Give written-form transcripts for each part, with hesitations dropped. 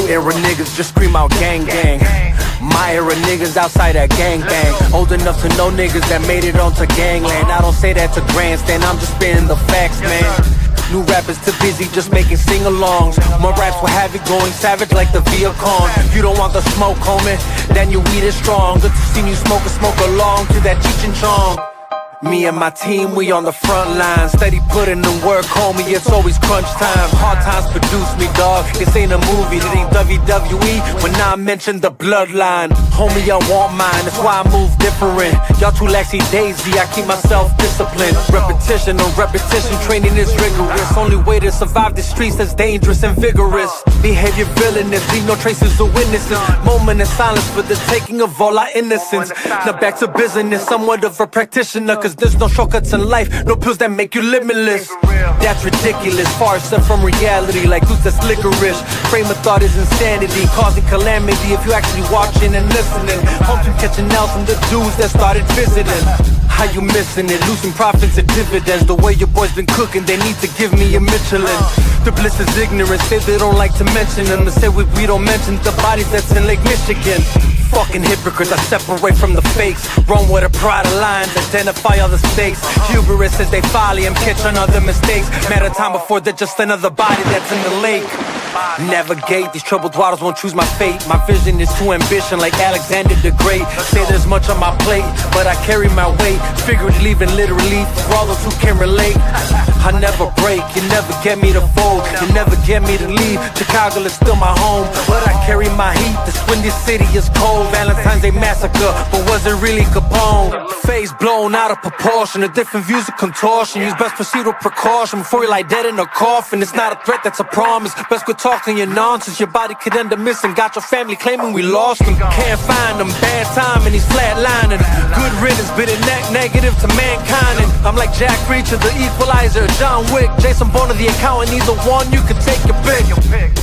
New era niggas just scream out gang gang. My era niggas outside that gang bang. Old enough to know niggas that made it onto gangland. I don't say that to grandstand, I'm just spitting the facts, man. New rappers too busy just making sing-alongs. More raps will have it going savage like the Viacom. You don't want the smoke, homie, then your weed is strong. Good to see you smoke along to that Cheech and Chong. Me and my team, we on the front line. Steady putting in work, homie, it's always crunch time. Hard times produce me, dog. This ain't a movie, it ain't WWE when I mention the bloodline. Homie, I want mine, that's why I move different. Y'all too laxy daisy, I keep myself disciplined. Repetition on repetition, training is rigorous. Only way to survive the streets that's dangerous and vigorous. Behavior villainous, leave no traces of witnesses. Moment of silence for the taking of all our innocence. Now back to business, somewhat of a practitioner, cause there's no shortcuts in life, no pills that make you limitless. That's ridiculous, far set from reality, like juice that's licorice. Frame of thought is insanity, causing calamity if you actually watching and listening. Hope you catching out from the dudes that started visiting. How you missing it? Losing profits and dividends. The way your boys been cooking, they need to give me a Michelin. The bliss is ignorant, say they don't like to mention them. They say we don't mention the bodies that's in Lake Michigan. Fucking hypocrites, I separate from the fakes. Run with a pride of lines, identify all the stakes. Hubris says they folly and catch on other mistakes. Matter of time before they're just another body that's in the lake. Navigate, these troubled waters won't choose my fate. My vision is too ambition like Alexander the Great. Say there's much on my plate, but I carry my weight. Figuratively and literally, for all those who can relate. I never break, you never get me to fold. You never get me to leave, Chicago is still my home. But I carry my heat, this windy city is cold. Valentine's Day massacre, but was it really Capone? Face blown out of proportion, the different views of contortion. Use best proceed with precaution before you lie dead in a coffin. It's not a threat, that's a promise. Best quit talking your nonsense, your body could end up missing. Got your family claiming we lost them. Can't find them, bad time and he's flatlining. Good riddance, bitter negative to mankind. And I'm like Jack Reacher, the equalizer, John Wick, Jason Bourne, the accountant. Either one, you can take your pick.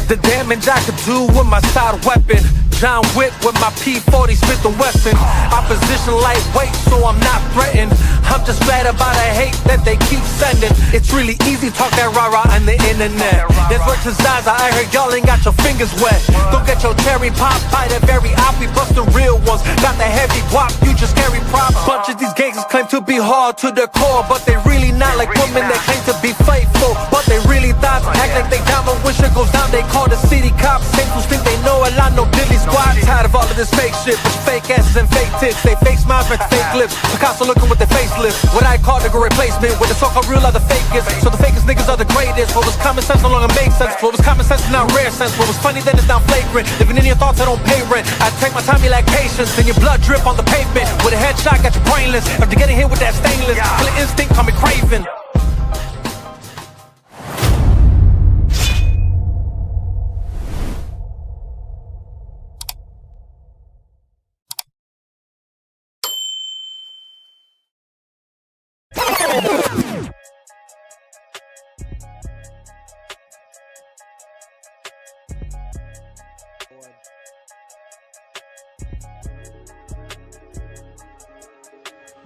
The damage I could do with my side weapon. John Wick with my P40 Smith & Wesson. Opposition lightweight, so I'm not threatened. I'm just glad about the hate that they keep sending. It's really easy to talk that rah-rah on the internet. There's words to Zaza, I heard y'all ain't got your fingers wet. Go get your cherry pop by the very op. We bust the real ones, got the heavy guap, you just carry props. Bunch of these gangsters claim to be hard to the core, but they really not like women that claim to be faithful. But they really thoughts, act like they down, but when shit goes down, they call the city cops. Same fools think they know a lot, no dilly squad. Tired of all of this fake shit, with fake asses and fake tits. They fake smiles, make fake lips. Picasso looking with their facelift. What I call the replacement, with the so-called real are the fakest. So the fakest niggas are the greatest. What was common sense no longer makes sense. What was common sense is now rare sense. What was funny then is now flagrant. Living in your thoughts, I don't pay rent. I take my time, you like patience. Then your blood drip on the pavement. With a headshot, got you brainless. After getting hit with that stainless, killing instinct, call me craven.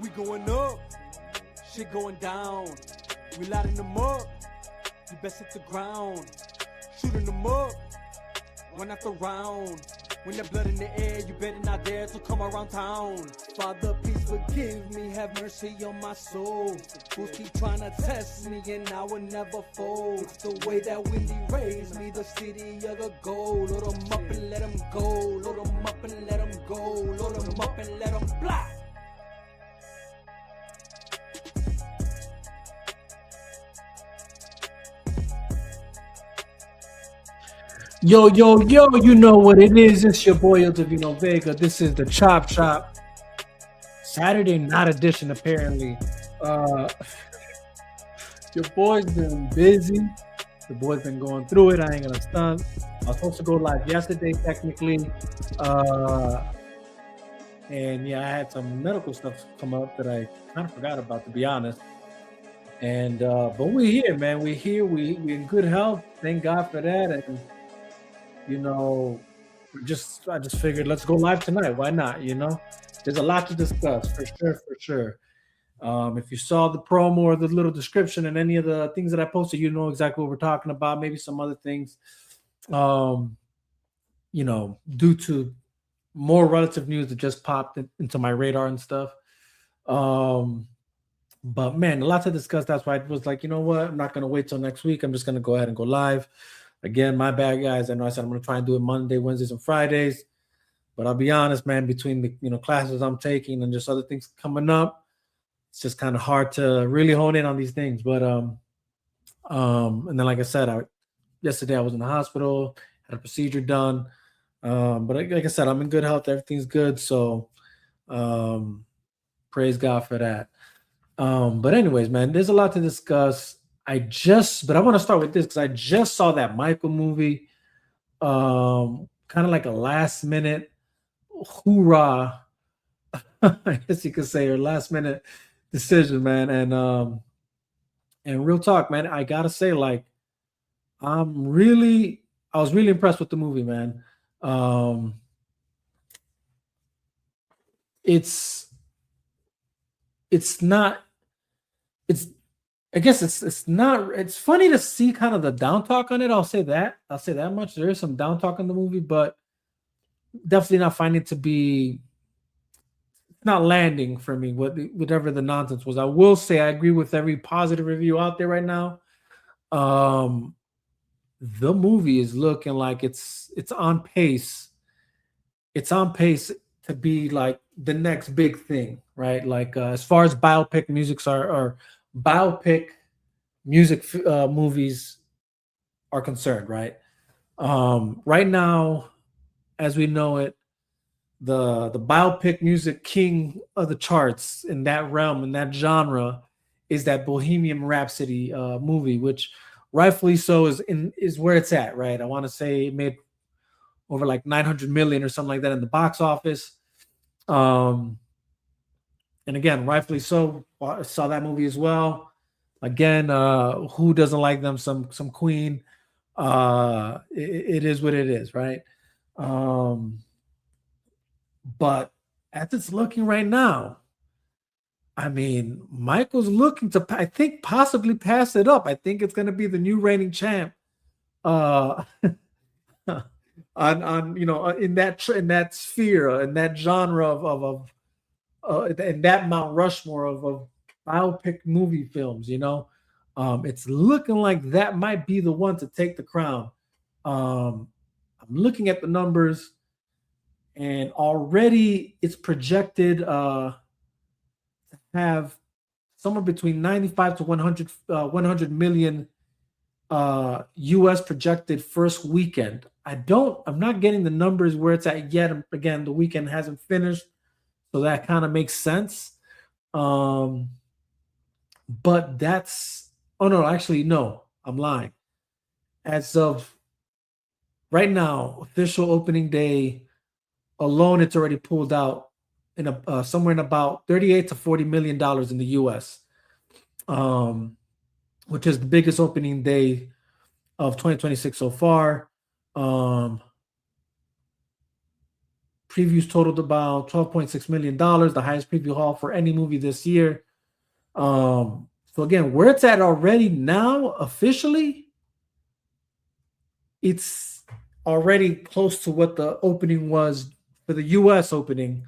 We going up, shit going down. We lighting them up, you best hit the ground. Shooting them up, one after round. When there's blood in the air, you better not dare to come around town. Father, please forgive me, have mercy on my soul. Fools keep trying to test me and I will never fold. It's the way that Wendy raised me, the city of the gold. Load them up and let them go, load them up and let them go, load them up and let them fly. Yo, you know what it is. It's your boy El Divino Vega. This is the Chop Shop Saturday night edition, apparently. Your boy's been busy. The boy's been going through it. I ain't gonna stunt. I was supposed to go live yesterday, technically. And yeah, I had some medical stuff come up that I kind of forgot about, to be honest. And but we're here, man. We're here. We're in good health. Thank God for that. And you know, I just figured let's go live tonight. Why not? You know, there's a lot to discuss for sure. If you saw the promo or the little description and any of the things that I posted, you know exactly what we're talking about. Maybe some other things. due to more relative news that just popped into my radar and stuff. Um, but man, a lot to discuss. That's why I was like, you know what? I'm not gonna wait till next week. I'm just gonna go ahead and go live. Again, my bad, guys. I know I said I'm gonna try and do it Monday, Wednesdays, and Fridays. But I'll be honest, man, between the classes I'm taking and just other things coming up, it's just kind of hard to really hone in on these things. But and then like I said, yesterday I was in the hospital, had a procedure done. But like I said, I'm in good health, everything's good. So praise God for that. But anyways, man, there's a lot to discuss. But I want to start with this because I just saw that Michael movie, kind of like a last minute hoorah, I guess you could say, or last minute decision, man. And real talk, man, I gotta say, like, I was really impressed with the movie, man. Um, it's it's not it's I guess it's not it's funny to see kind of the down talk on it. I'll say that much. There is some down talk on the movie, but definitely not finding it to be not landing for me, whatever the nonsense was. I will say I agree with every positive review out there right now. Um, the movie is looking like it's on pace. It's on pace to be like the next big thing, right? Like as far as biopic musics are, or biopic movies are concerned, right? Right now, as we know it, the biopic music king of the charts in that realm, in that genre, is that Bohemian Rhapsody movie, which rightfully so is where it's at, right? I want to say it made over like 900 million or something like that in the box office. Um, and again, rightfully so. I saw that movie as well. Again, who doesn't like them? Some Queen. It is what it is, right? Um, but as it's looking right now, I mean, Michael's looking to, I think, possibly pass it up. I think it's going to be the new reigning champ. Uh, on in that sphere, in that genre in that Mount Rushmore of biopic movie films, it's looking like that might be the one to take the crown. I'm looking at the numbers, and already it's projected to have somewhere between 95 to 100 million US projected first weekend. I'm not getting the numbers where it's at yet. Again, the weekend hasn't finished, so that kind of makes sense. But oh no, actually, no, I'm lying. As of right now, official opening day alone, it's already pulled out in somewhere in about 38 to 40 million dollars in the US, which is the biggest opening day of 2026 so far. Previews totaled about $12.6 million, the highest preview haul for any movie this year. So again, where it's at already now, officially, it's already close to what the opening was for the US opening,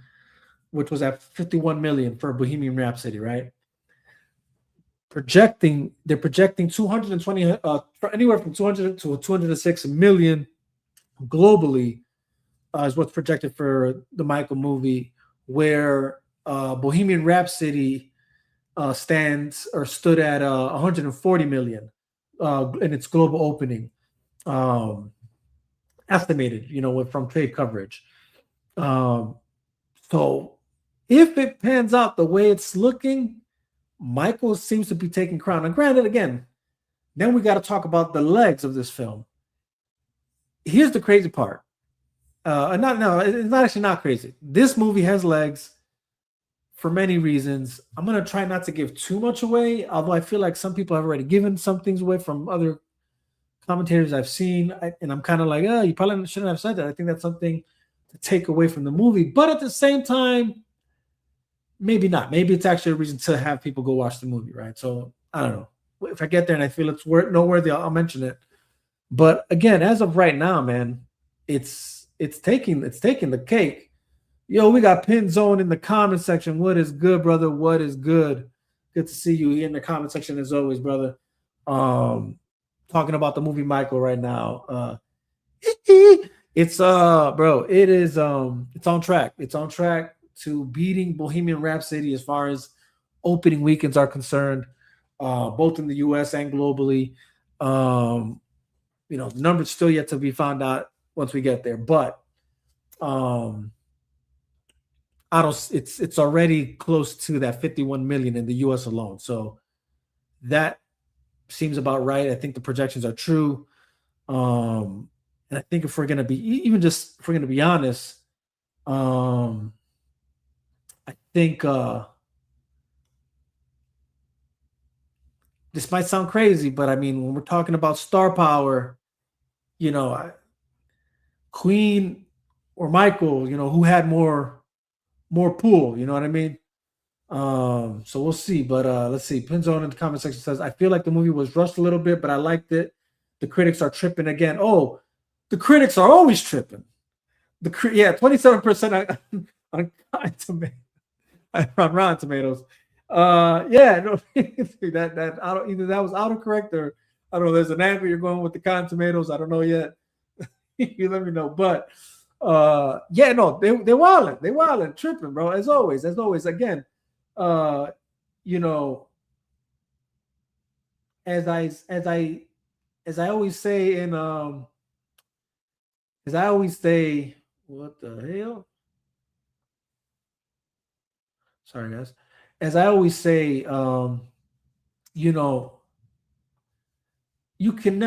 which was at 51 million for Bohemian Rhapsody, right? They're projecting 220 anywhere from 200 to 206 million globally is what's projected for the Michael movie, where Bohemian Rhapsody stood at 140 million in its global opening, estimated, from trade coverage. So if it pans out the way it's looking, Michael seems to be taking crown. And granted, again, then we got to talk about the legs of this film. Here's the crazy part. It's not actually not crazy. This movie has legs for many reasons. I'm going to try not to give too much away, although I feel like some people have already given some things away from other commentators I've seen. And I'm kind of like, you probably shouldn't have said that. I think that's something to take away from the movie. But at the same time, maybe not. Maybe it's actually a reason to have people go watch the movie, right? So I don't know. If I get there and I feel it's noteworthy, I'll mention it. But again, as of right now, man, it's taking the cake. Yo, we got Pin Zone in the comment section. What is good, brother? What is good? Good to see you in the comment section as always, brother. Talking about the movie Michael right now. It's bro, it is it's on track. It's on track to beating Bohemian Rhapsody as far as opening weekends are concerned, both in the US and globally. The numbers still yet to be found out once we get there, but I don't. It's already close to that 51 million in the U.S. alone. So that seems about right. I think the projections are true. And I think if we're gonna be if we're gonna be honest, I think this might sound crazy, but I mean when we're talking about star power, Queen or Michael, who had more pool, you know what I mean? So we'll see. But let's see. Pinzone in the comment section says, I feel like the movie was rushed a little bit, but I liked it. The critics are tripping again. Oh, the critics are always tripping. 27% on Rotten Tomatoes. Yeah, no, that either that was autocorrect or I don't know. There's an angle you're going with the Rotten Tomatoes. I don't know yet. You let me know. But yeah, no, they wildin', tripping, bro. As always. Again, as I always say what the hell? Sorry, guys. As I always say, you can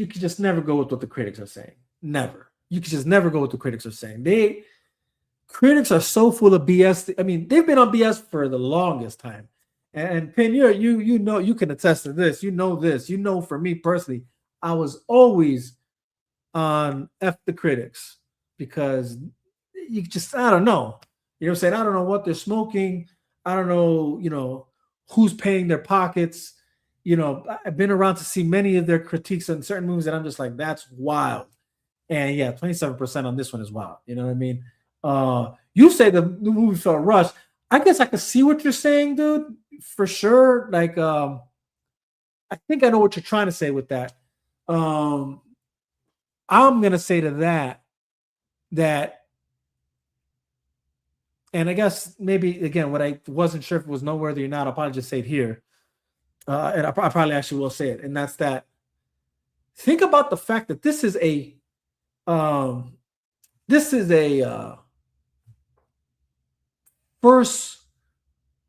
just never go with what the critics are saying. Never. You can just never go with what the critics are saying. Critics are so full of BS. I mean, they've been on BS for the longest time. And Pin, you can attest to this. You know this. For me personally, I was always on F the critics because I don't know. You know what I'm saying? I don't know what they're smoking. I don't know, who's paying their pockets. I've been around to see many of their critiques on certain movies that I'm just like, that's wild. And yeah, 27% on this one is wild. You know what I mean? You say the movie felt rushed. I guess I can see what you're saying, dude, for sure. Like, I think I know what you're trying to say with that. I'm gonna say to that, and I guess maybe again, what I wasn't sure if it was noteworthy or not, I'll probably just say it here, and I probably actually will say it, and that's that. Think about the fact that this is a first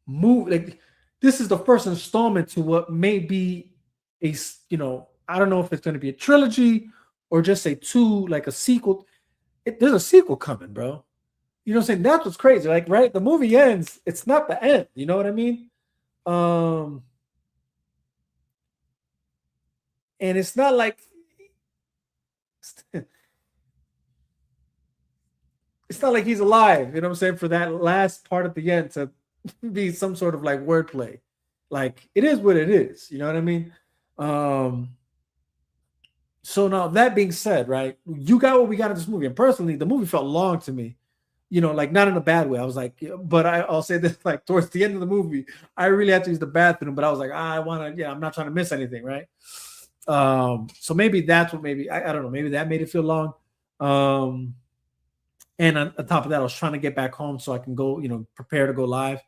move. Like this is the first installment to what may be a I don't know if it's going to be a trilogy or just a like a sequel. There's a sequel coming, bro. You know what I'm saying? That's what's crazy. Like, right? The movie ends. It's not the end. You know what I mean? And it's not like it's not like he's alive. You know what I'm saying? For that last part at the end to be some sort of like wordplay. Like it is what it is. You know what I mean? So now that being said, right? You got what we got in this movie. And personally, the movie felt long to me. Like not in a bad way. I was like, but I'll say this, like towards the end of the movie, I really had to use the bathroom, but I was like, I'm not trying to miss anything, right? So maybe that's what I don't know, maybe that made it feel long. And on top of that, I was trying to get back home so I can go, prepare to go live.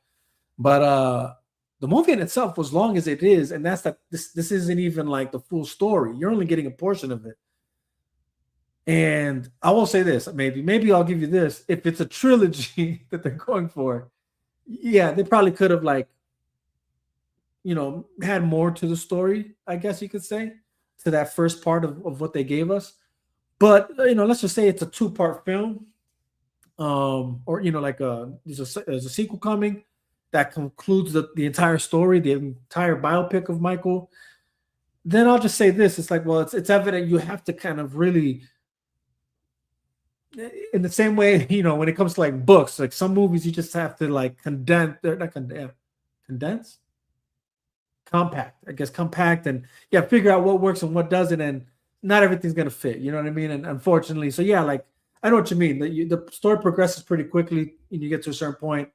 But the movie in itself was long as it is, and that's that this isn't even like the full story. You're only getting a portion of it. And I will say this, maybe I'll give you this. If it's a trilogy that they're going for, yeah, they probably could have had more to the story, I guess you could say, to that first part of what they gave us. But let's just say it's a 2-part film, or there's a sequel coming that concludes the entire story, the entire biopic of Michael. Then I'll just say this: it's like, well, it's evident you have to kind of really. In the same way, when it comes to like books, like some movies, you just have to like condense, compact, and figure out what works and what doesn't, and not everything's gonna fit. You know what I mean? And unfortunately, so yeah, like I know what you mean. The story progresses pretty quickly, and you get to a certain point.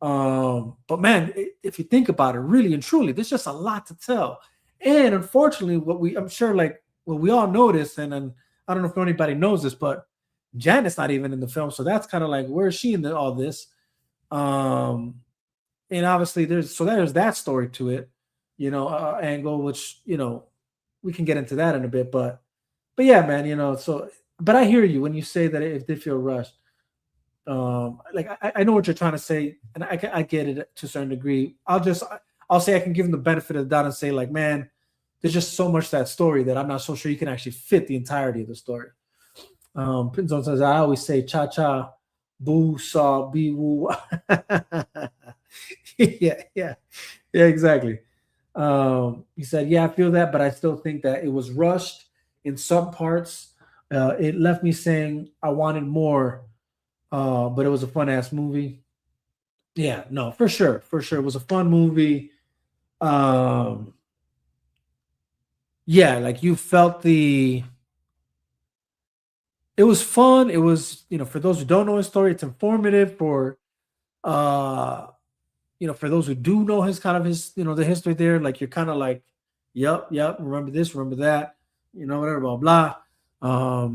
But man, if you think about it, really and truly, there's just a lot to tell. And unfortunately, I'm sure, like, what we all notice, and I don't know if anybody knows this, but Janet's not even in the film, so that's kind of like, where is she in all this? Um, and obviously there's that story to it, angle, which we can get into that in a bit, but yeah, man, but I hear you when you say that it did feel rushed. Like, I know what you're trying to say, and I get it to a certain degree. I'll say I can give him the benefit of the doubt and say, like, man, there's just so much to that story that I'm not so sure you can actually fit the entirety of the story. Pinzon says, I always say cha cha, boo saw, be woo. Yeah, exactly. He said, yeah, I feel that, but I still think that it was rushed in some parts. It left me saying I wanted more, but it was a fun ass movie. Yeah, no, for sure, it was a fun movie. Um, yeah, like, you felt it was fun. It was, for those who don't know his story, it's informative. Uh, for those who do know the history there, like, you're kind of like, yep, remember this, remember that, whatever, blah, blah. I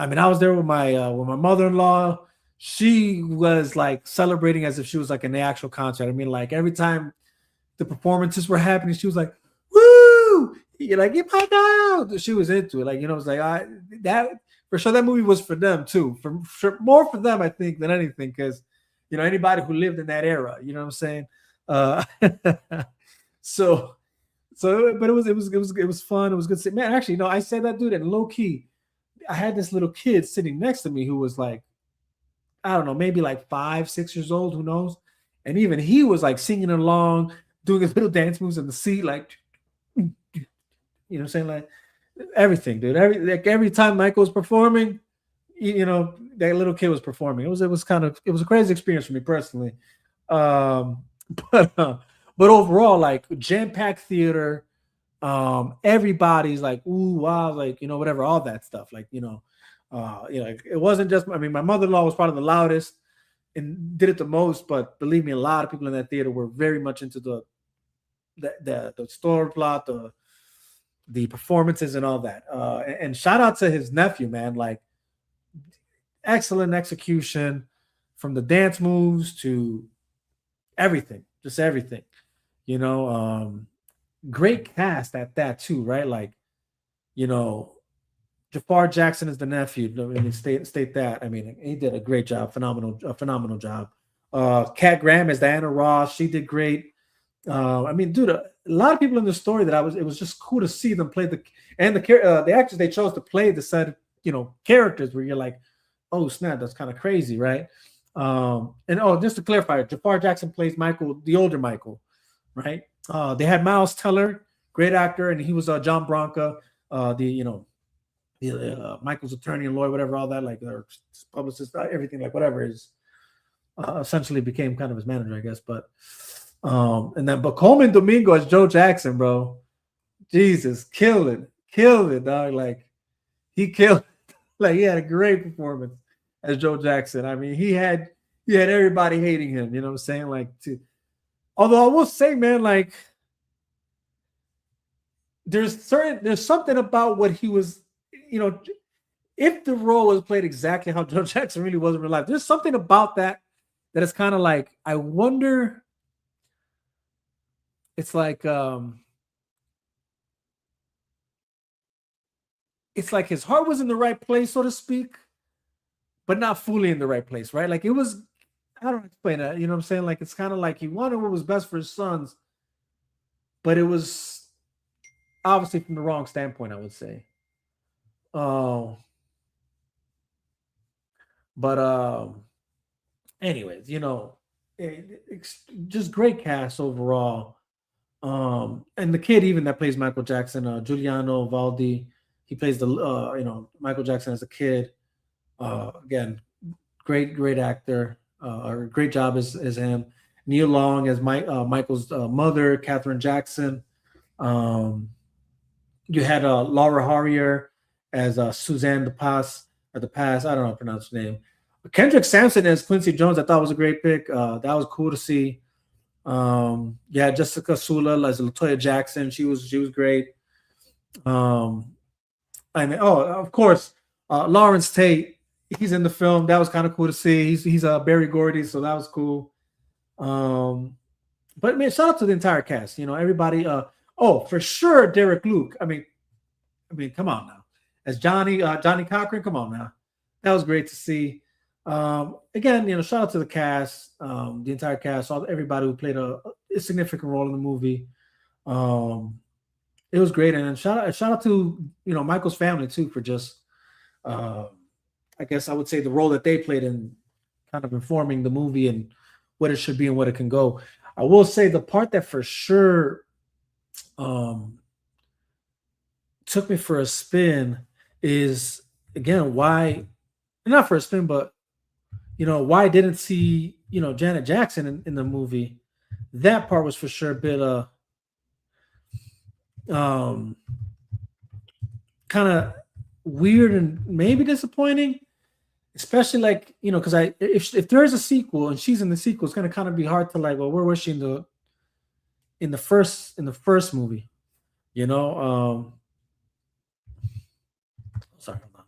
mean, I was there with my mother-in-law. She was like celebrating as if she was like in the actual concert. I mean, like, every time the performances were happening, she was like, "Woo!" You're like, "Get my out!" She was into it. Like, it's like, that for sure. That movie was for them too. For sure, more for them, I think, than anything, because anybody who lived in that era. You know what I'm saying? Uh, so but it was fun. It was good. Man, actually, no, I said that, dude, and low key, I had this little kid sitting next to me who was like, I don't know, maybe like 5, 6 years old, who knows? And even he was like singing along, doing his little dance moves in the seat, like, what I'm saying? Like, everything, dude. Every time Michael was performing, that little kid was performing. It was a crazy experience for me personally. Um, but overall, like, jam-packed theater. Everybody's like, ooh, wow, like, whatever, all that stuff. Like, it wasn't just, I mean, my mother-in-law was probably the loudest and did it the most, but believe me, a lot of people in that theater were very much into the story plot, the performances and all that. And shout out to his nephew, man. Like, excellent execution, from the dance moves to everything, just everything. Great cast at that too, right? Like, Jafar Jackson is the nephew. I mean, state that. I mean, he did a great job, phenomenal job. Kat Graham is Diana Ross. She did great. I mean, dude, a lot of people in the story it was just cool to see them play the actors they chose to play the said, characters, where you're like, oh snap, that's kind of crazy, right? And just to clarify, Jafar Jackson plays Michael, the older Michael, right? They had Miles Teller, great actor, and he was John Bronca, Michael's attorney and lawyer, whatever, all that, like, their publicist, everything, like, whatever, is essentially became kind of his manager, I guess. But but Coleman Domingo as Joe Jackson, bro, Jesus, killed it, dog. Like, he killed, like, he had a great performance as Joe Jackson. I mean, he had everybody hating him. You know what I'm saying? Like, although I will say, man, like, there's something about what he was, if the role was played exactly how Joe Jackson really was in real life, there's something about that is kind of like, I wonder. It's like, his heart was in the right place, so to speak, but not fully in the right place, right? Like, it was, I don't explain that. You know what I'm saying? Like, it's kind of like he wanted what was best for his sons, but it was obviously from the wrong standpoint, I would say. Oh, but anyways, just great cast overall. And the kid even that plays Michael Jackson, Giuliano Valdi, he plays the Michael Jackson as a kid. Again, great actor. Or great job as him. Neil Long as Michael's mother, Catherine Jackson. You had Laura Harrier as Suzanne de Pas, or the past. I don't know how to pronounce his name. Kendrick Sampson as Quincy Jones, I thought was a great pick. That was cool to see. Yeah, Jessica Sula as Latoya Jackson, she was great. Um, I mean, oh, of course, Lawrence Tate, he's in the film. That was kind of cool to see. He's Barry Gordy, so that was cool. But man, shout out to the entire cast. You know, everybody. Oh, for sure, Derek Luke. I mean, come on now, as Johnny Cochran. Come on now, that was great to see. Again, you know, shout out to the cast, the entire cast, everybody who played a significant role in the movie. Um, it was great, and then shout out to Michael's family too for just, uh, I guess I would say the role that they played in kind of informing the movie and what it should be and what it can go. I will say the part that for sure um, took me for a spin is again why not for a spin, but why I didn't see Janet Jackson in the movie. That part was for sure a bit um kind of weird and maybe disappointing, especially like because I if there is a sequel and she's in the sequel, it's gonna kind of be hard to like, well, where was she in the first movie? You know, sorry, hold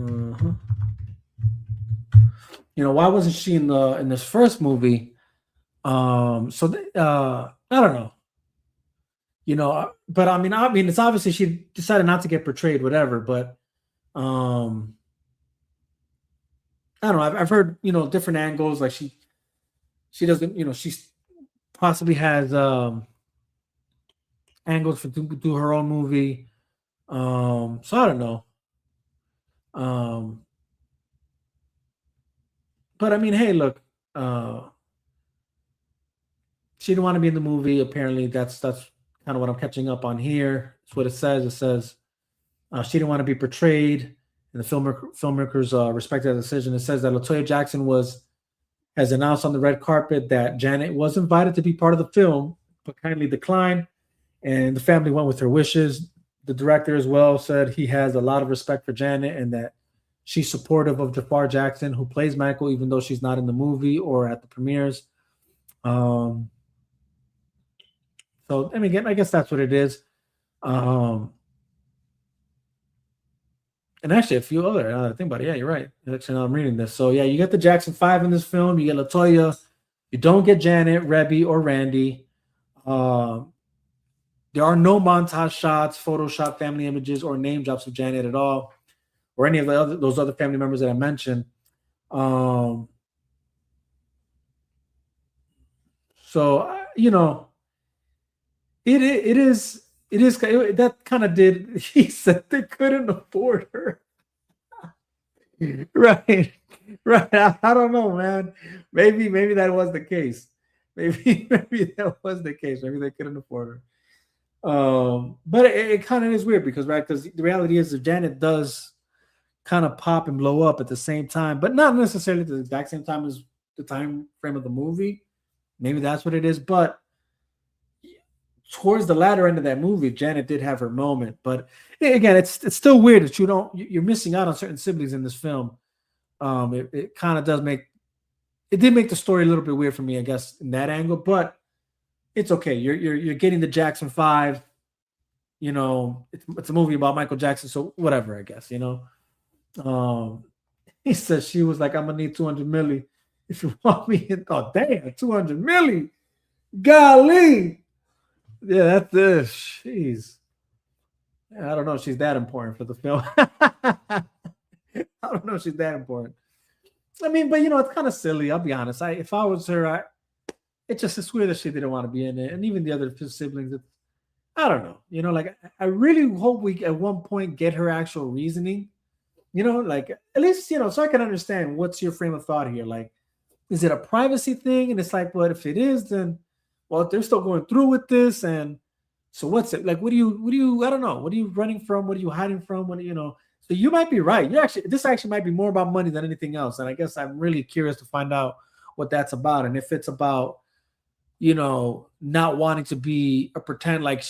on. Why wasn't she in this first movie? I don't know. But I mean, it's obviously she decided not to get portrayed, whatever. But um, I don't know. I've heard different angles. Like she doesn't. She possibly has angles for do her own movie. So I don't know. Um, but I mean, hey, look. She didn't want to be in the movie. Apparently, that's kind of what I'm catching up on here. That's what it says. It says she didn't want to be portrayed, and the filmmakers respected that decision. It says that Latoya Jackson has announced on the red carpet that Janet was invited to be part of the film, but kindly declined, and the family went with her wishes. The director as well said he has a lot of respect for Janet and that she's supportive of Jafar Jackson, who plays Michael, even though she's not in the movie or at the premieres. Um, so I mean, I guess that's what it is. Um, and actually, a few other think about it. Yeah, you're right. Actually, now I'm reading this. So yeah, you get the Jackson Five in this film. You get Latoya. You don't get Janet, Rebby, or Randy. There are no montage shots, Photoshop family images, or name drops of Janet at all, or any of those other family members that I mentioned. Um, so it is that kind of did. He said they couldn't afford her. Right, right. I don't know, man. Maybe that was the case. Maybe that was the case. Maybe they couldn't afford her. But it kind of is weird because right, because the reality is that Janet does kind of pop and blow up at the same time, but not necessarily at the exact same time as the time frame of the movie. Maybe that's what it is, but towards the latter end of that movie, Janet did have her moment. But again, it's still weird that you're missing out on certain siblings in this film. It kind of did make the story a little bit weird for me, I guess, in that angle. But it's okay. You're getting the Jackson Five. It's a movie about Michael Jackson, so whatever, I guess. Um, he says she was like, "I'm gonna need 200 milli if you want me." Oh damn, 200 milli, golly. Yeah, that's this. Jeez. I don't know if she's that important for the film. I don't know if she's that important. I mean, but it's kind of silly. I'll be honest. If I was her, it's weird that she didn't want to be in it, and even the other siblings. I don't know. Like I really hope we at one point get her actual reasoning. Like at least so I can understand what's your frame of thought here. Like, is it a privacy thing? And it's like, but if it is, then well, they're still going through with this, and so what's it like? What do you? I don't know. What are you running from? What are you hiding from? So you might be right. This actually might be more about money than anything else, and I guess I'm really curious to find out what that's about, and if it's about not wanting to be a pretend like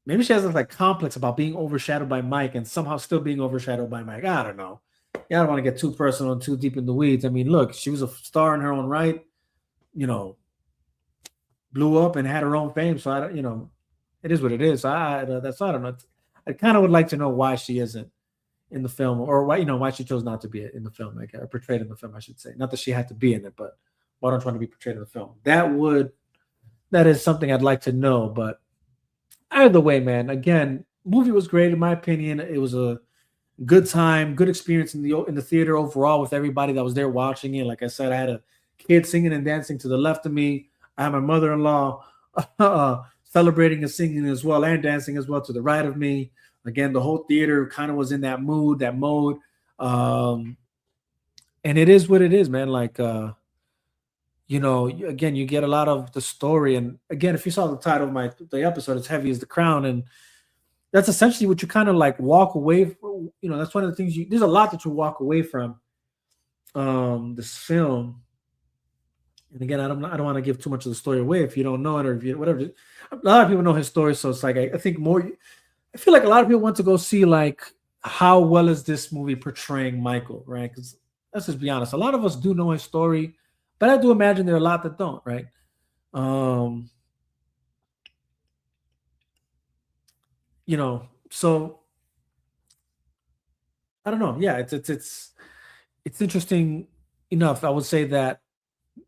maybe she has this like complex about being overshadowed by Mike and somehow still being overshadowed by Mike. I don't know. Yeah, I don't want to get too personal and too deep in the weeds. I mean, look, she was a star in her own right. You know, blew up and had her own fame. So I don't, it is what it is. That's I don't know. I kind of would like to know why she isn't in the film, or why she chose not to be in the film, like portrayed in the film, I should say. Not that she had to be in it, but why don't you want to be portrayed in the film? That is something I'd like to know. But either way, man, again, movie was great in my opinion. It was a good time, good experience in the theater overall with everybody that was there watching it. Like I said, I had a kid singing and dancing to the left of me. I had my mother-in-law celebrating and singing as well and dancing as well to the right of me. Again, the whole theater kind of was in that mood, that mode. And it is what it is, man. Like, again, you get a lot of the story. And again, if you saw the title of the episode, it's Heavy as the Crown. And that's essentially what you kind of like walk away from. That's one of the things there's a lot that you walk away from this film. And again, I don't want to give too much of the story away if you don't know it, or if you whatever. A lot of people know his story, so it's like I think more. I feel like a lot of people want to go see like how well is this movie portraying Michael, right? Because let's just be honest, a lot of us do know his story, but I do imagine there are a lot that don't, right? So I don't know. Yeah, it's interesting enough. I would say that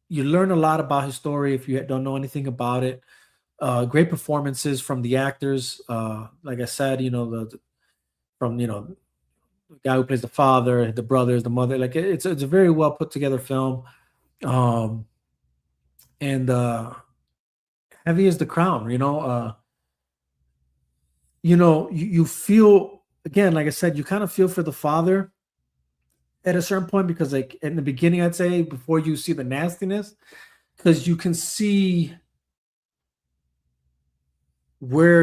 you learn a lot about his story if you don't know anything about it. Great performances from the actors. Like I said, from the guy who plays the father, the brothers, the mother. Like it's a very well put together film. Um, and Heavy as the Crown. You feel, again, like I said, you kind of feel for the father at a certain point, because like in the beginning, I'd say, before you see the nastiness, because you can see where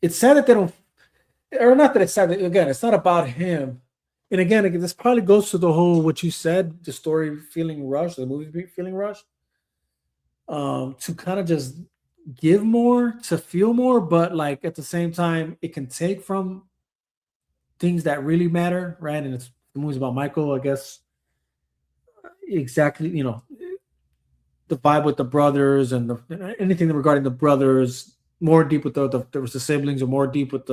it's sad that they don't, or not that it's sad. Again, it's not about him. And again, this probably goes to the whole, what you said, the story feeling rushed, the movie feeling rushed, to kind of just give more, to feel more, but like at the same time, it can take from things that really matter, right? And it's the movie's about Michael, I guess. Exactly, the vibe with the brothers and anything regarding the brothers, more deep with the siblings, or more deep with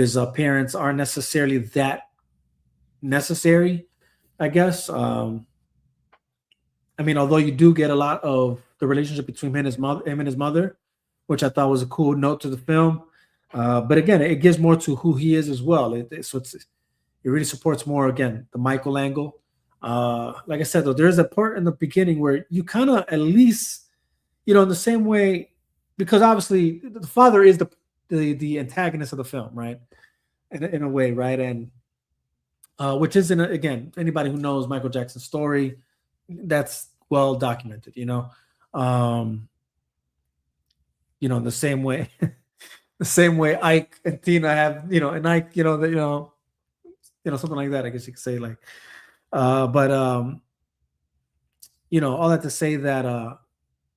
his parents, aren't necessarily that necessary, I guess. I mean, although you do get a lot of the relationship between him and his mother, which I thought was a cool note to the film. But again, it gives more to who he is as well. It really supports more, again, the Michael angle. Like I said, though, there's a part in the beginning where you kind of, at least, in the same way, because obviously the father is the antagonist of the film, right? In a way, right? And which isn't, again, anybody who knows Michael Jackson's story, that's well documented, the same way, the same way Ike and Tina have, and Ike, something like that, I guess you could say, like, but all that to say that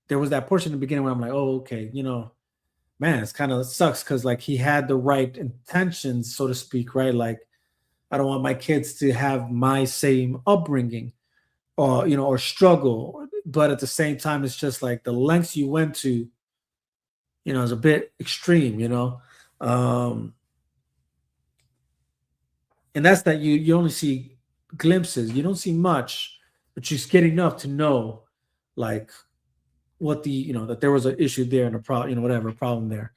there was that portion in the beginning where I'm like, oh, okay, man, it's kind of sucks, because like he had the right intentions, so to speak, right? Like, I don't want my kids to have my same upbringing, or struggle, but at the same time, it's just like the lengths you went to, is a bit extreme, and that's that you only see glimpses, you don't see much, but you get enough to know, like, what that there was an issue there and a problem, whatever problem there.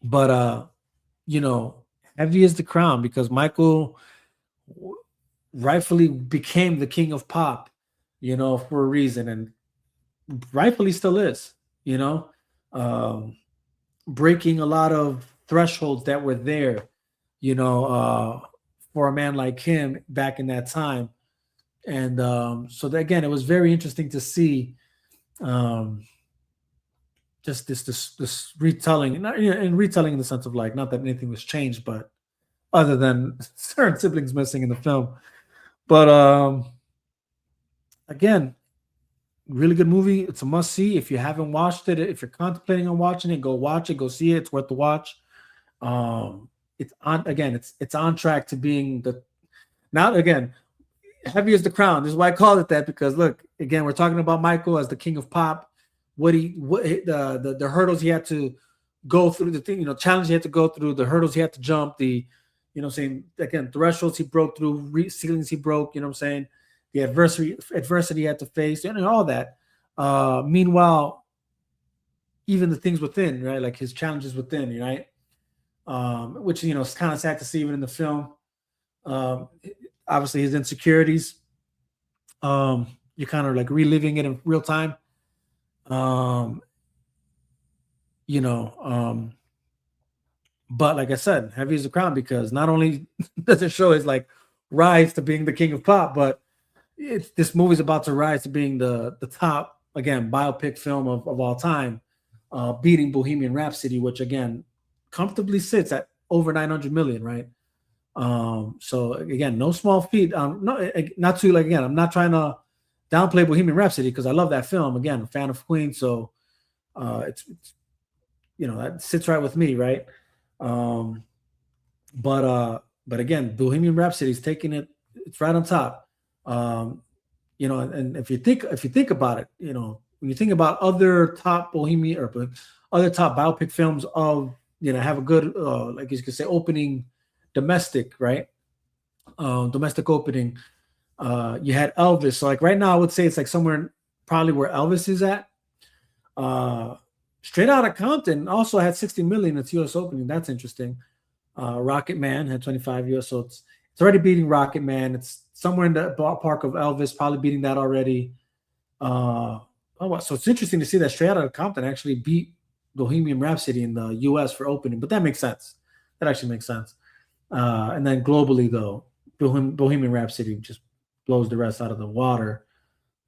But Heavy as the Crown, because Michael rightfully became the king of pop, for a reason, and rightfully still is, breaking a lot of thresholds that were there, for a man like him back in that time. And so that, again, it was very interesting to see just this retelling, and retelling in the sense of, like, not that anything was changed, but other than certain siblings missing in the film. But again, really good movie. It's a must see. If you haven't watched it, if you're contemplating on watching it, go watch it. Go see it. It's worth the watch. It's on again. It's on track to being the now again heavy as the crown. This is why I call it that because look again, we're talking about Michael as the king of pop. What the hurdles he had to go through, the thing, challenge he had to go through, the hurdles he had to jump, the saying again, thresholds he broke through, ceilings he broke, what I'm saying, the adversity he had to face, and all that. Meanwhile, even the things within, right, like his challenges within, right, which is kind of sad to see even in the film. Obviously, his insecurities, you're kind of like reliving it in real time. Um, but like I said, heavy is the crown because not only does it show his like rise to being the king of pop, but this movie's about to rise to being the top again biopic film of all time, beating Bohemian Rhapsody, which again comfortably sits at over 900 million, right? So again, no small feat. Not to like again, I'm not trying to downplay Bohemian Rhapsody because I love that film. Again, a fan of Queen, so it's that sits right with me, right? But again, Bohemian Rhapsody is taking it. It's right on top. And if you think about it, when you think about other top Bohemian or other top biopic films of have a good like you could say opening domestic, right? Domestic opening. You had Elvis. So like right now, I would say it's like somewhere probably where Elvis is at. Straight Outta Compton also had 60 million its U.S. opening. That's interesting. Rocket Man had 25 U.S. So it's already beating Rocket Man. It's somewhere in the ballpark of Elvis, probably beating that already. So it's interesting to see that Straight Outta Compton actually beat Bohemian Rhapsody in the U.S. for opening, but that makes sense. That actually makes sense. And then globally, though, Bohemian Rhapsody just blows the rest out of the water.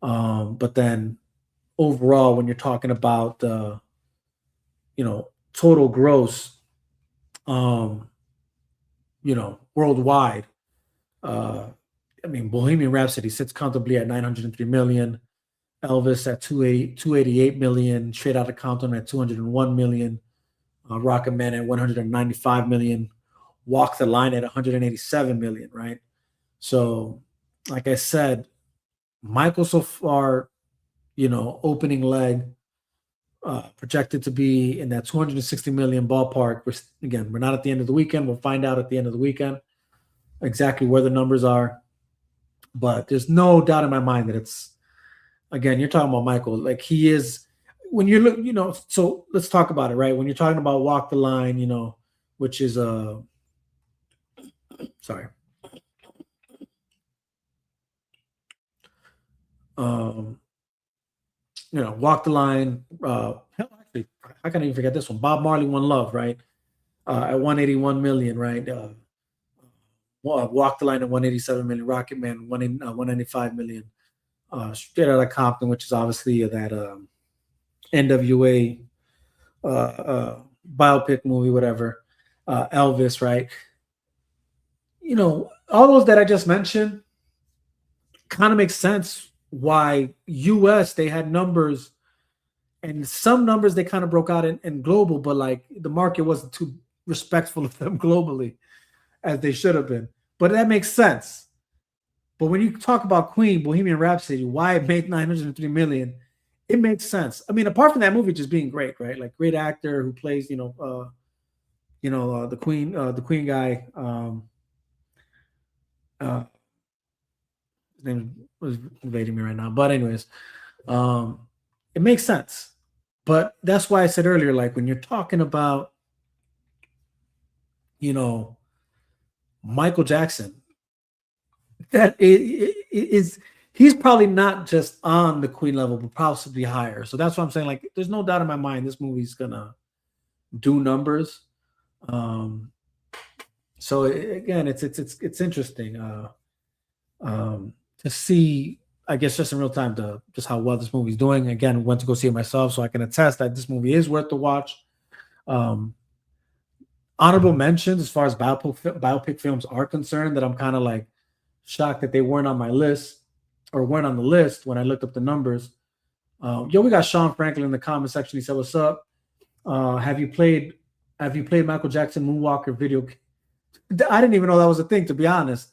But then overall, when you're talking about total gross, worldwide, Bohemian Rhapsody sits comfortably at 903 million, Elvis at 288 million, Straight Outta Compton at 201 million, Rocket Man at 195 million, Walk the Line at 187 million, right? So, like I said, Michael so far, opening leg, projected to be in that 260 million ballpark. We're not at the end of the weekend. We'll find out at the end of the weekend exactly where the numbers are. But there's no doubt in my mind that it's, again, you're talking about Michael. Like he is, when you look, so let's talk about it, right? When you're talking about Walk the Line, which is sorry. Walk the Line. Actually, how can I even forget this one? Bob Marley, One Love, right? At 181 million, right? Walk the Line at 187 million. Rocket Man, 195 million. Straight Outta Compton, which is obviously that NWA biopic movie, whatever. Elvis, right? All those that I just mentioned kind of makes sense why US they had numbers, and some numbers they kind of broke out in global, but like the market wasn't too respectful of them globally as they should have been. But that makes sense. But when you talk about Queen, Bohemian Rhapsody, why it made 903 million, it makes sense. Apart from that movie just being great, right? Like great actor who plays, the Queen guy. His name was evading me right now. But anyways, it makes sense. But that's why I said earlier, like when you're talking about, Michael Jackson, that is he's probably not just on the Queen level, but possibly higher. So that's what I'm saying. Like, there's no doubt in my mind this movie's gonna do numbers. So again, it's interesting to see, I guess, just in real time, just how well this movie's doing. Again, went to go see it myself, so I can attest that this movie is worth the watch. Honorable mentions as far as biopic films are concerned, that I'm kind of like shocked that they weren't on my list or weren't on the list when I looked up the numbers. Yo, we got Sean Franklin in the comment section. He said, "What's up? Have you played? Have you played Michael Jackson Moonwalker video?" I didn't even know that was a thing. To be honest,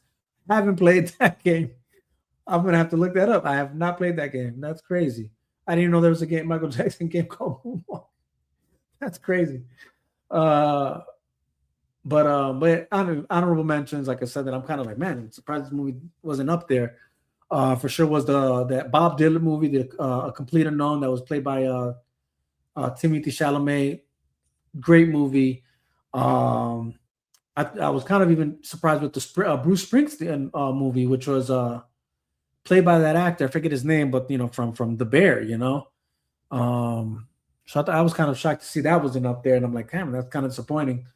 I haven't played that game. I'm gonna have to look that up. I have not played that game. That's crazy. I didn't even know there was a game, Michael Jackson game called Moonwalk. That's crazy. But honorable mentions, like I said, that I'm kind of like, man, I'm surprised this movie wasn't up there. For sure was that Bob Dylan movie, the A Complete Unknown, that was played by Timothée Chalamet. Great movie. I was kind of even surprised with the Bruce Springsteen movie, which was played by that actor. I forget his name, but from The Bear, So I was kind of shocked to see that wasn't up there, and I'm like, damn, that's kind of disappointing.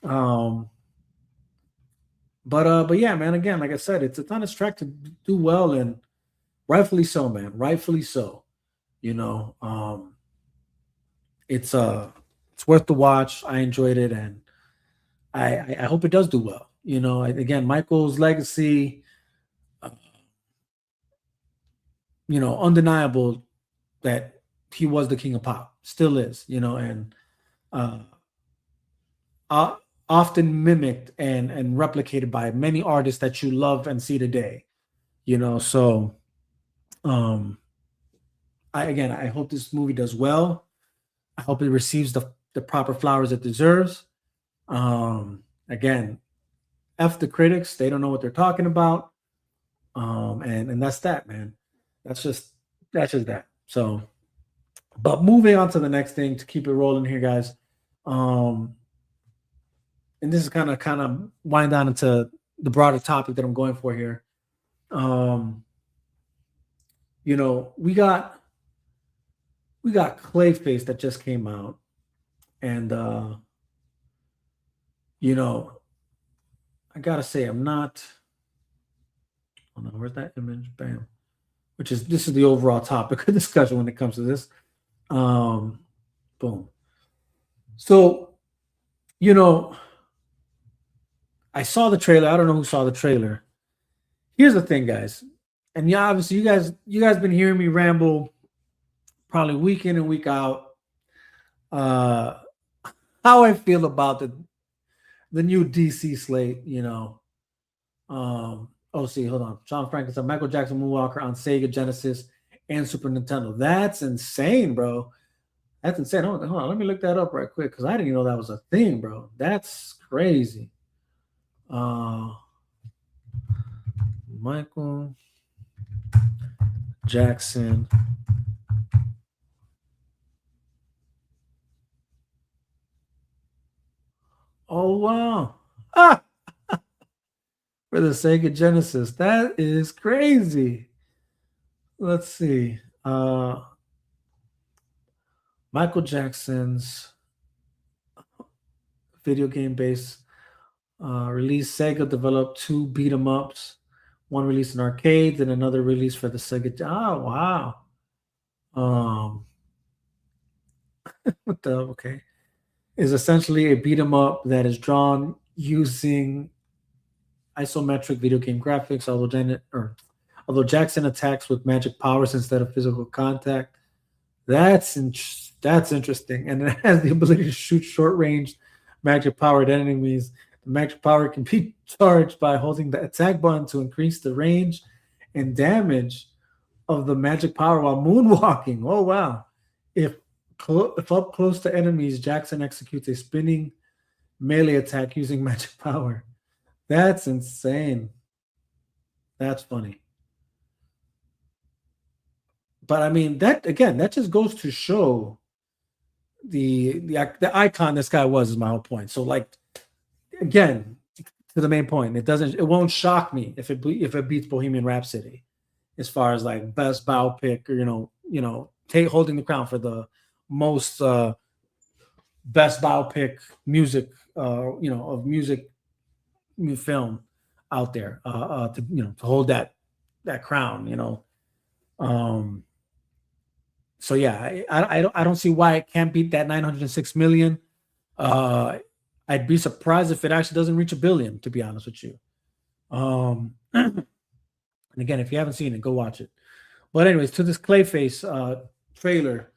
But yeah, man. Again, like I said, it's on its track to do well, and rightfully so, man. Rightfully so. It's worth the watch. I enjoyed it, and I hope it does do well. Again, Michael's legacy, undeniable that he was the king of pop, still is, and often mimicked and replicated by many artists that you love and see today. So I hope this movie does well. I hope it receives the proper flowers it deserves. Again, F the critics, they don't know what they're talking about. And that's that, man. That's just that. So, but moving on to the next thing to keep it rolling here, guys. And this is kind of wind down into the broader topic that I'm going for here. We got Clayface that just came out, and I gotta say, I'm not. Hold on, where's that image? Bam. This is the overall topic of discussion when it comes to this. Boom. So, I saw the trailer. I don't know who saw the trailer. Here's the thing, guys. And yeah, obviously you guys been hearing me ramble probably week in and week out. How I feel about the new DC slate, see, hold on. Sean Franklin said Michael Jackson Moonwalker on Sega Genesis and Super Nintendo. That's insane, bro. That's insane. Hold on, let me look that up right quick because I didn't even know that was a thing, bro. That's crazy. Michael Jackson Oh wow. For the Sega Genesis. That is crazy. Let's see. Michael Jackson's video game base release. Sega developed 2 beat 'em ups. One released in arcades and another release for the Sega. Oh wow. What the okay. Is essentially a beat 'em up that is drawn using isometric video game graphics, although Jackson attacks with magic powers instead of physical contact. That's interesting, and it has the ability to shoot short-range magic-powered enemies. The magic power can be charged by holding the attack button to increase the range and damage of the magic power while moonwalking. Oh wow! If up close to enemies, Jackson executes a spinning melee attack using magic power. That's insane. That's funny. But I mean, that just goes to show the icon this guy was, is my whole point. So like, again, to the main point, it won't shock me if it beats Bohemian Rhapsody as far as like best biopic, or holding the crown for the most best biopic music of music film out there to hold that crown. So yeah, I don't see why it can't beat that 906 million. I'd be surprised if it actually doesn't reach $1 billion, to be honest with you. And again, if you haven't seen it, go watch it. But anyways, to this Clayface trailer.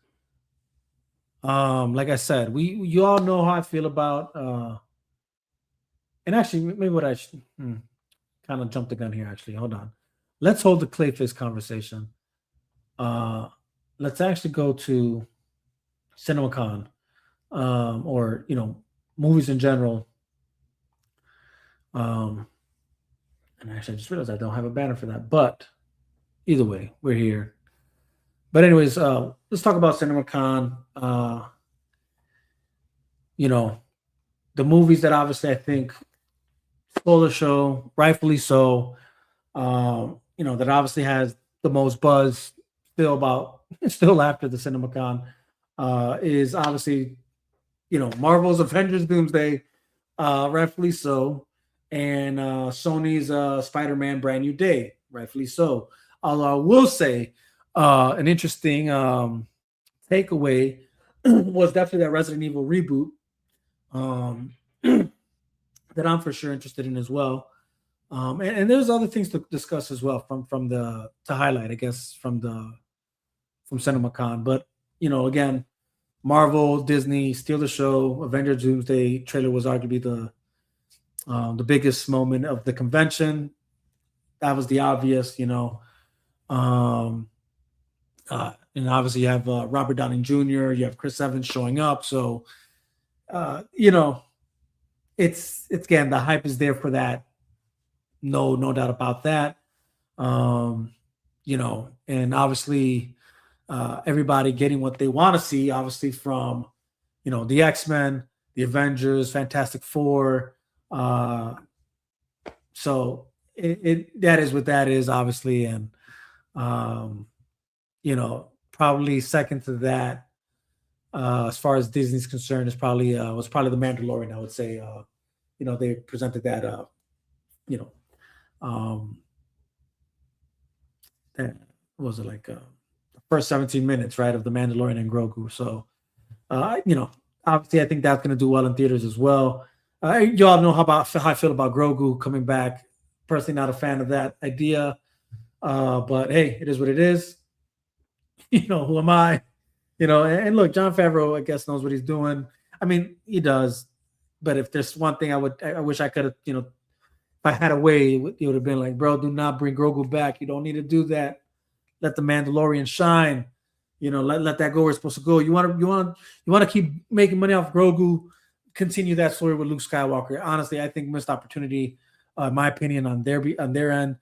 Like I said, you all know how I feel about and actually maybe what I should kind of jumped the gun here. Actually, hold on. Let's hold the Clayface conversation. Uh, let's actually go to CinemaCon, or movies in general. Um, and actually, I just realized I don't have a banner for that. But either way, we're here. But anyways, let's talk about CinemaCon. You know, the movies that obviously I think stole the show, rightfully so. That obviously has the most buzz still about still after the CinemaCon is obviously Marvel's Avengers Doomsday, rightfully so, and Sony's Spider-Man Brand New Day, rightfully so. Although I will say an interesting takeaway was definitely that Resident Evil reboot that I'm for sure interested in as well. And there's other things to discuss as well from the to highlight, I guess, from CinemaCon. But again, Marvel, Disney steal the show. Avengers Doomsday trailer was arguably the biggest moment of the convention. That was the obvious, and obviously you have Robert Downey Jr., you have Chris Evans showing up. So, it's again, the hype is there for that. No doubt about that. And obviously everybody getting what they want to see, obviously from, the X-Men, the Avengers, Fantastic Four. So that is what that is, obviously. And, probably second to that, as far as Disney's concerned, is probably was probably the Mandalorian. I would say, they presented that, that was it like the first 17 minutes, right, of the Mandalorian and Grogu. So, obviously, I think that's going to do well in theaters as well. You all know how I feel about Grogu coming back. Personally, not a fan of that idea, but hey, it is what it is. Who am I? And look, Jon Favreau, I guess, knows what he's doing. I mean, he does. But if there's one thing I wish I could have, if I had a way, it would have been like, bro, do not bring Grogu back. You don't need to do that. Let the Mandalorian shine. Let that go where it's supposed to go. You want to keep making money off Grogu. Continue that story with Luke Skywalker. Honestly, I think missed opportunity. In my opinion, on their end,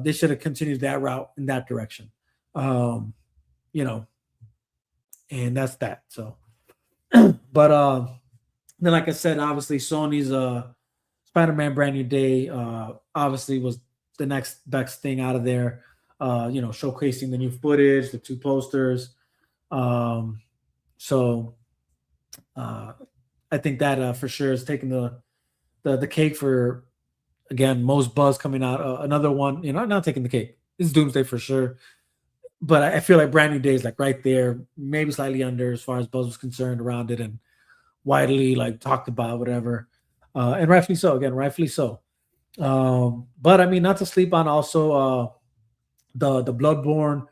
they should have continued that route in that direction. And that's that. So, but then, like I said, obviously Sony's Spider-Man Brand New Day obviously was the next best thing out of there. Showcasing the new footage, the two posters. So I think that for sure is taking the cake for, again, most buzz coming out. Another one, not taking the cake. It's Doomsday for sure. But I feel like Brand New Day is like right there, maybe slightly under as far as buzz was concerned around it and widely like talked about, whatever. And rightfully so, again, rightfully so. But I mean, not to sleep on also the Bloodborne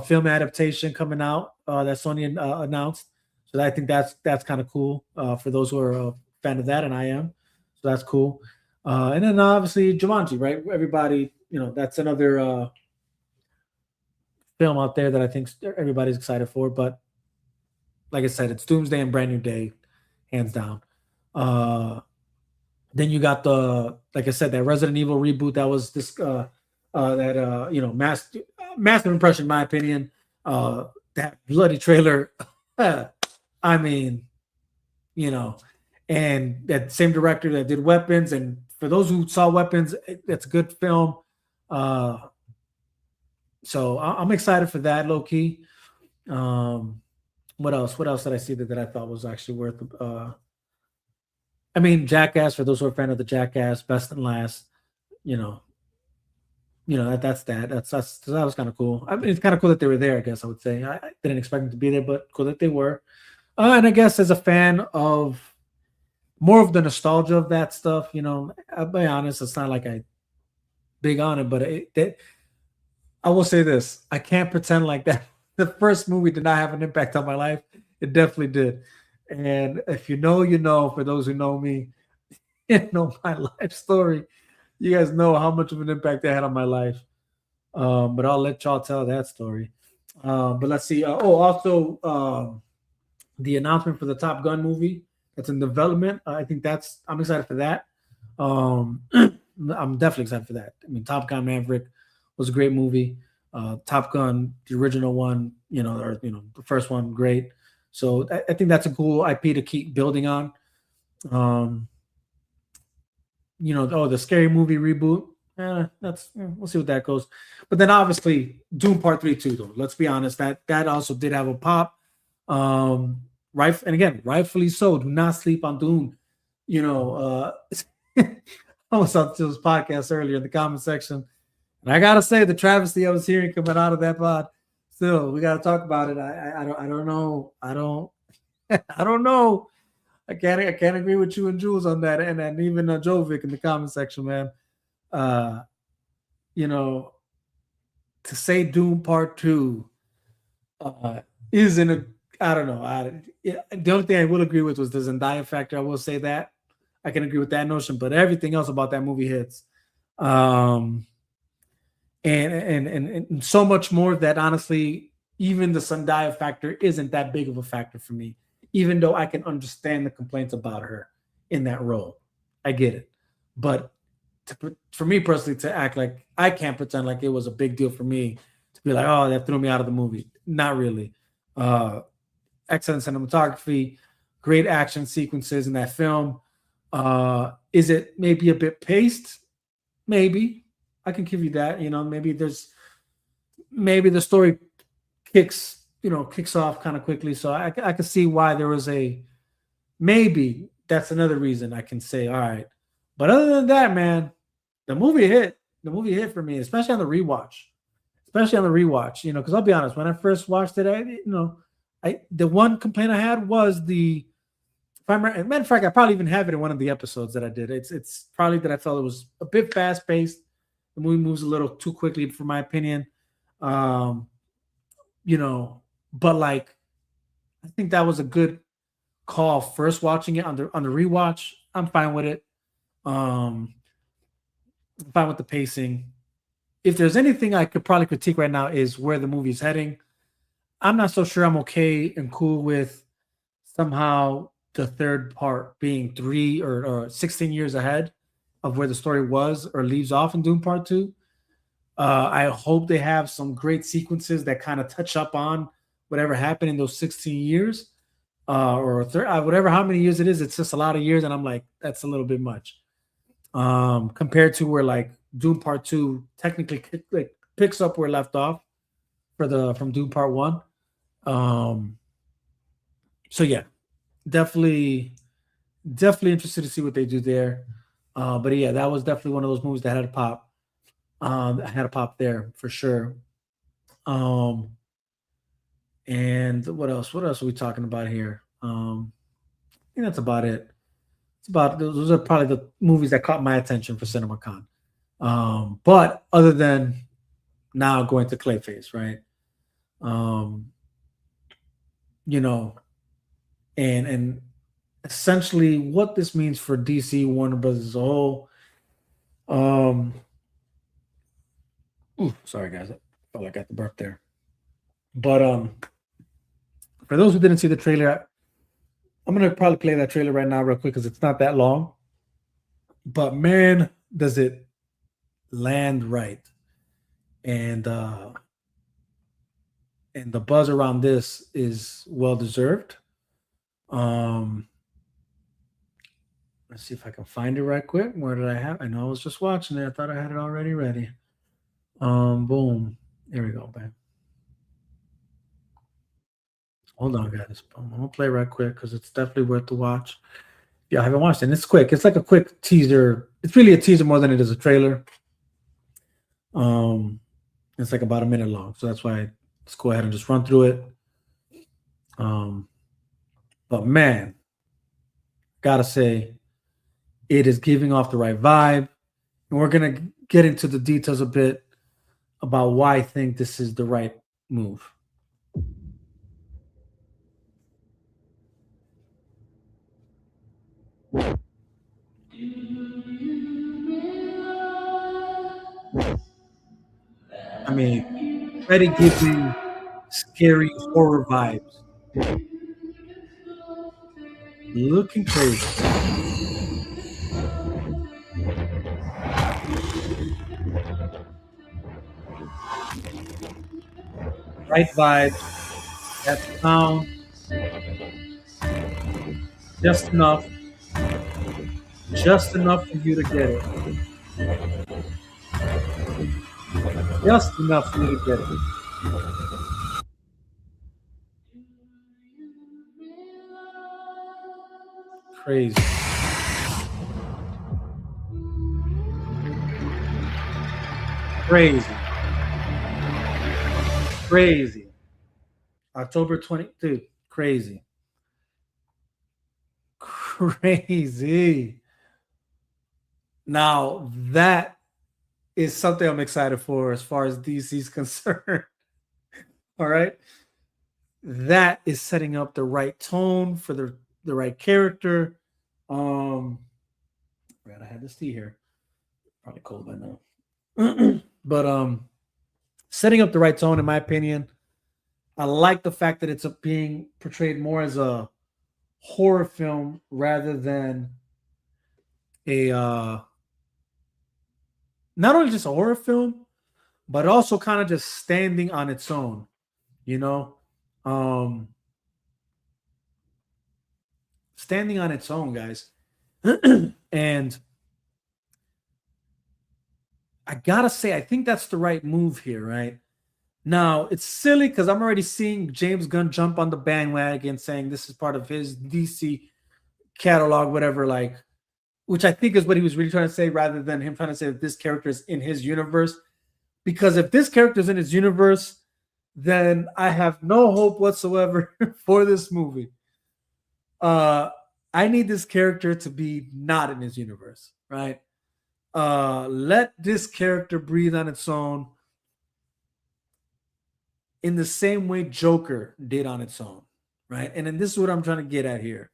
film adaptation coming out that Sony announced. So I think that's kind of cool for those who are a fan of that, and I am. So that's cool. And then obviously Jumanji, right? Everybody, that's another film out there that I think everybody's excited for. But like I said, it's Doomsday and Brand New Day, hands down. Then you got like I said, that Resident Evil reboot that was this massive impression in my opinion. That bloody trailer. I mean, and that same director that did Weapons, and for those who saw Weapons, it's a good film. So I'm excited for that, low key. What else? What else did I see that I thought was actually worth? I mean, Jackass. For those who are a fan of the Jackass, Best and Last. That was kind of cool. I mean, it's kind of cool that they were there. I guess I would say I didn't expect them to be there, but cool that they were. And I guess as a fan of more of the nostalgia of that stuff, I'll be honest, it's not like I big on it, but I will say this: I can't pretend like that the first movie did not have an impact on my life. It definitely did. And if you know, you know. For those who know me, you know my life story. You guys know how much of an impact they had on my life. But I'll let y'all tell that story. But let's see. Also, the announcement for the Top Gun movie that's in development. I think I'm excited for that. I'm definitely excited for that. I mean, Top Gun Maverick was a great movie. Top Gun, the original one, the first one, great. So I think that's a cool IP to keep building on. Um, the Scary Movie reboot. We'll see what that goes. But then obviously Doom Part 3 too, though. Let's be honest, that also did have a pop. Right, and again, rightfully so. Do not sleep on Doom. I was on this podcast earlier in the comment section, and I gotta say the travesty I was hearing coming out of that pod. Still, we gotta talk about it. I don't know. I don't know. I can't agree with you and Jules on that, and even Jovic in the comment section, man. To say Doom Part 2 isn't a, I don't know. The only thing I will agree with was the Zendaya factor. I will say that. I can agree with that notion, but everything else about that movie hits. And so much more that honestly, even the Zendaya factor isn't that big of a factor for me, even though I can understand the complaints about her in that role. I get it. But for me personally, to act like I can't pretend like it was a big deal for me to be like, oh, that threw me out of the movie. Not really. Excellent cinematography, great action sequences in that film. Is it maybe a bit paced? Maybe. I can give you that. Maybe the story kicks off kind of quickly. So I can see why there was maybe that's another reason I can say, all right. But other than that, man, the movie hit. The movie hit for me, especially on the rewatch. Because I'll be honest, when I first watched it, the one complaint I had was matter of fact, I probably even have it in one of the episodes that I did. It's probably that I felt it was a bit fast paced. The movie moves a little too quickly, for my opinion. But like, I think that was a good call. First watching it on the rewatch, I'm fine with it. I'm fine with the pacing. If there's anything I could probably critique right now is where the movie's heading. I'm not so sure I'm okay and cool with somehow the third part being 3 or 16 years ahead of where the story was or leaves off in Doom Part 2. I hope they have some great sequences that kind of touch up on whatever happened in those 16 years or whatever, how many years it is. It's just a lot of years. And I'm like, that's a little bit much compared to where like Doom Part 2 technically picks up where it left off from Doom Part 1. So yeah, definitely interested to see what they do there. But yeah, that was definitely one of those movies that had a pop. Had a pop there for sure. And what else? What else are we talking about here? I think that's about it. Those are probably the movies that caught my attention for CinemaCon. But other than now going to Clayface, right? And essentially what this means for DC, Warner Brothers as a whole. Sorry guys, I felt like I got the burp there. But for those who didn't see the trailer, I'm gonna probably play that trailer right now real quick because it's not that long. But man, does it land right. And the buzz around this is well deserved. Let's see if I can find it right quick. Where did I have? I know I was just watching it. I thought I had it already ready. Boom. There we go, man. Hold on, guys. I'm gonna play right quick because it's definitely worth the watch. Yeah, I haven't watched it. And it's quick. It's like a quick teaser. It's really a teaser more than it is a trailer. It's like about a minute long, so that's why let's go ahead and just run through it. But man, gotta say, it is giving off the right vibe, and we're gonna get into the details a bit about why I think this is the right move. I mean, Freddy giving scary horror vibes. Looking crazy. Right vibes. That sound just enough. Just enough for you to get it. Just enough for you to get it. Crazy. Crazy. Crazy. October 20, dude, crazy. Crazy. Now, that is something I'm excited for as far as DC's concerned. All right. That is setting up the right tone for the right character. Right, I had this tea here. Probably cold by now. But setting up the right tone, in my opinion. I like the fact that it's being portrayed more as a horror film rather than a not only just a horror film, but also kind of just standing on its own, you know, um, standing on its own, guys. And I gotta say, I think that's the right move here, right? Now it's silly because I'm already seeing James Gunn jump on the bandwagon saying this is part of his DC catalog, whatever, like, which I think is what he was really trying to say, rather than him trying to say that this character is in his universe. Because if this character is in his universe, then I have no hope whatsoever for this movie. I need this character to be not in his universe, right? Let this character breathe on its own in the same way Joker did on its own, right? And then this is what I'm trying to get at here,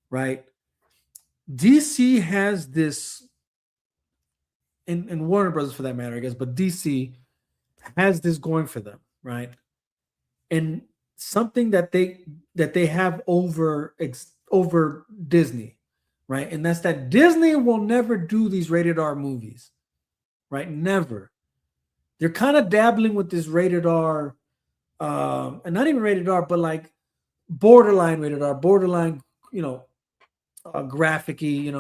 right? DC has this, and Warner Brothers for that matter, I guess, but DC has this going for them, right? And something that they have over Disney, right? And that's that Disney will never do these rated R movies, right? Never. They're kind of dabbling with this rated R, and not even rated R, but like borderline rated R, borderline, graphic-y,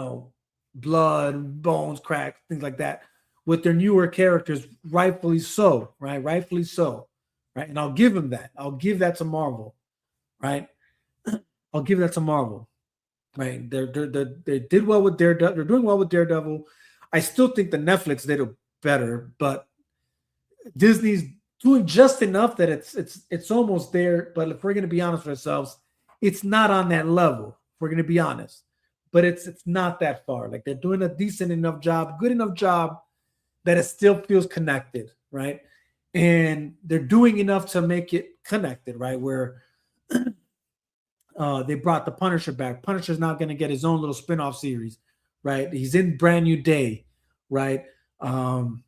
blood, bones, crack, things like that, with their newer characters, rightfully so, right? Rightfully so, right? And I'll give them that. I'll give that to Marvel, right? I'll give that to Marvel, right? They did well with Daredevil. They're doing well with Daredevil. I still think the Netflix did it better, but Disney's doing just enough that it's almost there. But if we're going to be honest with ourselves, it's not on that level. If we're going to be honest, but it's not that far. Like, they're doing a decent enough job, good enough job that it still feels connected, right? And they're doing enough to make it connected, right? Where they brought the Punisher back. Punisher's now going to get his own little spin-off series, right? He's in Brand New Day, right? And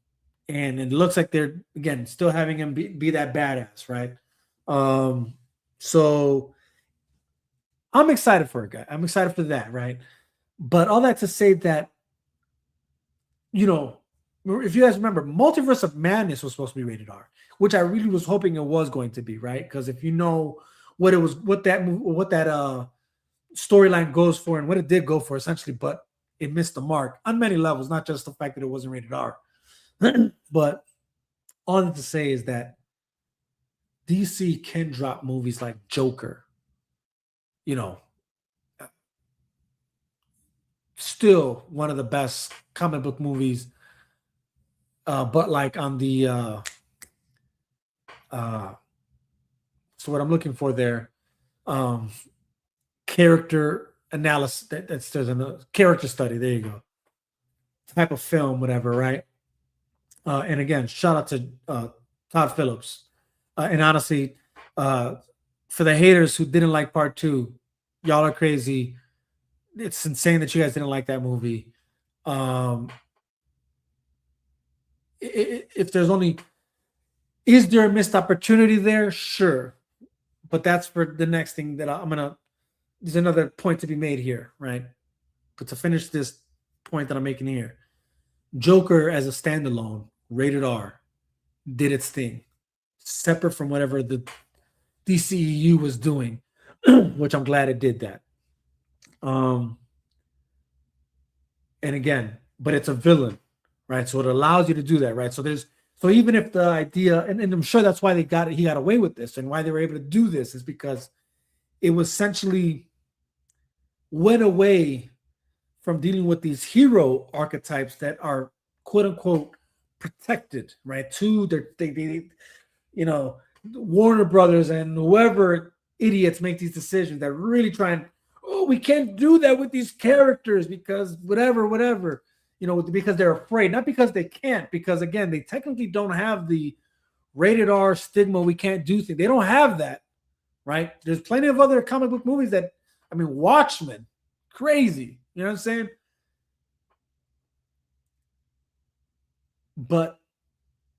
it looks like they're, again, still having him be that badass, right? So I'm excited for it, guy. I'm excited for that, right? But all that to say that, if you guys remember, Multiverse of Madness was supposed to be rated R, which I really was hoping it was going to be, right? Because if you know what that storyline goes for and what it did go for, essentially, but it missed the mark on many levels, not just the fact that it wasn't rated R. But all that to say is that DC can drop movies like Joker, still one of the best comic book movies, but like on the so what I'm looking for there, character analysis, there's a character study, there you go, type of film, whatever, right? And again, shout out to Todd Phillips. And honestly, for the haters who didn't like part 2, y'all are crazy. it's insane that you guys didn't like that movie. Um, if there's only is there a missed opportunity there? Sure, but that's for the next thing that I'm gonna. There's another point to be made here, right? But to finish this point that I'm making here, Joker as a standalone, rated R, did its thing, separate from whatever the DCEU was doing, which I'm glad it did that. Um, and again, but it's a villain, right? So it allows you to do that, right? So even if the idea, and I'm sure that's why he got away with this, and why they were able to do this is because it was essentially went away from dealing with these hero archetypes that are quote unquote protected, right? They you know, Warner Brothers and whoever idiots make these decisions that really try and, oh, we can't do that with these characters because whatever, because they're afraid, not because they can't, because again, they technically don't have the rated R stigma. We can't do things. They don't have that, right? There's plenty of other comic book movies that, I mean, Watchmen, crazy. You know what I'm saying? But,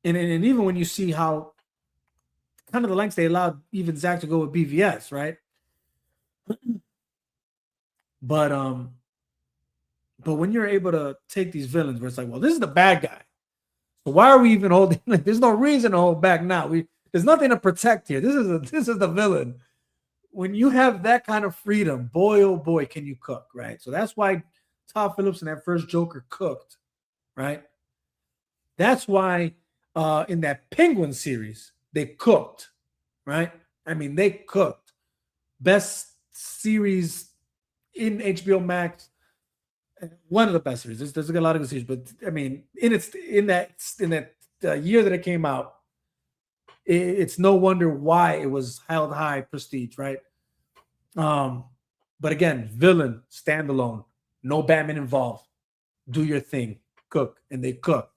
and even when you see how kind of the lengths they allowed even Zach to go with BVS, right? But when you're able to take these villains where it's like, well, this is the bad guy. So why are we even holding? Like, there's no reason to hold back now. There's nothing to protect here. This is the villain. When you have that kind of freedom, boy, oh boy, can you cook, right? So that's why Todd Phillips in that first Joker cooked, right? That's why in that Penguin series, they cooked, right? I mean, they cooked. Best series in HBO Max, one of the best series. There's a lot of good series, but I mean, in that year that it came out, it's no wonder why it was held high prestige, right? But again, villain standalone, no Batman involved. Do your thing, cook, and they cooked.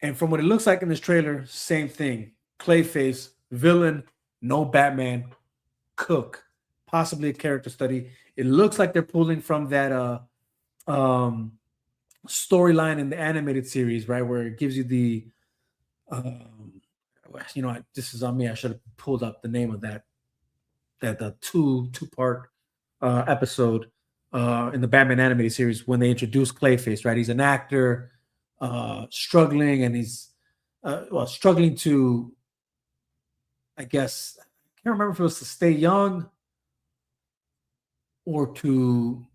And from what it looks like in this trailer, same thing. Clayface, villain, no Batman, cook, possibly a character study. It looks like they're pulling from that storyline in the animated series, right, where it gives you the this is on me. I should have pulled up the name of that the two-part episode in the Batman animated series when they introduce Clayface, right? He's an actor struggling, and he's struggling to, I guess, I can't remember if it was to stay young or to,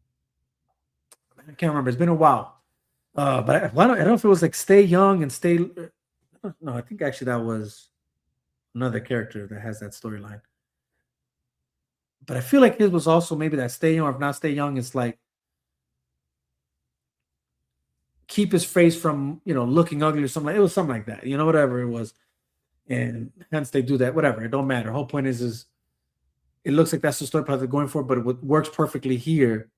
I can't remember. It's been a while. But I don't know if it was like stay young and stay. No, I think actually that was another character that has that storyline. But I feel like his was also maybe that stay young, or if not stay young, it's like keep his face from looking ugly or something. It was something like that, whatever it was, and hence they do that. Whatever, it don't matter. The whole point is it looks like that's the story path they're going for. But what works perfectly here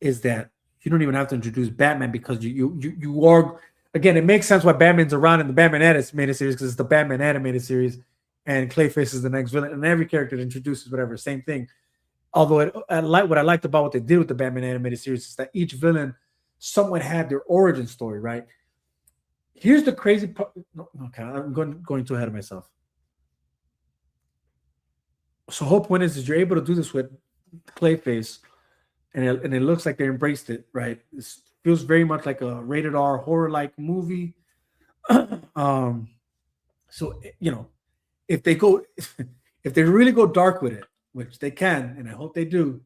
is that you don't even have to introduce Batman, because you are, again, it makes sense why Batman's around in the Batman animated series, because it's the Batman animated series, and Clayface is the next villain, and every character that introduces whatever, same thing. Although what I liked about what they did with the Batman animated series is that each villain somewhat had their origin story, right? Here's the crazy part. No, okay, I'm going too ahead of myself. So whole point is you're able to do this with Clayface, and it looks like they embraced it, right? It feels very much like a rated R horror-like movie. So if they really go dark with it, which they can, and I hope they do,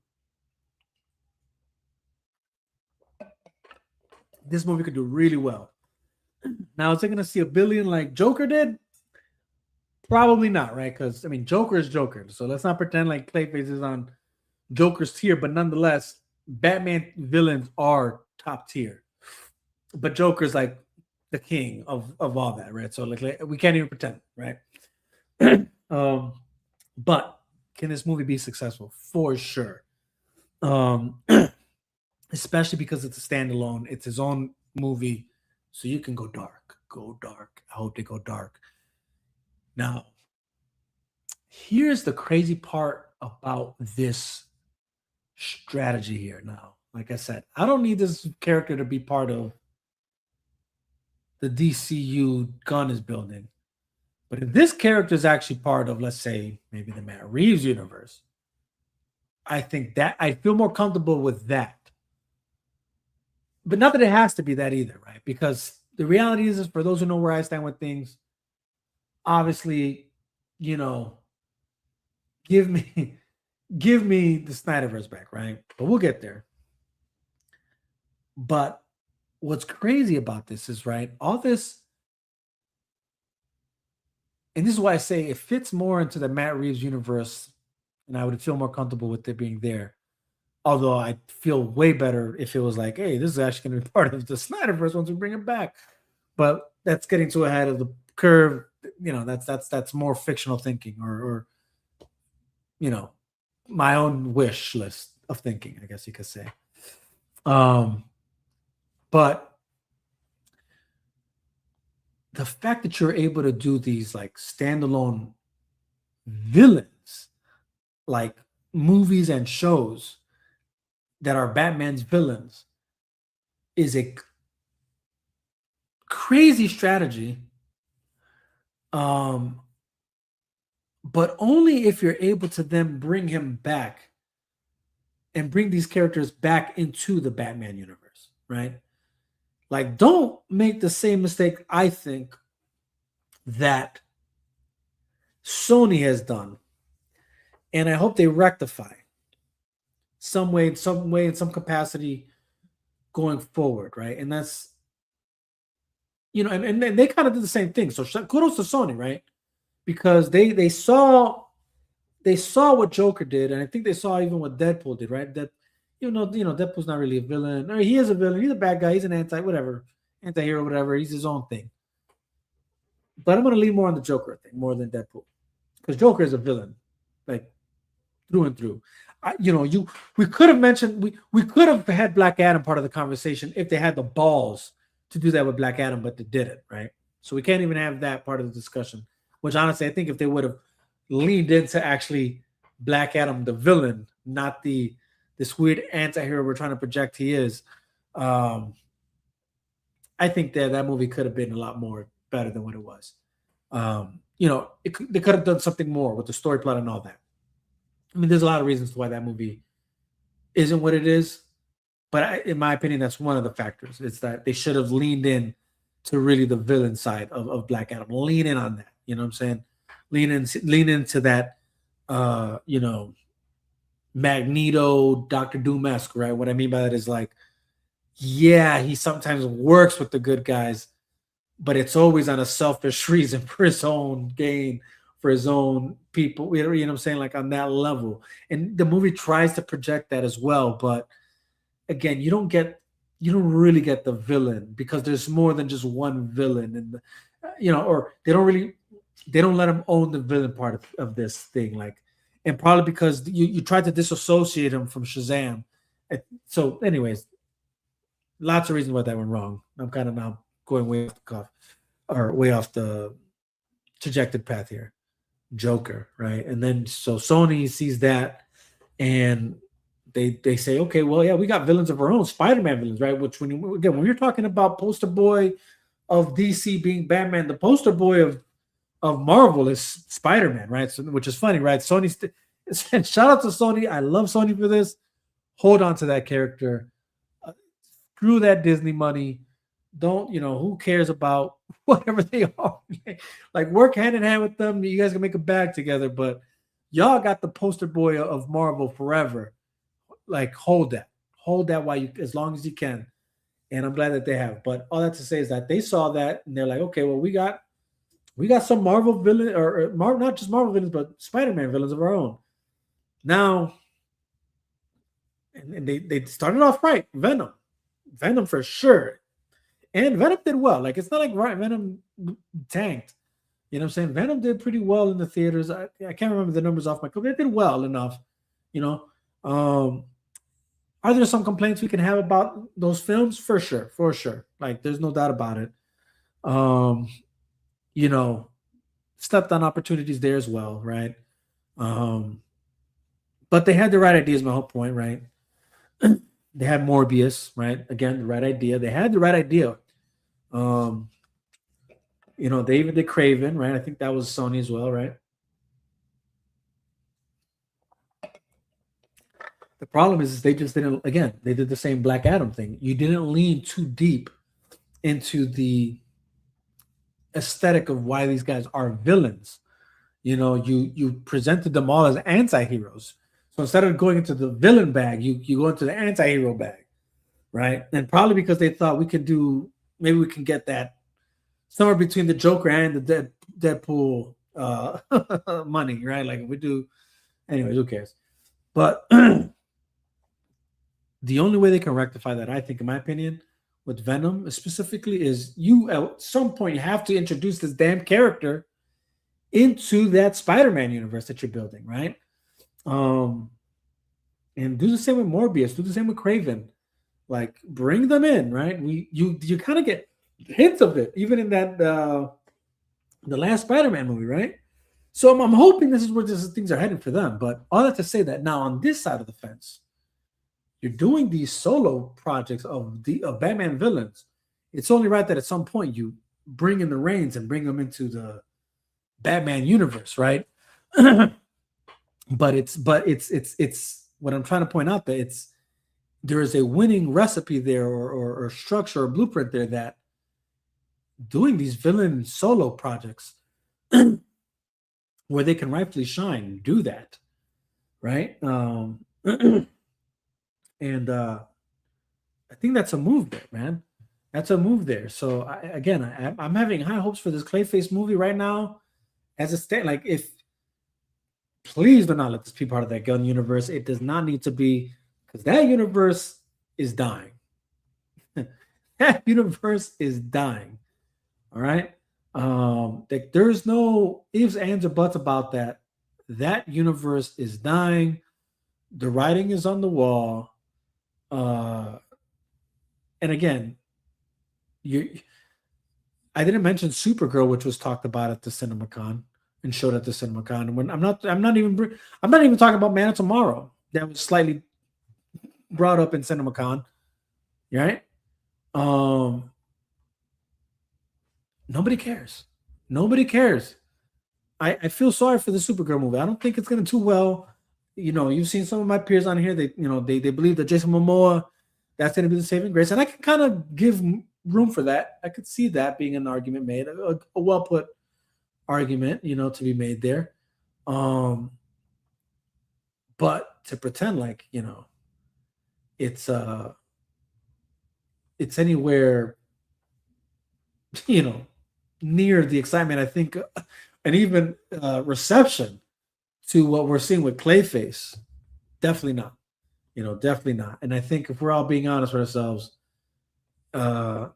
this movie could do really well. Now, is it going to see $1 billion like Joker did? Probably not, right? Because, I mean, Joker is Joker. So let's not pretend like Clayface is on Joker's tier. But nonetheless, Batman villains are top tier. But Joker's like the king of all that, right? So like we can't even pretend, right? But can this movie be successful? For sure. Especially because it's a standalone. It's his own movie. So you can go dark. Go dark. I hope they go dark. Now, here's the crazy part about this strategy here now. Like I said, I don't need this character to be part of the DCU Gunn is building. But if this character is actually part of, let's say, maybe the Matt Reeves universe, I think that I feel more comfortable with that. But not that it has to be that either, right? Because the reality is for those who know where I stand with things, obviously, you know, give me give me the Snyderverse back, right? But we'll get there. But what's crazy about this is, right, all this, and this is why I say it fits more into the Matt Reeves universe, and I would feel more comfortable with it being there. Although I feel way better if it was like, hey, this is actually going to be part of the Snyderverse once we bring it back. But that's getting too ahead of the curve. You know, that's more fictional thinking, or you know, my own wish list of thinking, I guess you could say. But the fact that you're able to do these like standalone villains, like movies and shows that are Batman's villains, is a crazy strategy. But only if you're able to then bring him back and bring these characters back into the Batman universe, right? Like, don't make the same mistake, I think, that Sony has done. And I hope they rectify some way, in some capacity going forward, right? And that's, you know, and they kind of did the same thing. So kudos to Sony, right? Because they saw what Joker did, and I think they saw even what Deadpool did, right? That Deadpool's not really a villain, or he is a villain. He's a bad guy. He's an anti-hero, whatever. He's his own thing. But I'm going to lean more on the Joker thing more than Deadpool, because Joker is a villain, like through and through. We could have mentioned we could have had Black Adam part of the conversation if they had the balls to do that with Black Adam, but they didn't, right? So we can't even have that part of the discussion. Which honestly, I think if they would have leaned into actually Black Adam, the villain, not this weird anti-hero we're trying to project he is, I think that movie could have been a lot more better than what it was. They could have done something more with the story plot and all that. I mean, there's a lot of reasons why that movie isn't what it is, but in my opinion, that's one of the factors. It's that they should have leaned in to really the villain side of Black Adam. Lean in on that. You know what I'm saying? Lean into that, Magneto, Dr. Doom-esque, right? What I mean by that is like, yeah, he sometimes works with the good guys, but it's always on a selfish reason for his own gain, for his own people. You know what I'm saying? Like on that level. And the movie tries to project that as well. But again, you don't really get the villain, because there's more than just one villain. And, or they don't let him own the villain part of this thing. Like, and probably because you tried to disassociate him from Shazam. So anyways, lots of reasons why that went wrong. I'm kind of now going way off the cuff, or way off the trajected path here. Joker, right? And then so Sony sees that, and they say, okay, well, yeah, we got villains of our own, Spider-Man villains, right? Which when you're talking about poster boy of DC being Batman, the poster boy of Marvel is Spider-Man, right? So, which is funny, right? Sony's shout out to Sony. I love Sony for this. Hold on to that character. Screw that Disney money. Don't, who cares about whatever they are? Like, work hand in hand with them. You guys can make a bag together, but y'all got the poster boy of Marvel forever. Like, hold that as long as you can. And I'm glad that they have. But all that to say is that they saw that and they're like, okay, well, we got some Marvel villain, or not just Marvel villains, but Spider-Man villains of our own. Now, and they started off right. Venom for sure. And Venom did well. Like, it's not like Venom tanked. You know what I'm saying? Venom did pretty well in the theaters. I can't remember the numbers off my cup. It did well enough. Are there some complaints we can have about those films? For sure. Like, there's no doubt about it. Stepped on opportunities there as well, right? But they had the right ideas, my whole point, right? They had Morbius, right? Again, the right idea. They had the right idea. They even did Craven, right? I think that was Sony as well, right? The problem is they just didn't, again, they did the same Black Adam thing. You didn't lean too deep into the aesthetic of why these guys are villains. You presented them all as anti-heroes. So instead of going into the villain bag, you go into the anti-hero bag, right? And probably because they thought maybe we can get that somewhere between the Joker and the Deadpool money, right? Like if we do, anyways, who cares? But the only way they can rectify that, I think, in my opinion, with Venom specifically, is you at some point you have to introduce this damn character into that Spider-Man universe that you're building, right? And do the same with Morbius, do the same with Craven. Like bring them in, right? You kind of get hints of it, even in that the last Spider-Man movie, right? So I'm hoping this is where things are heading for them. But all that to say that now on this side of the fence, you're doing these solo projects of Batman villains. It's only right that at some point you bring in the reins and bring them into the Batman universe, right? but it's what I'm trying to point out, that there is a winning recipe there or structure or blueprint there, that doing these villain solo projects where they can rightfully shine, do that, right? And I think that's a move there, man. That's a move there. So I'm having high hopes for this Clayface movie right now. As a state, like, if please do not let this be part of that gun universe. It does not need to be, because that universe is dying. That universe is dying. All right. There's no ifs, ands, or buts about that. That universe is dying. The writing is on the wall. And again, I didn't mention Supergirl, which was talked about at the CinemaCon and showed at the CinemaCon. And when I'm not even talking about Man of Tomorrow. That was slightly brought up in CinemaCon, right? Nobody cares. Nobody cares. I feel sorry for the Supergirl movie. I don't think it's going to do well. You've seen some of my peers on here. They believe that Jason Momoa, that's going to be the saving grace, and I can kind of give room for that. I could see that being an argument made, a well put argument, to be made there. But to pretend like it's anywhere near the excitement, I think, and even reception to what we're seeing with Clayface, definitely not. Definitely not. And I think if we're all being honest with ourselves, the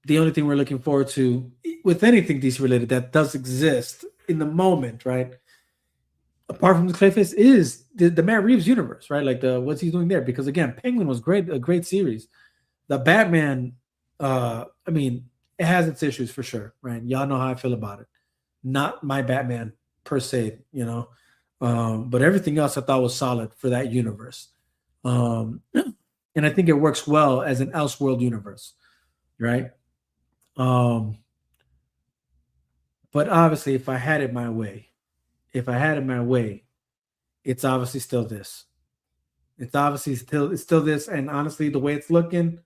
only thing we're looking forward to with anything DC related that does exist in the moment, right? Apart from the Clayface, is the Matt Reeves universe, right? Like what's he doing there? Because again, Penguin was a great series. The Batman, it has its issues for sure, right? Y'all know how I feel about it. Not my Batman per se, but everything else I thought was solid for that universe. And I think it works well as an Elseworld universe, right? But obviously, if I had it my way, it's obviously still this. It's still this. And honestly, the way it's looking,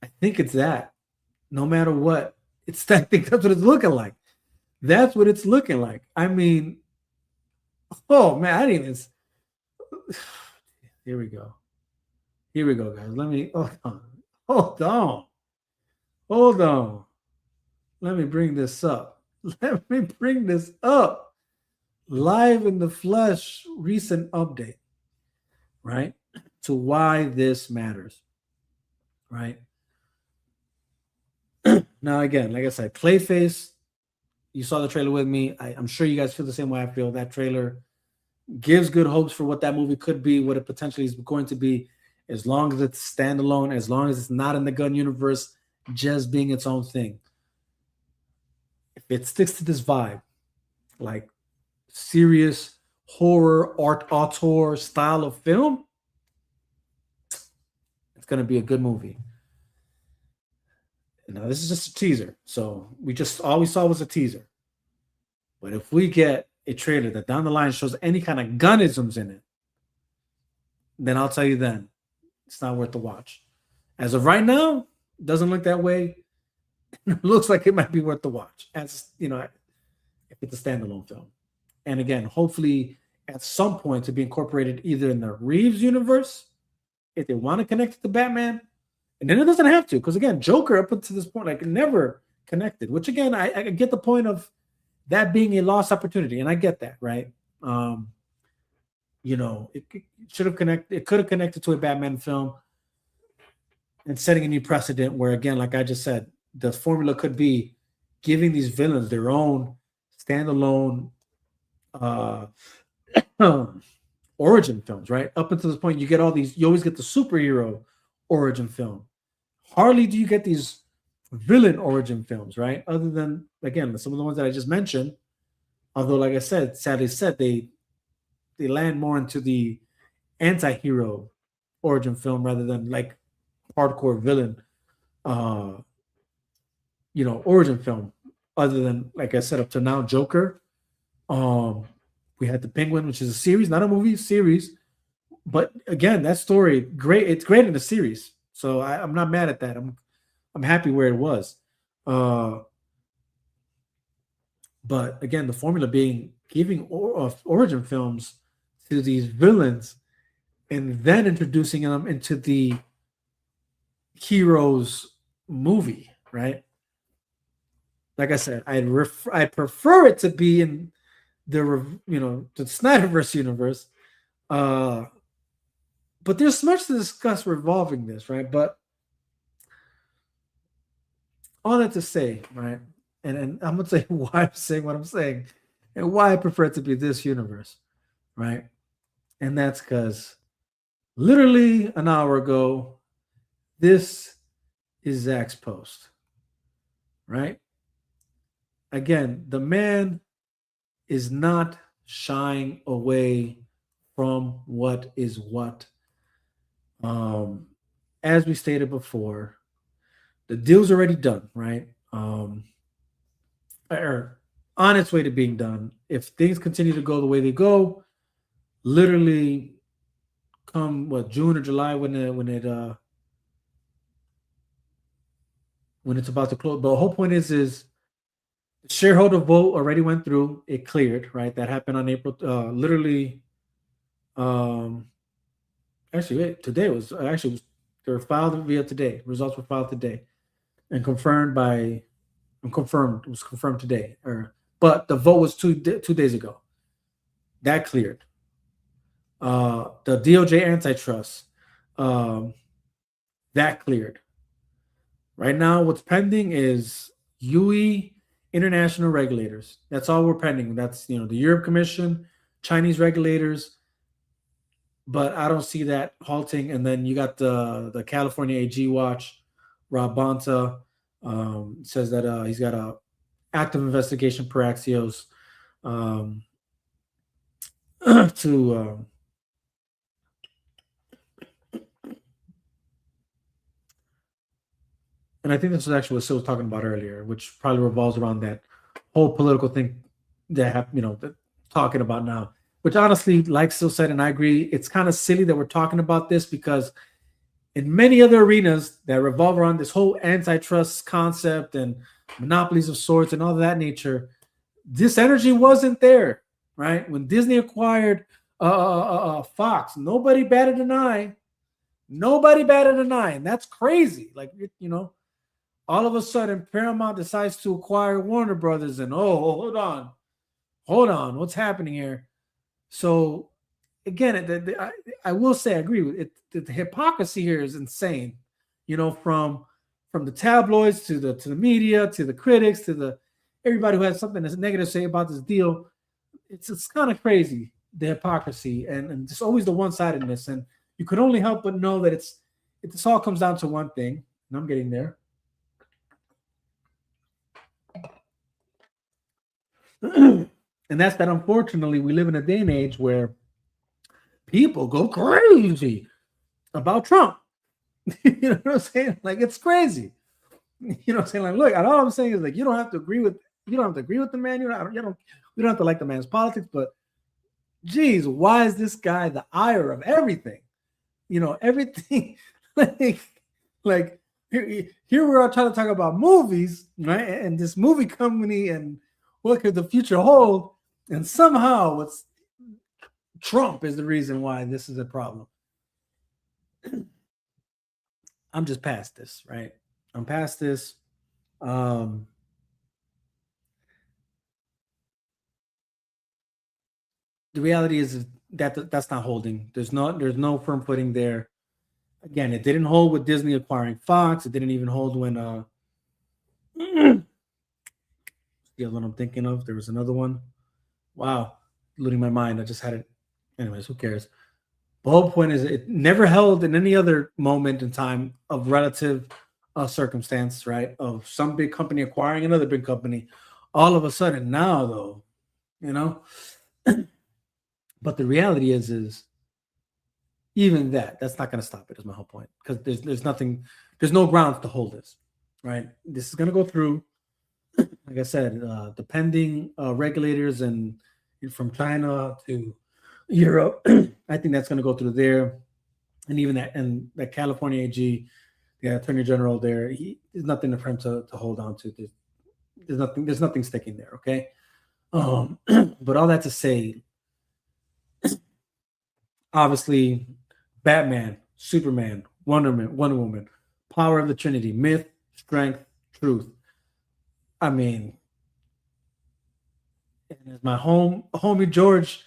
I think it's that. No matter what, I think that's what it's looking like. That's what it's looking like. I mean, oh man, I didn't even. Here we go, guys. Let me hold on. Let me bring this up. Live in the flesh, recent update, right? To why this matters, right? Now, again, like I said, Clayface, you saw the trailer with me. I'm sure you guys feel the same way I feel. That trailer gives good hopes for what that movie could be, what it potentially is going to be, as long as it's standalone, as long as it's not in the gun universe, just being its own thing. If it sticks to this vibe, like serious horror art auteur style of film, it's going to be a good movie. Now, this is just a teaser, so we just all we saw was a teaser. But if we get a trailer that down the line shows any kind of gunisms in it, then I'll tell you then it's not worth the watch. As of right now, it doesn't look that way. It looks like it might be worth the watch, as you know, if it's a standalone film. And again, hopefully at some point to be incorporated either in the Reeves universe, if they want to connect it to Batman, and then it doesn't have to, because again, Joker up until this point, like never connected. Which again, I get the point of that being a lost opportunity, and I get that, right? You know, it should have connected. It could have connected to a Batman film, and setting a new precedent. Where again, like I just said, the formula could be giving these villains their own standalone origin films, right? Up until this point, you get all these. You always get the superhero origin film. Hardly do you get these villain origin films, right? Other than again some of the ones that I just mentioned. Although, like I said, sadly said, they land more into the anti-hero origin film rather than like hardcore villain origin film. Other than, like I said, up to now, Joker. We had the Penguin, which is a series, not a movie, series. But again, that story, great. It's great in the series, so I'm not mad at that. I'm happy where it was. But again, the formula being giving origin films to these villains and then introducing them into the heroes movie, right? Like I said, I prefer it to be in the the Snyderverse universe. But there's much to discuss revolving this, right? But all that to say, right? And I'm gonna say why I'm saying what I'm saying, and why I prefer it to be this universe, right? And that's because literally an hour ago, this is Zach's post, right? Again, the man is not shying away from what is what. As we stated before, the deal's already done, right? Or on its way to being done. If things continue to go the way they go, literally come June or July when it's about to close. But the whole point is the shareholder vote already went through. It cleared, right? That happened on April. Today was they were filed via today. Results were filed today, and confirmed by. Confirmed. It was confirmed today, but the vote was 2 days ago. That cleared. The DOJ antitrust. That cleared. Right now, what's pending is UE international regulators. That's all we're pending. That's the Europe Commission, Chinese regulators. But I don't see that halting. And then you got the California AG watch, Rob Bonta. Says that he's got a active investigation per Axios to and I think this is actually what Sil was talking about earlier, which probably revolves around that whole political thing that talking about now. Which honestly, like Sil said, and I agree, it's kind of silly that we're talking about this because in many other arenas that revolve around this whole antitrust concept and monopolies of sorts and all of that nature, this energy wasn't there, right? When Disney acquired Fox, nobody batted an eye. Nobody batted an eye, and that's crazy. Like, all of a sudden Paramount decides to acquire Warner Brothers, and hold on, what's happening here? So again, I will say I agree with it. The hypocrisy here is insane. From the tabloids to the media to the critics to everybody who has something that's negative to say about this deal. It's kind of crazy, the hypocrisy and just always the one-sidedness. And you could only help but know that this all comes down to one thing. And I'm getting there. And that's that, unfortunately, we live in a day and age where people go crazy about Trump. You know what I'm saying? Like, it's crazy. You know what I'm saying? Like, look, all I'm saying is, like, you don't have to agree with the man. We don't have to like the man's politics, but geez, why is this guy the ire of everything? Everything. like here we are trying to talk about movies, right? And this movie company and what could the future hold, and somehow it's Trump is the reason why this is a problem. I'm just past this, right? I'm past this. The reality is that that's not holding. There's no firm footing there. Again, it didn't hold with Disney acquiring Fox. It didn't even hold when the other one I'm thinking of. There was another one. Wow, losing my mind. I just had it. Anyways, who cares? The whole point is it never held in any other moment in time of relative circumstance, right? Of some big company acquiring another big company. All of a sudden now, though, but the reality is even that's not going to stop it, is my whole point. Because there's no grounds to hold this, right? This is going to go through, like I said, the pending regulators and from China to Europe. I think that's going to go through there. And even that California AG, the Attorney General there, there's nothing for him to hold on to. There's nothing sticking there, okay? But all that to say, obviously, Batman, Superman, Wonder Woman, Power of the Trinity, myth, strength, truth. I mean, and as my homie George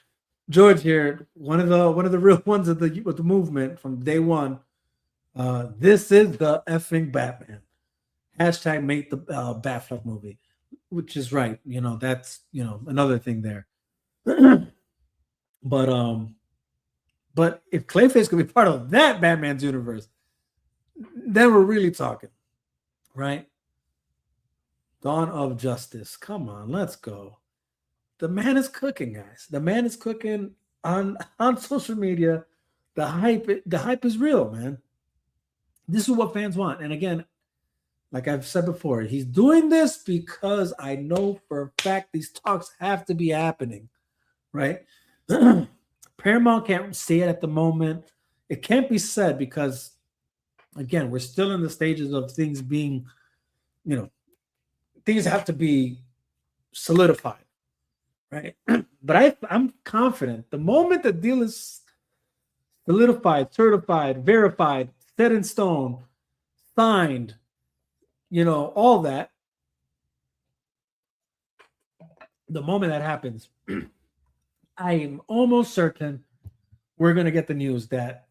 here, one of the real ones of the movement from day one. This is the effing Batman. Hashtag make the Batfleck movie, which is right. That's another thing there. But if Clayface could be part of that Batman's universe, then we're really talking, right? Dawn of Justice. Come on, let's go. The man is cooking, guys. The man is cooking on social media. The hype is real, man. This is what fans want. And again, like I've said before, he's doing this because I know for a fact these talks have to be happening, right? Paramount can't say it at the moment. It can't be said because, again, we're still in the stages of things being, things have to be solidified, right? But I'm confident the moment the deal is solidified, certified, verified, set in stone, signed, all that, the moment that happens, I am almost certain we're going to get the news that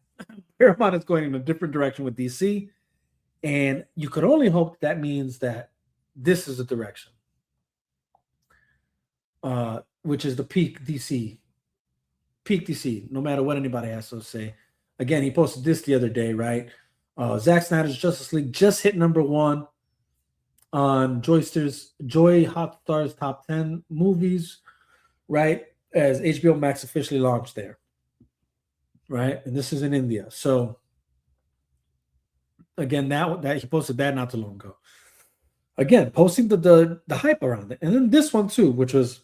Paramount is going in a different direction with DC. And you could only hope that means that this is the direction, which is the peak DC. Peak DC, no matter what anybody has to say. Again, he posted this the other day, right? Zack Snyder's Justice League just hit #1 on Joy Hotstar's top 10 movies, right? As HBO Max officially launched there, right? And this is in India. So again, that he posted that not too long ago. Again, posting the hype around it. And then this one too, which was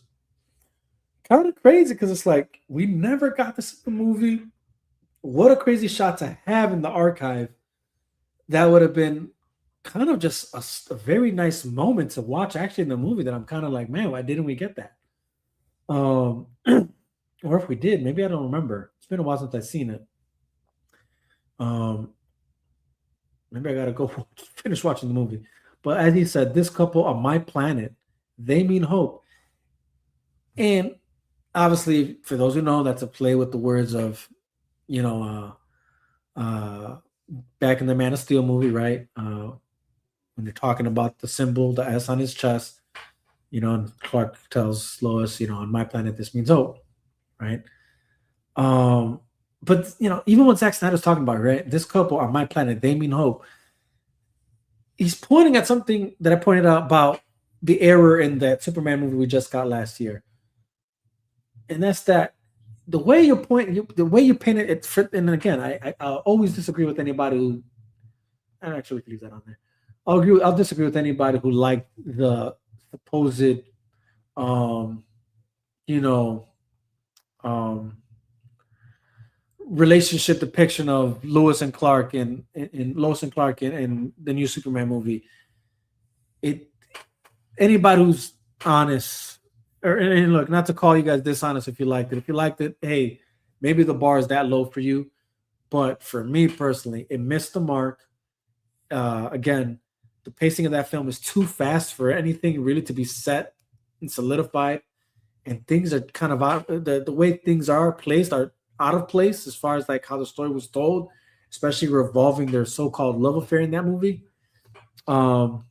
kind of crazy because it's like we never got to see the movie. What a crazy shot to have in the archive. That would have been kind of just a very nice moment to watch actually in the movie that I'm kind of like, man, why didn't we get that? Or if we did, maybe I don't remember. It's been a while since I've seen it. Maybe I gotta go finish watching the movie. But as he said, this couple on my planet, they mean hope. And obviously, for those who know, that's a play with the words of, back in the Man of Steel movie, right? When they're talking about the symbol, the S on his chest, and Clark tells Lois, on my planet, this means hope, right? But even what Zack Snyder's talking about, right? This couple on my planet, they mean hope. He's pointing at something that I pointed out about the error in that Superman movie we just got last year. and that's that. The way you the way you paint it, and again, I'll always disagree with anybody who. And actually, we can leave that on there. I'll disagree with anybody who liked the supposed, um, you know, um, relationship depiction of Lewis and Clark in Lois and Clark in the new Superman movie. It Anybody who's honest, and look, not to call you guys dishonest if you liked it. If you liked it, hey, maybe the bar is that low for you. But for me personally, it missed the mark. Again, the pacing of that film is too fast for anything really to be set and solidified, and things are kind of out. The way things are placed are out of place as far as like how the story was told, especially revolving their so-called love affair in that movie. Um,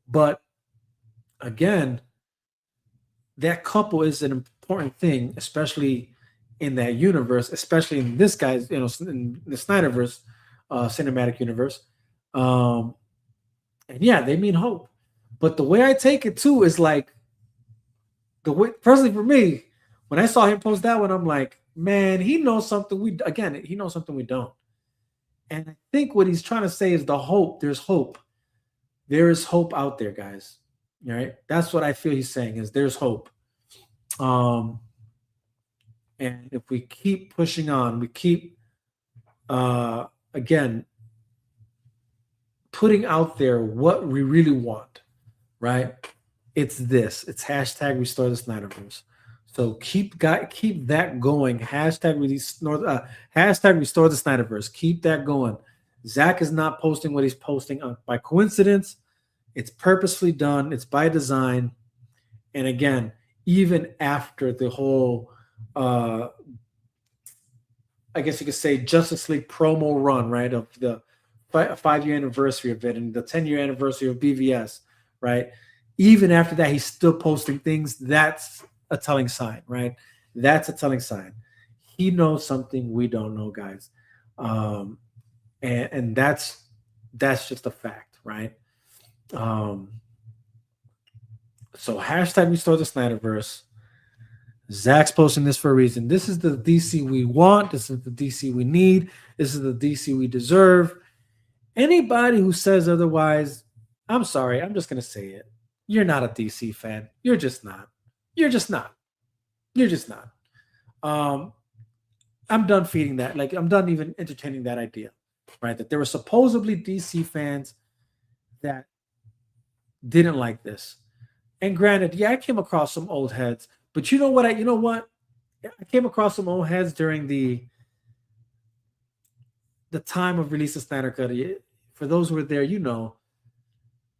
but again, that couple is an important thing, especially in that universe, especially in this guy's, in the Snyderverse cinematic universe. Um, and yeah, they mean hope. But the way I take it too is like the way, personally for me, when I saw him post that one, I'm like, man, he knows something he knows something we don't. And I think what he's trying to say is the hope. There's hope. There is hope out there, guys. All right. That's what I feel he's saying is there's hope. Um, and if we keep pushing on, we keep again putting out there what we really want, right? It's this. It's hashtag restore the Snyderverse. So keep that going. Hashtag restore the Snyderverse. Keep that going. Zach is not posting what he's posting by coincidence. It's purposefully done. It's by design. And again, even after the whole, I guess you could say, Justice League promo run, right, of the 5-year anniversary of it and the 10-year anniversary of BVS, right? Even after that, he's still posting things. That's a telling sign, right? That's a telling sign. He knows something we don't know, guys. And that's just a fact, right? So hashtag restore the Snyderverse. Zach's posting this for a reason. This is the DC we want. This is the DC we need. This is the DC we deserve. Anybody who says otherwise, I'm sorry. I'm just going to say it. You're not a DC fan. You're just not. You're just not. You're just not. I'm done feeding that. Like, I'm done even entertaining that idea, right? That there were supposedly DC fans that didn't like this. And granted, yeah, I came across some old heads, but you know what? I came across some old heads during the time of release of Snyder Cut. For those who were there,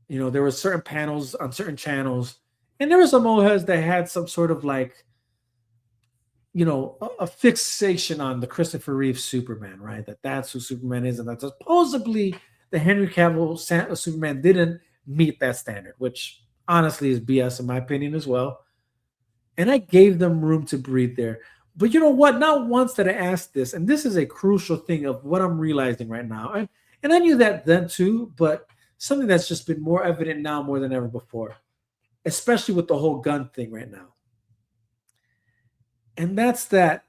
there were certain panels on certain channels, and there were some old heads that had some sort of like, a fixation on the Christopher Reeve Superman, right? That's who Superman is, and that supposedly the Henry Cavill Superman didn't meet that standard, which honestly is BS in my opinion as well. And I gave them room to breathe there. But you know what? Not once did I ask this, and this is a crucial thing of what I'm realizing right now. And I knew that then too, but something that's just been more evident now more than ever before, especially with the whole gun thing right now. And that's that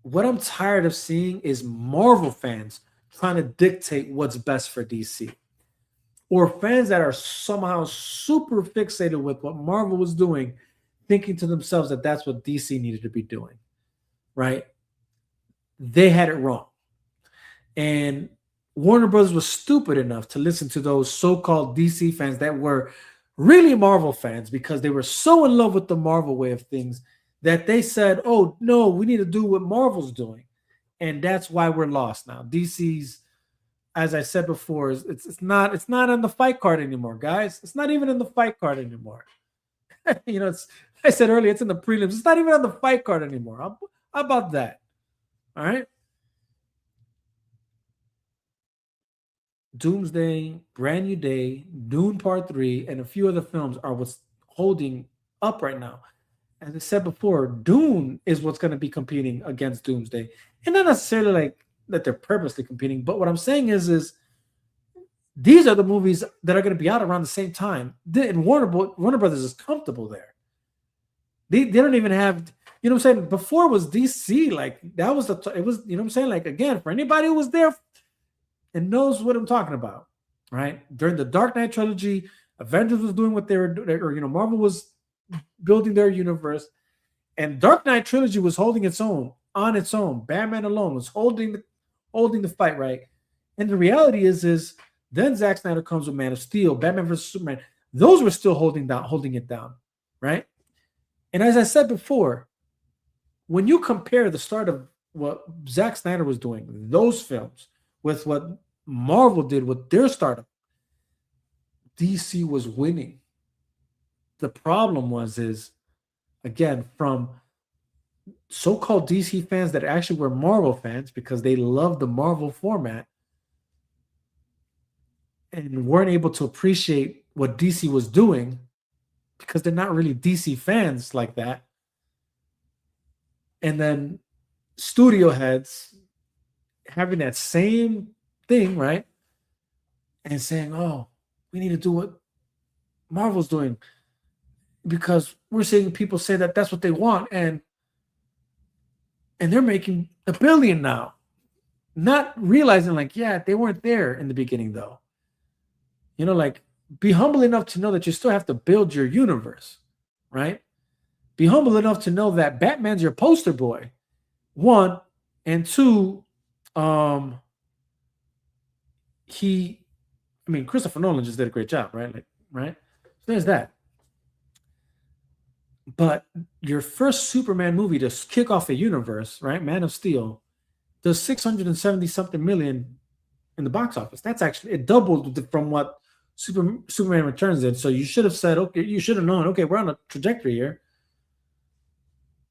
what I'm tired of seeing is Marvel fans trying to dictate what's best for DC. Or fans that are somehow super fixated with what Marvel was doing, thinking to themselves that that's what DC needed to be doing, right? They had it wrong. And Warner Brothers was stupid enough to listen to those so-called DC fans that were really Marvel fans because they were so in love with the Marvel way of things that they said, oh, no, we need to do what Marvel's doing. And that's why we're lost now. DC's, as I said before, it's not on the fight card anymore, guys. It's not even in the fight card anymore. I said earlier, it's in the prelims. It's not even on the fight card anymore. How about that? All right. Doomsday, Brand New Day, Dune Part 3, and a few other films are what's holding up right now. As I said before, Dune is what's going to be competing against Doomsday. And not necessarily like that they're purposely competing, but what I'm saying is these are the movies that are going to be out around the same time. And Warner Brothers is comfortable there. They don't even have, you know what I'm saying? Before it was DC, like that was it was, you know what I'm saying? Like again, for anybody who was there and knows what I'm talking about, right? During the Dark Knight trilogy, Avengers was doing what they were doing, or Marvel was building their universe, and Dark Knight trilogy was holding its own on its own. Batman alone was holding the fight, right? And the reality is then Zack Snyder comes with Man of Steel, Batman vs Superman. Those were still holding it down, right? And as I said before, when you compare the start of what Zack Snyder was doing, those films, with what Marvel did with their startup, DC was winning. The problem is again, from so-called DC fans that actually were Marvel fans because they loved the Marvel format and weren't able to appreciate what DC was doing because they're not really DC fans like that. And then studio heads having that same thing, right? And saying, oh, we need to do what Marvel's doing because we're seeing people say that that's what they want. And they're making $1 billion now, not realizing like, yeah, they weren't there in the beginning though. You know, like be humble enough to know that you still have to build your universe, right? Be humble enough to know that Batman's your poster boy, one, and two, Christopher Nolan just did a great job, right? Like, right? So there's that. But your first Superman movie to kick off a universe, right? Man of Steel, does 670 something million in the box office. That's actually, it doubled from what Superman Returns did. So you should have said, okay, you should have known, okay, we're on a trajectory here.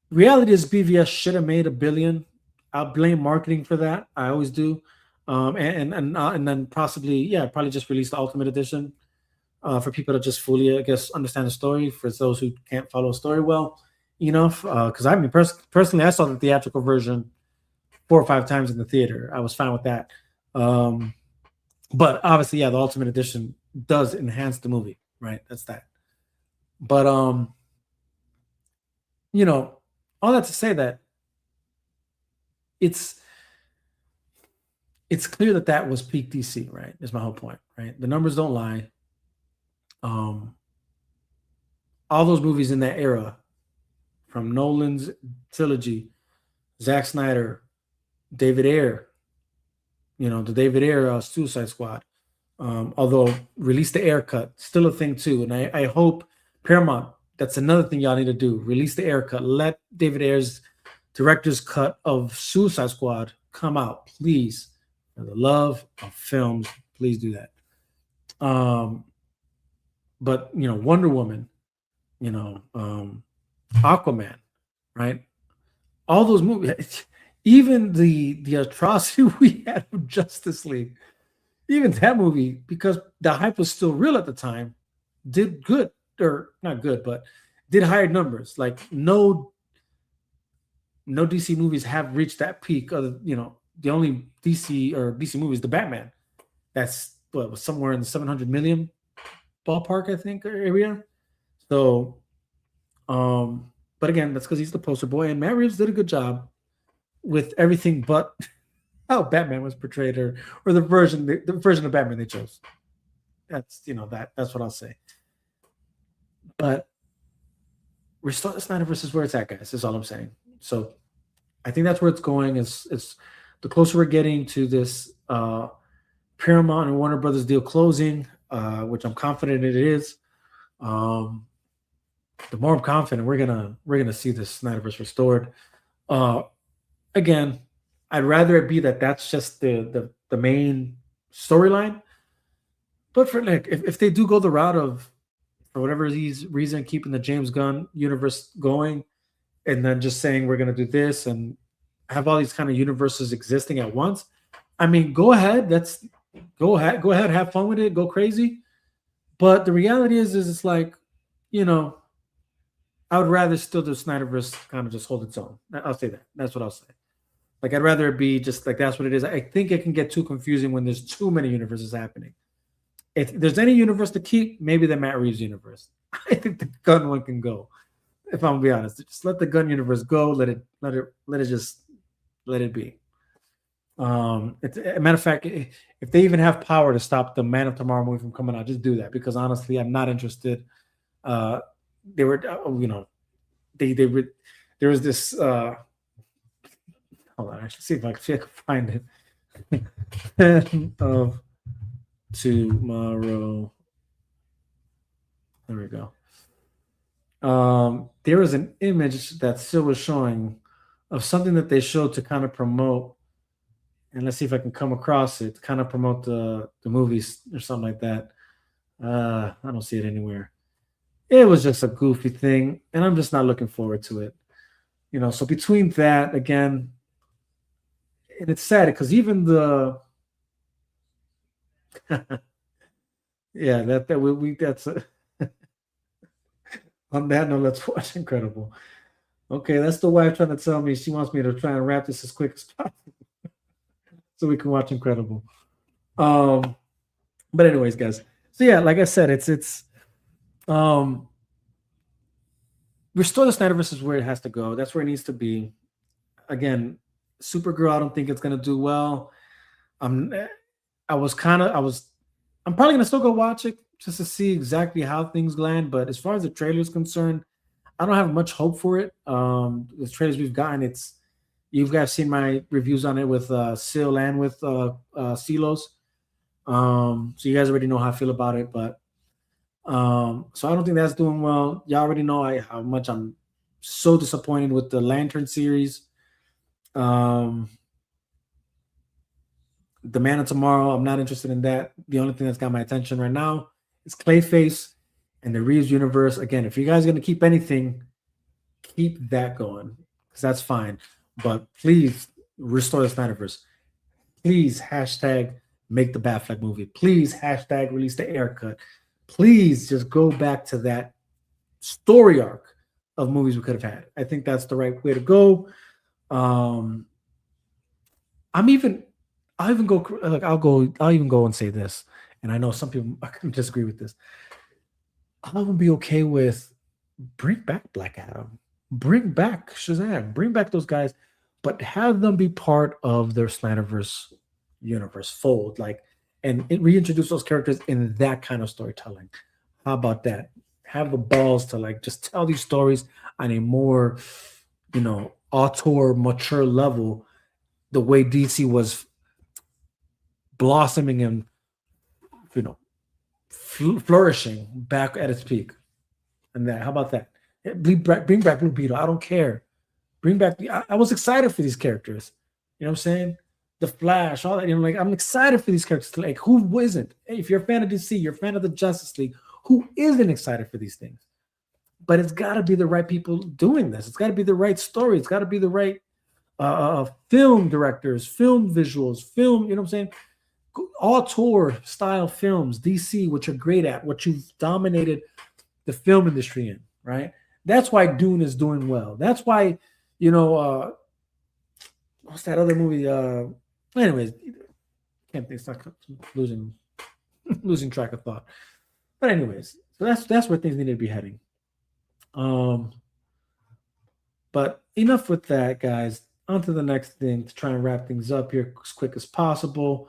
Reality is BVS should have made $1 billion. I'll blame marketing for that. I always do. And then probably just release the Ultimate Edition for people to just fully, I guess, understand the story. For those who can't follow a story well enough, because personally, I saw the theatrical version 4 or 5 times in the theater. I was fine with that. But obviously, yeah, the Ultimate Edition does enhance the movie, right? That's that. But all that to say that it's clear that was peak DC, right? Is my whole point, right? The numbers don't lie. All those movies in that era, from Nolan's trilogy, Zack Snyder, David Ayer, the David Ayer Suicide Squad, although release the Ayer cut, still a thing too. And I hope Paramount, that's another thing y'all need to do, release the Ayer cut. Let David Ayer's director's cut of Suicide Squad come out, please. For the love of films, please do that. But Wonder Woman, Aquaman, right? All those movies, even the atrocity we had of Justice League, even that movie, because the hype was still real at the time, did good, or not good, but did higher numbers. Like no DC movies have reached that peak. The only DC movies, the Batman, that's what was somewhere in the 700 million ballpark, I think, or area. So, but again, that's because he's the poster boy, and Matt Reeves did a good job with everything but how Batman was portrayed, or the version of Batman they chose. That's that's what I'll say. But we're still at Snyderverse is where it's at, guys. Is all I'm saying. So I think that's where it's going. It's the closer we're getting to this Paramount and Warner Brothers deal closing, which I'm confident it is. The more I'm confident we're gonna see this Snyderverse restored. Again, I'd rather it be that's just the main storyline. But for if they do go the route of, for whatever reason, keeping the James Gunn universe going, and then just saying we're gonna do this and have all these kind of universes existing at once, go ahead. Go ahead, have fun with it, go crazy. But the reality is it's like, I would rather still the Snyderverse kind of just hold its own. I'll say that. That's what I'll say. Like, I'd rather it be just like that's what it is. I think it can get too confusing when there's too many universes happening. If there's any universe to keep, maybe the Matt Reeves universe. I think the Gunn one can go. If I'm gonna be honest, just let the gun universe go. Let it be. It's a matter of fact, if they even have power to stop the Man of Tomorrow movie from coming out, just do that because honestly, I'm not interested. Uh, they were, they were there was this. Hold on, I should see if I can find it. of Tomorrow. There we go. There was an image that still was showing of something that they showed to kind of promote, and let's see if I can come across it to kind of promote the movies or something like that. I don't see it anywhere. It was just a goofy thing, and I'm just not looking forward to it. So between that again, and it's sad because even the yeah, that we that's on that note, let's watch Incredible. Okay, that's the wife trying to tell me she wants me to try and wrap this as quick as possible so we can watch Incredible. But anyways, guys. So yeah, like I said, it's restore the Snyderverse is where it has to go. That's where it needs to be. Again, Supergirl, I don't think it's gonna do well. I'm probably gonna still go watch it just to see exactly how things land. But as far as the trailer is concerned, I don't have much hope for it. The trailers we've gotten, you guys seen my reviews on it with Sil and with Silos. So you guys already know how I feel about it. But so I don't think that's doing well. Y'all already know how much I'm so disappointed with the Lantern series. The Man of Tomorrow, I'm not interested in that. The only thing that's got my attention right now is Clayface and the Reeves universe. Again, if you guys are going to keep anything, keep that going because that's fine. But please restore the Snyderverse. Please hashtag make the Batfleck movie. Please hashtag release the Air cut. Please just go back to that story arc of movies we could have had. I think that's the right way to go. I'll even go and say this, and I know some people are going to disagree with this. I'll even be okay with bring back Black Adam, bring back Shazam, bring back those guys, but have them be part of their Snyderverse universe fold, and reintroduce those characters in that kind of storytelling. How about that? Have the balls to just tell these stories on a more, auteur, mature level, the way DC was blossoming and flourishing back at its peak. And how about that? Bring back Blue Beetle. I don't care. Bring back I was excited for these characters. You know what I'm saying? The Flash, all that. I'm excited for these characters. Who isn't? Hey, if you're a fan of DC, you're a fan of the Justice League. Who isn't excited for these things? But it's got to be the right people doing this. It's got to be the right story. It's got to be the right film directors, film visuals, film. You know what I'm saying? Auteur style films, DC, what you're great at, what you've dominated the film industry in, right? That's why Dune is doing well. That's why, what's that other movie? Anyways, can't think. It's losing track of thought. But anyways, so that's where things need to be heading. But enough with that, guys. On to the next thing to try and wrap things up here as quick as possible.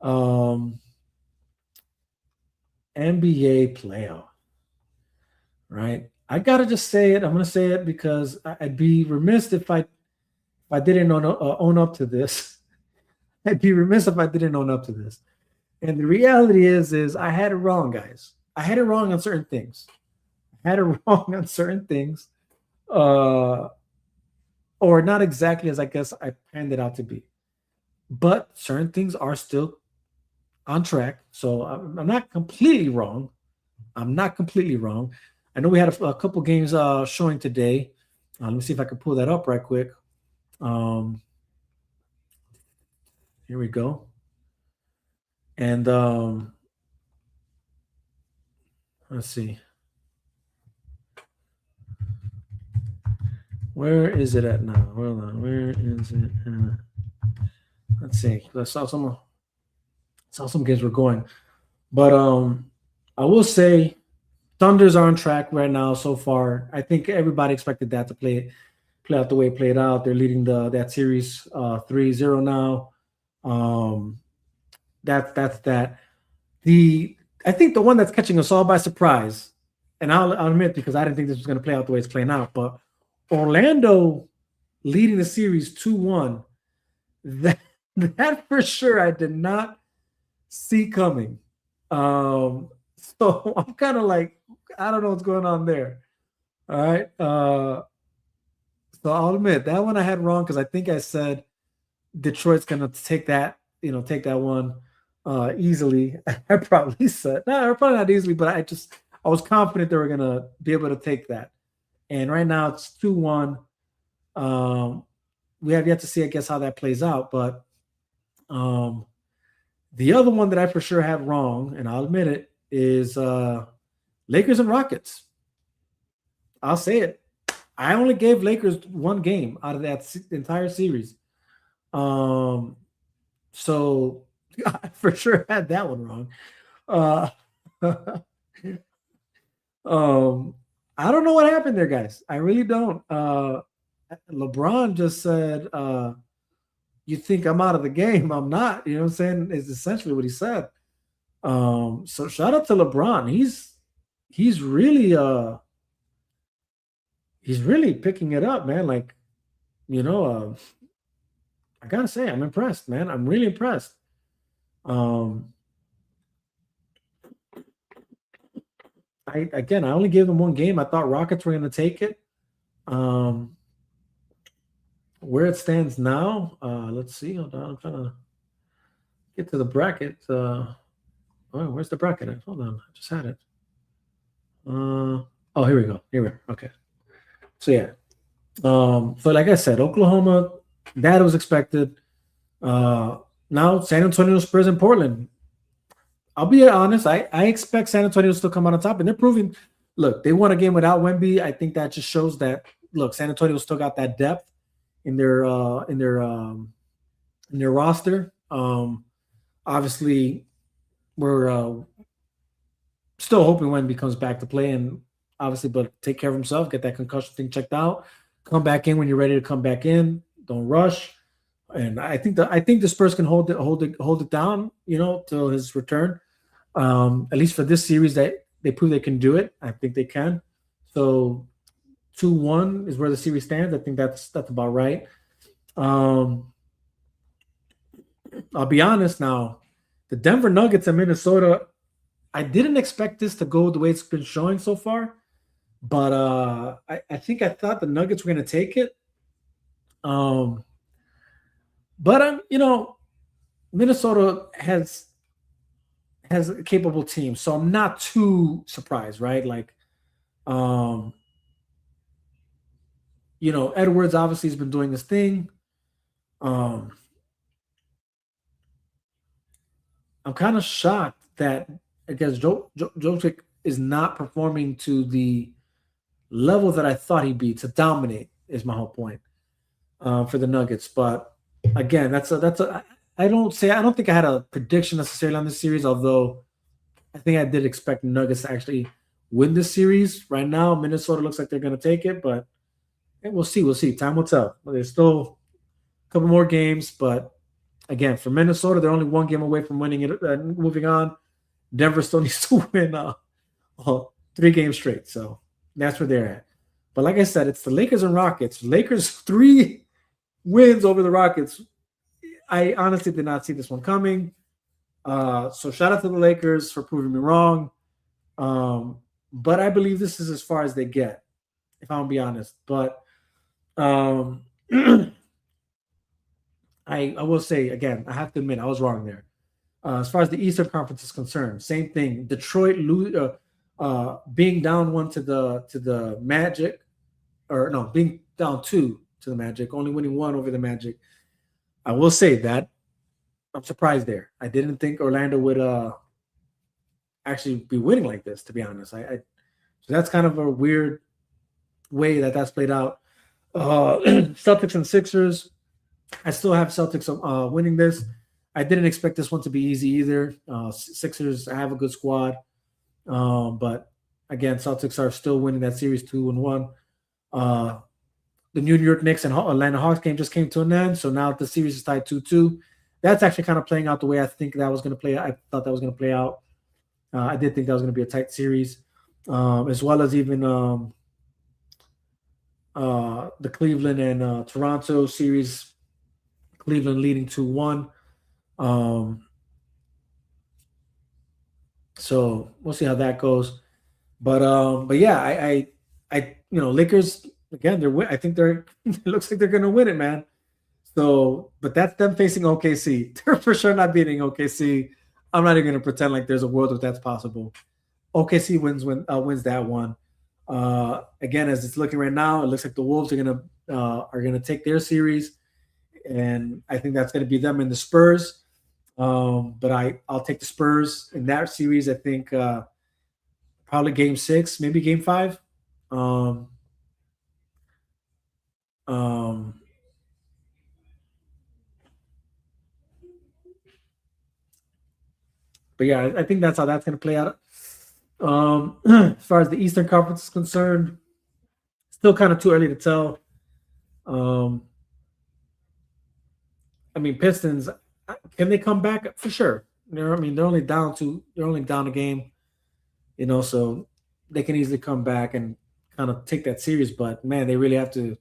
NBA playoff, right? I gotta just say it. I'm gonna say it because I'd be remiss if I didn't own up to this. I'd be remiss if I didn't own up to this. And the reality is I had it wrong, guys. I had it wrong on certain things. Or not exactly as I guess I planned it out to be. But certain things are still on track. So I'm not completely wrong. I know we had a couple games showing today. Let me see if I can pull that up right quick. Here we go. And let's see. Where is it at now? Where is it? Let's see. I saw some games were going, but I will say Thunders are on track right now so far. I think everybody expected that to play out the way it played out. They're leading that series 3-0 now. That's that. I think the one that's catching us all by surprise, and I'll admit because I didn't think this was going to play out the way it's playing out, but Orlando leading the series 2-1. That for sure I did not see coming. So I'm kind of like, I don't know what's going on there. All right. So I'll admit that one I had wrong because I think I said Detroit's gonna take that one easily. I probably said probably not easily, but I was confident they were gonna be able to take that. And right now it's 2-1. We have yet to see, I guess, how that plays out. But the other one that I for sure had wrong, and I'll admit it, is Lakers and Rockets. I'll say it. I only gave Lakers one game out of that entire series. So I for sure had that one wrong. I don't know what happened there, guys. I really don't. LeBron just said, you think I'm out of the game. I'm not. You know what I'm saying? Is essentially what he said. So shout out to LeBron. He's really picking it up, man. Like, I gotta say, I'm impressed, man. I'm really impressed. I only gave them one game. I thought Rockets were gonna take it. Where it stands now, let's see. Hold on, I'm trying to get to the bracket. Where's the bracket at? Hold on, I just had it. Here we go. Okay. So yeah. So like I said, Oklahoma, that was expected. Now San Antonio Spurs and Portland. I'll be honest, I expect San Antonio to still come out on top, and they're proving. Look, they won a game without Wemby. I think that just shows that. Look, San Antonio still got that depth in their roster. Obviously, we're still hoping Wemby comes back to play, and obviously, but take care of himself, get that concussion thing checked out, come back in when you're ready to come back in. Don't rush. And I think the Spurs can hold it down, till his return. At least for this series, that they prove they can do it. I think they can. So 2-1 is where the series stands. I think that's about right. I'll be honest now. The Denver Nuggets and Minnesota, I didn't expect this to go the way it's been showing so far, but I thought the Nuggets were going to take it. But Minnesota has a capable team, so I'm not too surprised, right? Like, Edwards obviously has been doing this thing. I'm kind of shocked that, I guess, Jokic is not performing to the level that I thought he'd be to dominate. Is my whole point for the Nuggets. But again, I don't think I had a prediction necessarily on this series, although I think I did expect the Nuggets to actually win this series. Right now, Minnesota looks like they're going to take it, but we'll see. We'll see. Time will tell. There's still a couple more games, but again, for Minnesota, they're only one game away from winning it and moving on. Denver still needs to win 3 games straight, so that's where they're at. But like I said, it's the Lakers and Rockets. Lakers 3 wins over the Rockets. I honestly did not see this one coming. So shout out to the Lakers for proving me wrong. But I believe this is as far as they get, if I'm be honest. But I will say again, I have to admit I was wrong there. As far as the Eastern Conference is concerned, same thing. Detroit being down 1 to the Magic, or no, being down 2 to the Magic, only winning 1 over the Magic. I will say that I'm surprised there. I didn't think Orlando would actually be winning like this, to be honest. So that's kind of a weird way that's played out. Celtics and Sixers. I still have Celtics winning this. I didn't expect this one to be easy either. Sixers have a good squad, but again, Celtics are still winning that series 2-1. The New York Knicks and Atlanta Hawks game just came to an end, so now the series is tied 2-2. That's actually kind of playing out the way I think that was going to play. I thought that was going to play out. I did think that was going to be a tight series, as well as even the Cleveland and Toronto series. Cleveland leading 2-1. So we'll see how that goes. But yeah, I Lakers again. I think they're. It looks like they're going to win it, man. So, but that's them facing OKC. They're for sure not beating OKC. I'm not even going to pretend like there's a world where that's possible. OKC wins that one. Again, as it's looking right now, it looks like the Wolves are gonna take their series, and I think that's going to be them and the Spurs. But I'll take the Spurs in that series. I think probably Game 6, maybe Game 5. But yeah, I think that's how that's going to play out. As far as the Eastern Conference is concerned, still kind of too early to tell. I mean, Pistons, can they come back? For sure. I mean, they're only down a game, so they can easily come back and kind of take that series. But man, they really have to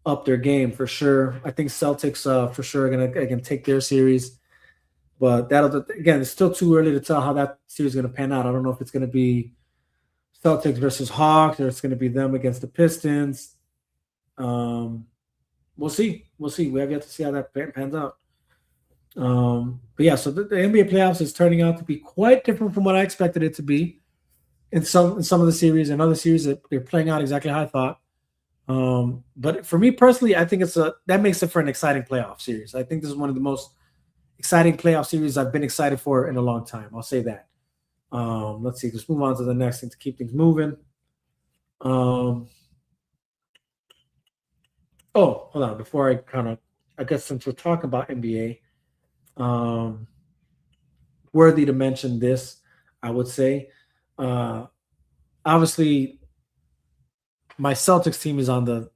up their game for sure. I think Celtics for sure are gonna take their series. But again, it's still too early to tell how that series is going to pan out. I don't know if it's going to be Celtics versus Hawks or it's going to be them against the Pistons. We'll see. We have yet to see how that pans out. But yeah, so the NBA playoffs is turning out to be quite different from what I expected it to be. In some of the series and other series that they're playing out exactly how I thought. But for me personally, I think that makes it for an exciting playoff series. I think this is one of the most exciting playoff series I've been excited for in a long time. I'll say that. Let's see. Let's move on to the next thing to keep things moving. Oh, hold on. Before I guess since we're talking about NBA, worthy to mention this, I would say. Obviously, my Celtics team is in the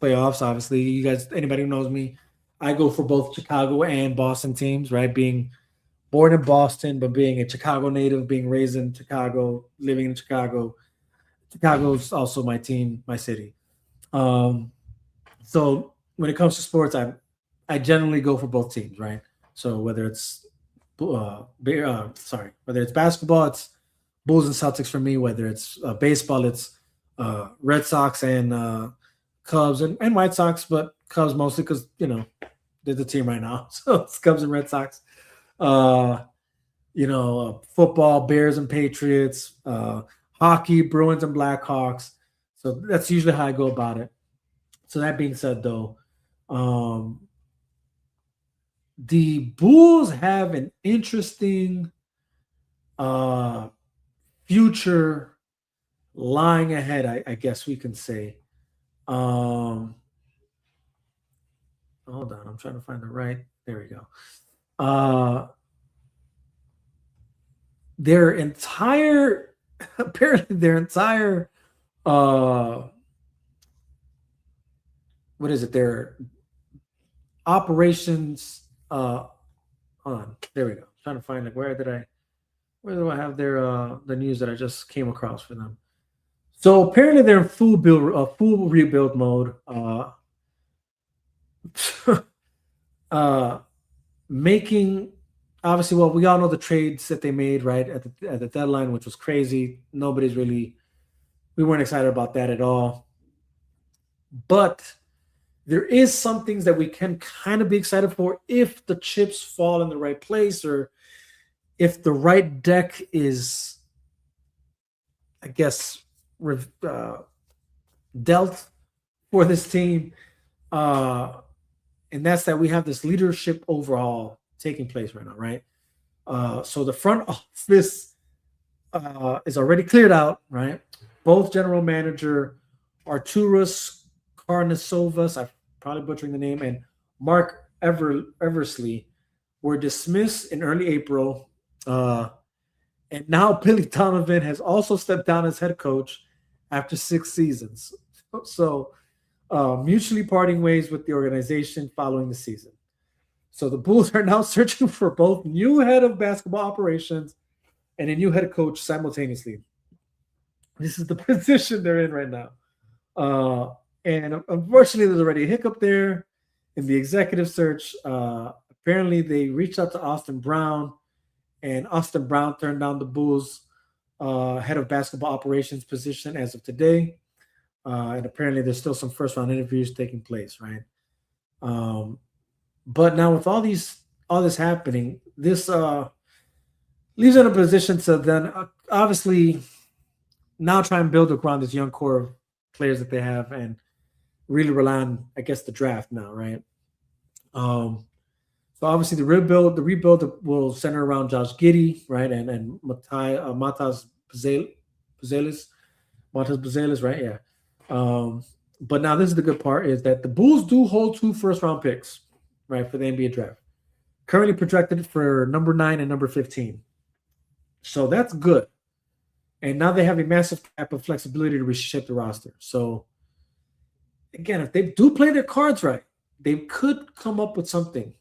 playoffs. Obviously, you guys, anybody who knows me, I go for both Chicago and Boston teams, right? Being born in Boston, but being a Chicago native, being raised in Chicago, living in Chicago. Chicago's also my team, my city. So when it comes to sports, I generally go for both teams, right? So whether it's whether it's basketball, it's Bulls and Celtics for me. Whether it's baseball, it's Red Sox and Cubs and White Sox, but Cubs mostly because they're the team right now. So it's Cubs and Red Sox. Football, Bears and Patriots. Hockey, Bruins and Blackhawks. So that's usually how I go about it. So that being said, though, the Bulls have an interesting future lying ahead, I guess we can say. Hold on, I'm trying to find the right. There we go. Their entire what is it? Their operations. Hold on. There we go. I'm trying to find it. Where do I have their the news that I just came across for them? So apparently they're in full rebuild mode. Making obviously, well, we all know the trades that they made right at the deadline, which was crazy. We weren't excited about that at all. But there is some things that we can kind of be excited for if the chips fall in the right place or if the right deck is, I guess, dealt for this team. And that's that we have this leadership overhaul taking place right now, right? So the front office is already cleared out, right? Both general manager Arturas Karnisovas, I'm probably butchering the name, and Mark Eversley were dismissed in early April. And now Billy Donovan has also stepped down as head coach after 6 seasons. So mutually parting ways with the organization following the season. So the Bulls are now searching for both new head of basketball operations and a new head coach simultaneously. This is the position they're in right now. And unfortunately, there's already a hiccup there in the executive search. Apparently, they reached out to Austin Brown, and Austin Brown turned down the Bulls' head of basketball operations position as of today. And apparently, there's still some first round interviews taking place, right? But now with all this happening, this leaves in a position to then obviously now try and build around this young core of players that they have and really rely on, I guess, the draft now, right? So obviously the rebuild will center around Josh Giddey, right, and Matas Buzelis, right? Yeah. But now this is the good part is that the Bulls do hold 2 first-round picks, right, for the NBA draft. Currently projected for number 9 and number 15. So that's good. And now they have a massive cap of flexibility to reshape the roster. So again, if they do play their cards right, they could come up with something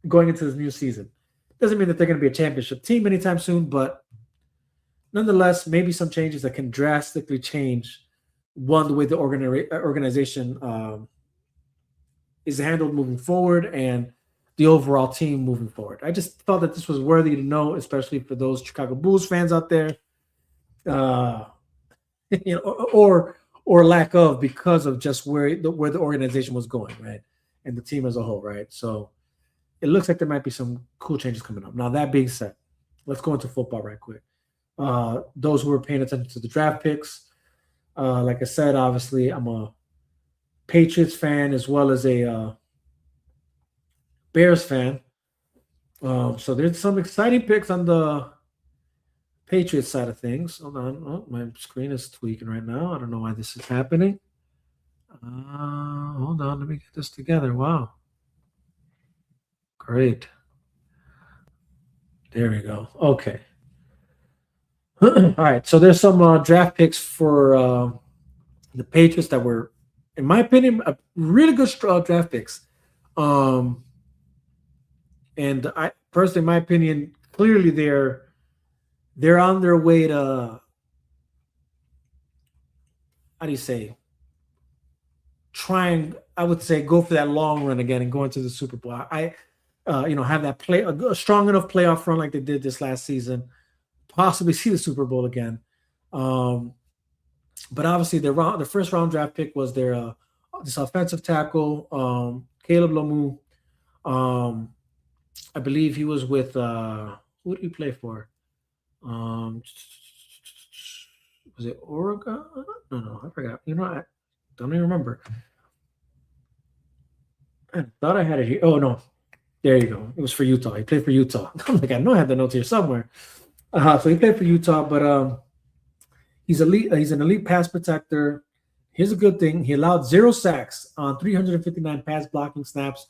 going into this new season. Doesn't mean that they're going to be a championship team anytime soon, but nonetheless, maybe some changes that can drastically change the way the organization is handled moving forward and the overall team moving forward. I just felt that this was worthy to know, especially for those Chicago Bulls fans out there, or lack of, because of just where the organization was going, right, and the team as a whole, right. So it looks like there might be some cool changes coming up. Now, that being said, let's go into football right quick. Those who are paying attention to the draft picks, like I said, obviously I'm a Patriots fan as well as a Bears fan. So there's some exciting picks on the Patriots side of things. Hold on. Oh, my screen is tweaking right now. I don't know why this is happening. Hold on. Let me get this together. Wow. Great. There we go. Okay. All right. So there's some draft picks for the Patriots that were, in my opinion, a really good draft picks. And I personally, in my opinion, clearly they're on their way to, how do you say, trying, I would say, go for that long run again and go into the Super Bowl. I have that a strong enough playoff run like they did this last season, possibly see the Super Bowl again. But obviously the first round draft pick was their this offensive tackle, Caleb Lomu. I believe he was with who did he play for? Was it Oregon? No, I forgot. I don't even remember. I thought I had it here. Oh no, there you go. It was for Utah. He played for Utah. I'm like, I know I had the notes here somewhere. So he played for Utah, but he's elite. He's an elite pass protector. Here's a good thing: he allowed 0 sacks on 359 pass blocking snaps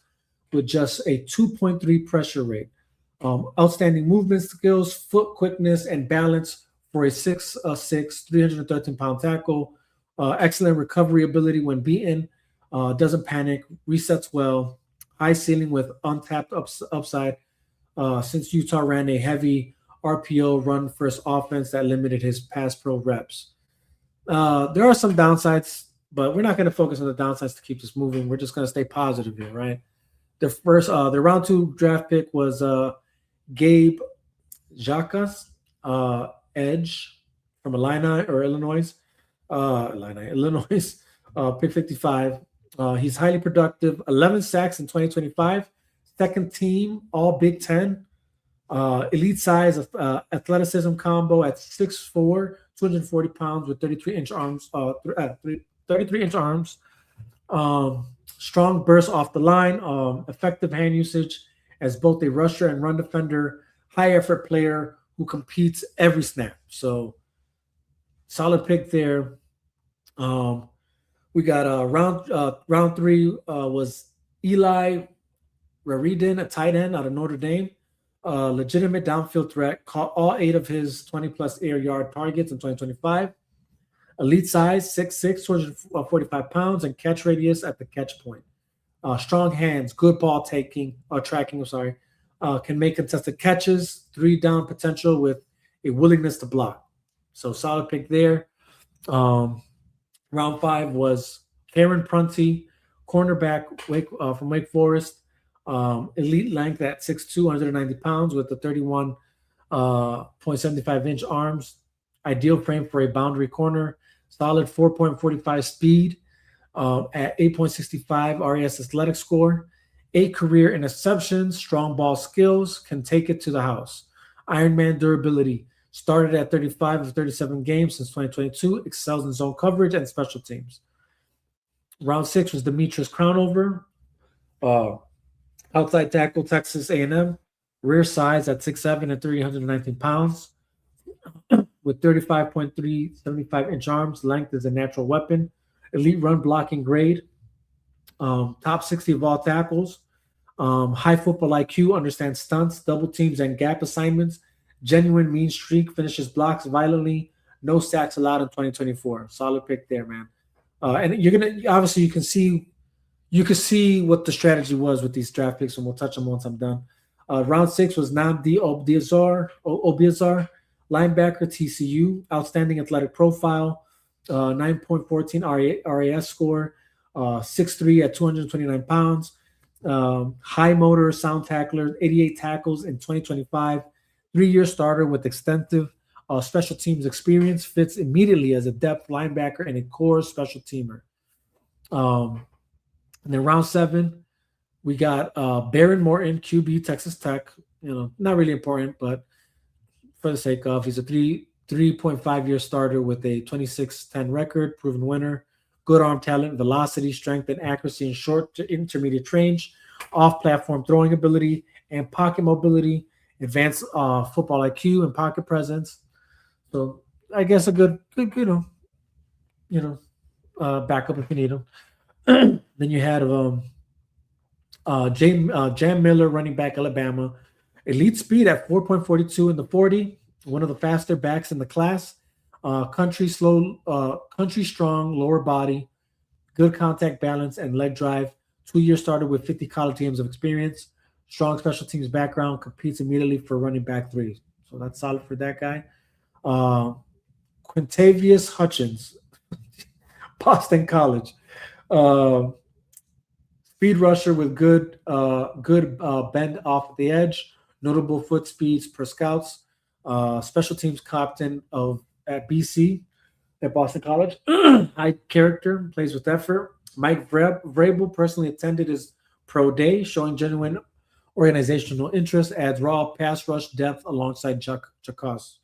with just a 2.3 pressure rate. Outstanding movement skills, foot quickness, and balance for a 6'6", 313-pound tackle. Excellent recovery ability when beaten. Doesn't panic. Resets well. High ceiling with untapped upside. Since Utah ran a heavy RPO run-first offense that limited his pass pro reps. There are some downsides, but we're not going to focus on the downsides to keep this moving. We're just going to stay positive here, right? The round 2 draft pick was Gabe Jacas, edge from Illinois. Pick 55. He's highly productive. 11 sacks in 2025. Second team All Big Ten. Elite size of athleticism combo at 6'4", 240 pounds with 33-inch arms. 33-inch arms. Strong burst off the line. Effective hand usage as both a rusher and run defender. High effort player who competes every snap. So solid pick there. We got round 3 was Eli Raridin, a tight end out of Notre Dame. legitimate downfield threat, caught all 8 of his 20-plus air yard targets in 2025. Elite size, 6'6", 245 pounds, and catch radius at the catch point. Strong hands, good ball taking or tracking. I'm sorry. Can make contested catches, 3 down potential with a willingness to block. So solid pick there. Um, Round 5 was Karen Prunty, cornerback from Wake Forest. Elite length at 6'2", 190 pounds with the 31.75-inch arms. Ideal frame for a boundary corner. Solid 4.45 speed at 8.65 RAS athletic score. 8 career interceptions, strong ball skills, can take it to the house. Ironman durability. Started at 35 of 37 games since 2022. Excels in zone coverage and special teams. Round 6 was Demetrius Crownover, uh, outside tackle, Texas A&M. Rear size at 6'7" and 319 pounds with 35.375-inch arms. Length is a natural weapon. Elite run blocking grade. Top 60 of all tackles. High football IQ, understands stunts, double teams, and gap assignments. Genuine mean streak, finishes blocks violently. No sacks allowed in 2024. Solid pick there, man. And you're gonna obviously you can see what the strategy was with these draft picks, and we'll touch them once I'm done. Round 6 was Namdi Obiazar, linebacker, TCU, outstanding athletic profile, 9.14 RAS score, 6'3" at 229 pounds, high motor, sound tackler, 88 tackles in 2025, 3-year starter with extensive special teams experience, fits immediately as a depth linebacker and a core special teamer. And then round 7, we got Baron Morton, QB, Texas Tech. Not really important, but for the sake of, he's a 3.5-year starter with a 26-10 record, proven winner, good arm talent, velocity, strength, and accuracy in short to intermediate range, off-platform throwing ability, and pocket mobility, advanced football IQ and pocket presence. So I guess a good backup if you need him. Then you had Jam Miller, running back, Alabama. Elite speed at 4.42 in the 40. One of the faster backs in the class. Country strong, lower body, good contact balance and leg drive. 2-year starter with 50 college games of experience. Strong special teams background. Competes immediately for running back 3. So that's solid for that guy. Quintavious Hutchins, Boston College. Speed rusher with good bend off the edge, notable foot speeds per scouts. Special teams captain at BC at Boston College. High character, plays with effort. Mike Vrabel personally attended his pro day, showing genuine organizational interest. Adds raw pass rush depth alongside Jacobs.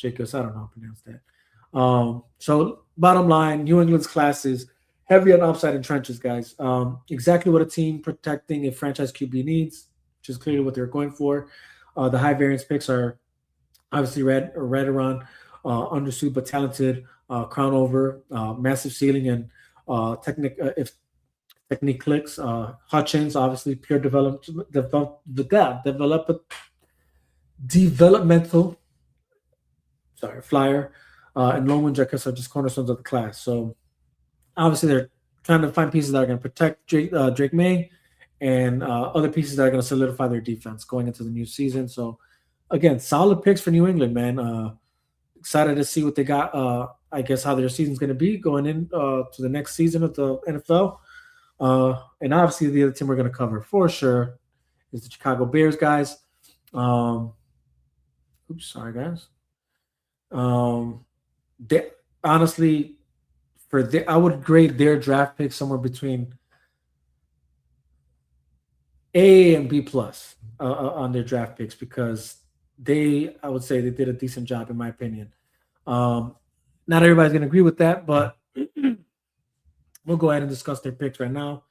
I don't know how to pronounce that. So bottom line, New England's class is heavy on upside and trenches, guys. Exactly what a team protecting a franchise QB needs, which is clearly what they're going for. The high variance picks are obviously Radaron, undersuit but talented, Crownover, massive ceiling and if technique clicks. Hutchins, obviously pure developmental. Flyer, and Logan Jacobs are just cornerstones of the class. So obviously they're trying to find pieces that are going to protect Drake May and other pieces that are going to solidify their defense going into the new season. So again, solid picks for New England, man. Excited to see what they got. I guess how their season's going to be going in to the next season of the NFL. And obviously the other team we're going to cover for sure is the Chicago Bears, guys. Sorry, guys. They honestly, I would grade their draft pick somewhere between A and B plus on their draft picks because I would say they did a decent job in my opinion. Not everybody's gonna agree with that, but we'll go ahead and discuss their picks right now.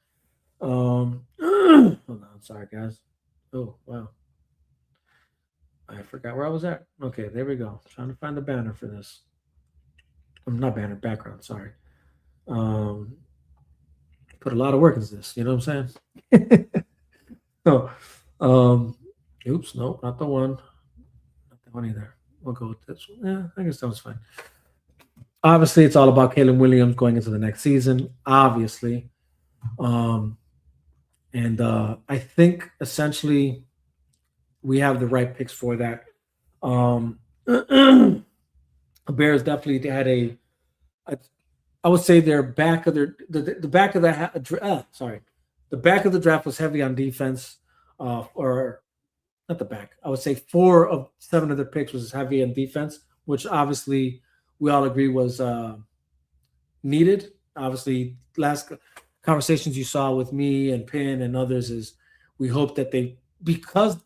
Hold on, sorry guys. Oh wow. I forgot where I was at. Okay, there we go. Trying to find the banner for this. Not banner, background, sorry. Put a lot of work into this, you know what I'm saying? So, Oops, nope, not the one. Not that one either. We'll go with this one. Yeah, I guess that was fine. Obviously, it's all about Caleb Williams going into the next season. Obviously, um, and I think essentially we have the right picks for that. Um, the Bears definitely had a I would say their back of the back of sorry, the back of the draft was heavy on defense, or not the back. I would say 4 of 7 of their picks was heavy on defense, which obviously we all agree was needed. Obviously, last conversations you saw with me and Pin and others is we hope that they, because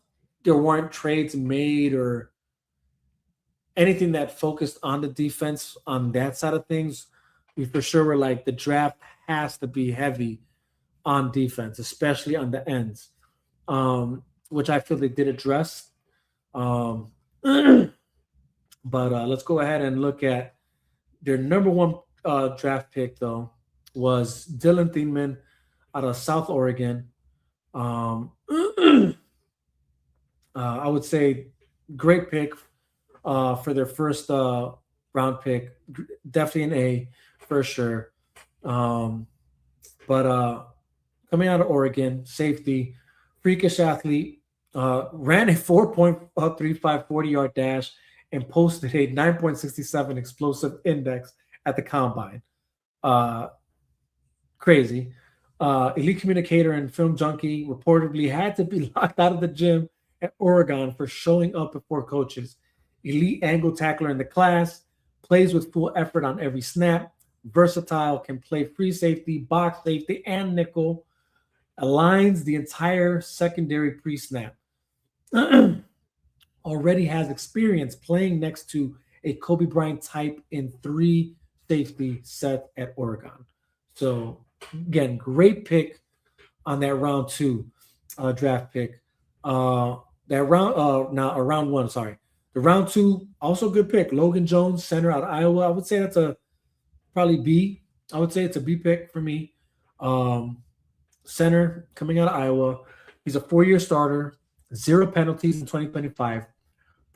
there weren't trades made or anything that focused on the defense on that side of things, we for sure were like the draft has to be heavy on defense, especially on the ends, which I feel they did address. Um, but let's go ahead and look at their number one draft pick, though, was Dylan Thieneman out of South Oregon. I would say great pick for their first round pick. Definitely an A for sure. Um, but coming out of Oregon, safety, freakish athlete, ran a 4.35 40-yard dash and posted a 9.67 explosive index at the combine. Uh, Crazy. Elite communicator and film junkie reportedly had to be locked out of the gym at Oregon for showing up before coaches. Elite angle tackler in the class, plays with full effort on every snap, versatile, can play free safety, box safety, and nickel, aligns the entire secondary pre snap. Already has experience playing next to a Kobe Bryant type in 3 safety set at Oregon. So again, great pick on that round 2 draft pick. That round now round 1, sorry. The round 2 also good pick. Logan Jones, center out of Iowa. I would say that's a probably B. I would say it's a B pick for me. Um, Center coming out of Iowa. He's a 4-year starter, 0 penalties in 2025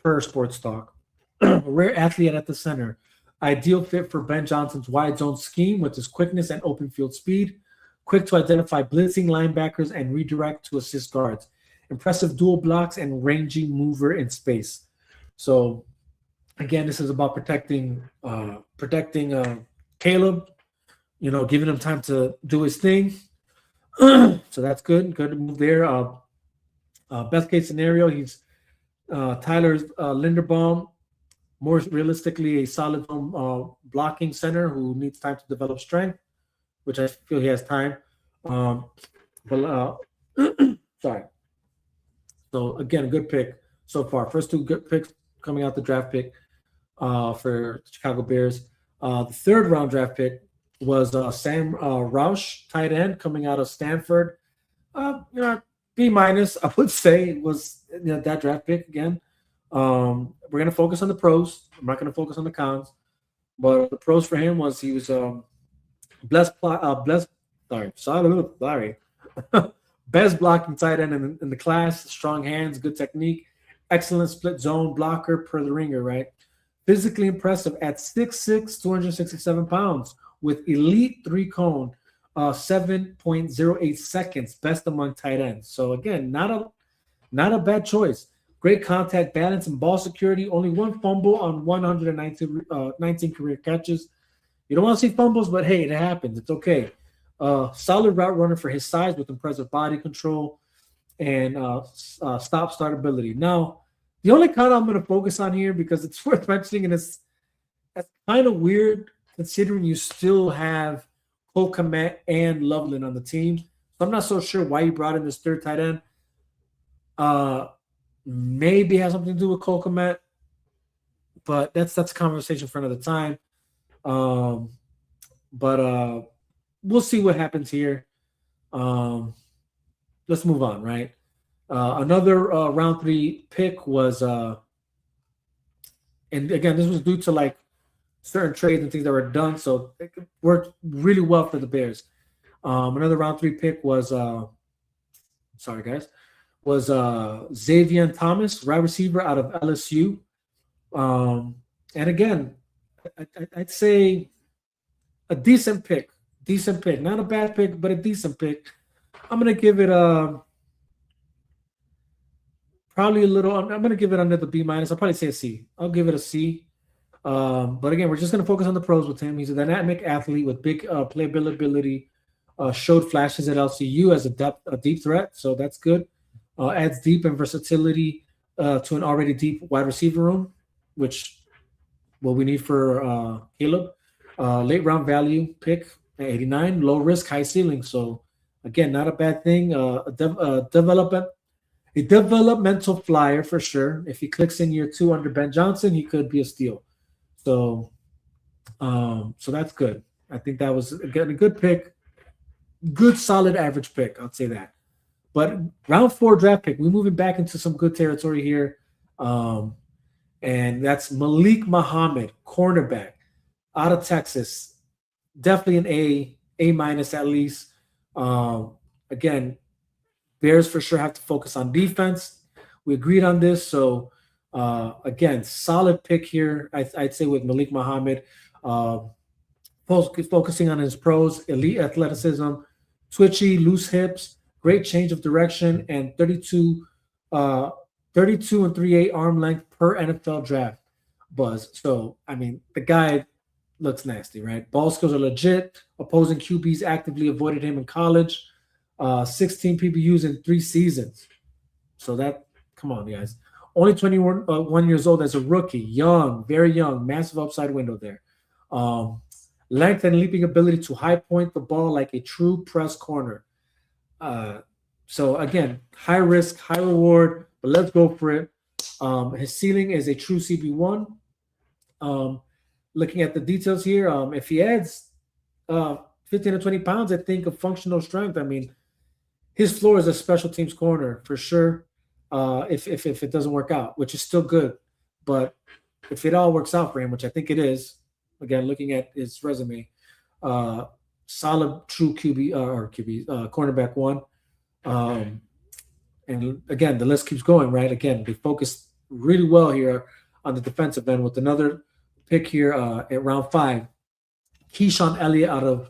per Sports Talk. A rare athlete at the center. Ideal fit for Ben Johnson's wide zone scheme with his quickness and open field speed. Quick to identify blitzing linebackers and redirect to assist guards. Impressive dual blocks and rangy mover in space. So again, this is about protecting Caleb. Giving him time to do his thing. So that's good. Good move there. Best case scenario, he's Tyler Linderbaum, more realistically, a solid blocking center who needs time to develop strength, which I feel he has time. But sorry. So again, a good pick so far. First 2 good picks coming out the draft pick for Chicago Bears. The 3rd round draft pick was Sam Roush, tight end, coming out of Stanford. B minus, I would say, was that draft pick again. We're gonna focus on the pros. I'm not gonna focus on the cons. But the pros for him was he was blessed. Sorry, best blocking tight end in the class. Strong hands, good technique, excellent split zone blocker per the ringer. Right, physically impressive at 6'6", 267 pounds with elite 3-cone, 7.08 seconds, best among tight ends. So again, not a bad choice. Great contact balance and ball security. Only 1 fumble on 119 career catches. You don't want to see fumbles, but hey, it happens. It's okay. Solid route runner for his size with impressive body control and stop-start ability. Now, the only con I'm going to focus on here because it's worth mentioning, and that's kind of weird considering you still have Cole Kmet and Loveland on the team. So I'm not so sure why you brought in this 3rd tight end. Maybe has something to do with Cole Kmet, but that's a conversation for another time. But we'll see what happens here. Let's move on, right? Another round 3 pick was, and again, this was due to like certain trades and things that were done, so it worked really well for the Bears. Another round 3 pick was, sorry guys, was Xavier Thomas, wide receiver out of LSU. And again, I'd say a decent pick. Decent pick. Not a bad pick, but a decent pick. I'm going to give it probably a little. I'm going to give it under the B minus. I'll probably say a C. I'll give it a C. But again, we're just going to focus on the pros with him. He's a dynamic athlete with big playability. Showed flashes at LCU as a deep threat, so that's good. Adds deep and versatility to an already deep wide receiver room, which what we need for Caleb. Late round value pick at 89, low risk, high ceiling. So again, not a bad thing. A developmental flyer for sure. If he clicks in year 2 under Ben Johnson, he could be a steal. So that's good. I think that was again a good pick. Good, solid, average pick. I'll say that. But round 4 draft pick, we're moving back into some good territory here. And that's Malik Muhammad, cornerback out of Texas. Definitely an A minus at least. Again, Bears for sure have to focus on defense. We agreed on this. So, again, solid pick here, I'd say, with Malik Muhammad. Focusing on his pros, elite athleticism, twitchy, loose hips, great change of direction, and 32 and 3/8 arm length per NFL draft buzz. So, I mean, the guy looks nasty, right? Ball skills are legit. Opposing QBs actively avoided him in college. 16 PBUs in 3 seasons. So come on, guys. Only 21 years old as a rookie. Young, very young, massive upside window there. Length and leaping ability to high point the ball like a true press corner. So again, high risk, high reward, but let's go for it. His ceiling is a true CB1. Looking at the details here, if he adds 15 to 20 pounds, I think of functional strength. I mean, his floor is a special teams corner for sure. If it doesn't work out, which is still good, but if it all works out for him, which I think it is, again, looking at his resume, solid, true cornerback 1. And again, the list keeps going, right? Again, they focused really well here on the defensive end with another pick here at round 5. Keyshawn Elliott out of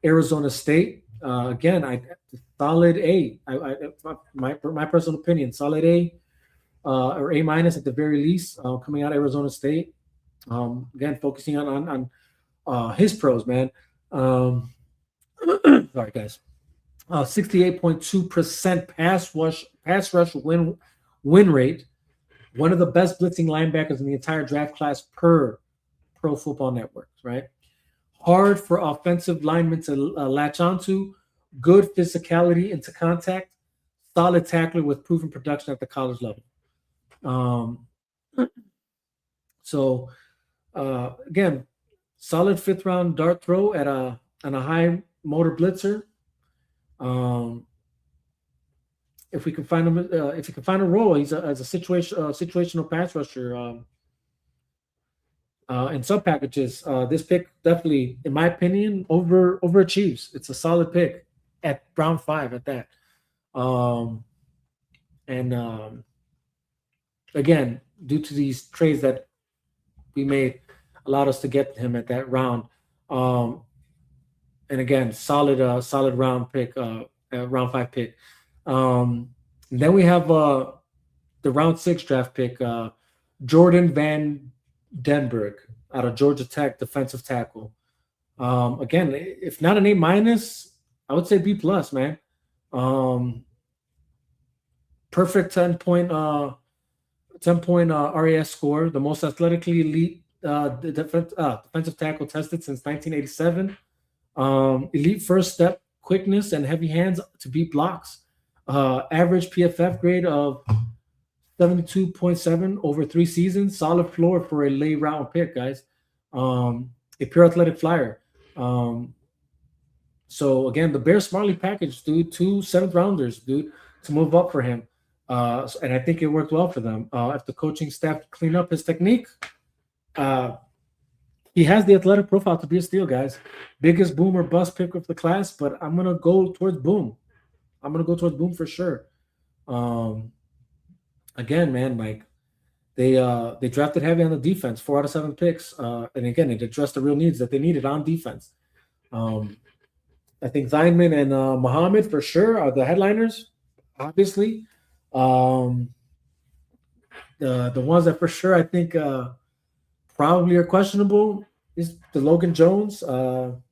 Arizona State. Again, solid A. My personal opinion, solid A or A minus at the very least, coming out of Arizona State. Again, focusing on his pros, man. Sorry, guys. 68.2% pass rush win rate. One of the best blitzing linebackers in the entire draft class per Pro Football Network, right? Hard for offensive linemen to latch onto. Good physicality into contact. Solid tackler with proven production at the college level. Again, solid 5th round dart throw on a high motor blitzer. If we can find him, if he can find a role, he's as a situational pass rusher. In some packages, this pick definitely, in my opinion, overachieves. It's a solid pick at round 5 at that. Again, due to these trades that we made, allowed us to get him at that round. And again, solid round pick, round 5 pick. Then we have the round 6 draft pick, Jordan Van Denberg out of Georgia Tech, defensive tackle. Again, if not an A minus, I would say B plus, man. Perfect 10-point RAS score, the most athletically elite defensive tackle tested since 1987. Elite first step quickness and heavy hands to beat blocks. Average PFF grade of 72.7 over 3 seasons. Solid floor for a late round pick, guys. A pure athletic flyer. So again, the Bears smartly packaged, dude, 2 7th rounders, dude, to move up for him. And I think it worked well for them. If the coaching staff clean up his technique, he has the athletic profile to be a steal, guys. Biggest boom or bust pick of the class, but I'm gonna go towards boom. For sure. Um, again, man, like they drafted heavy on the defense, 4 out of 7 picks, and again, it addressed the real needs that they needed on defense. Um, I think Zineman and Muhammad for sure are the headliners, obviously. Um, the ones that for sure I think probably are questionable is the Logan Jones um,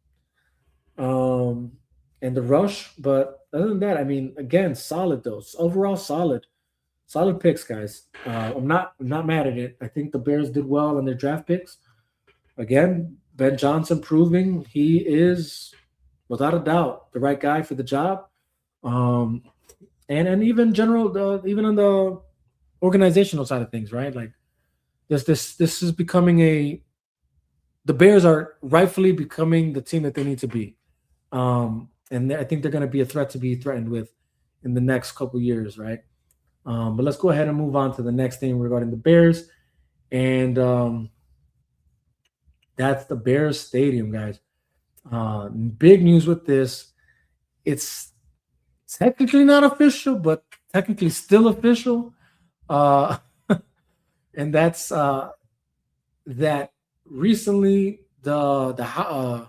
and the Rush. But other than that, I mean, again, solid those overall solid picks, guys. I'm not mad at it. I think the Bears did well on their draft picks. Again, Ben Johnson proving he is without a doubt the right guy for the job. Um, and even general, even on the organizational side of things, right? Like this is becoming a the Bears are rightfully becoming the team that they need to be. And I think they're going to be a threat to be threatened with in the next couple years, right? But let's go ahead and move on to the next thing regarding the Bears, and that's the Bears Stadium, guys. Big news with this. It's technically not official, but technically still official. Uh, and that's that recently the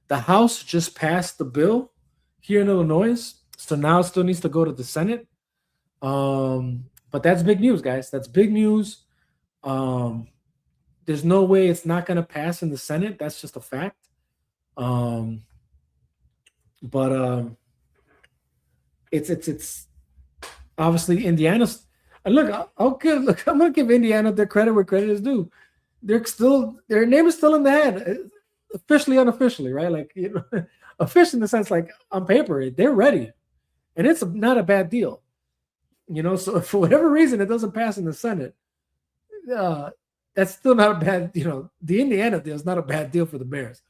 House just passed the bill here in Illinois, so now it still needs to go to the Senate. But that's big news, guys. That's big news. Um, there's no way it's not going to pass in the Senate. That's just a fact. Um, but it's obviously Indiana's. And look, look. I'm gonna give Indiana their credit where credit is due. Their name is still in the head, officially, unofficially, right? Like officially in the sense like on paper they're ready, and it's not a bad deal. So if for whatever reason it doesn't pass in the Senate, uh, that's still not a bad. The Indiana deal is not a bad deal for the Bears.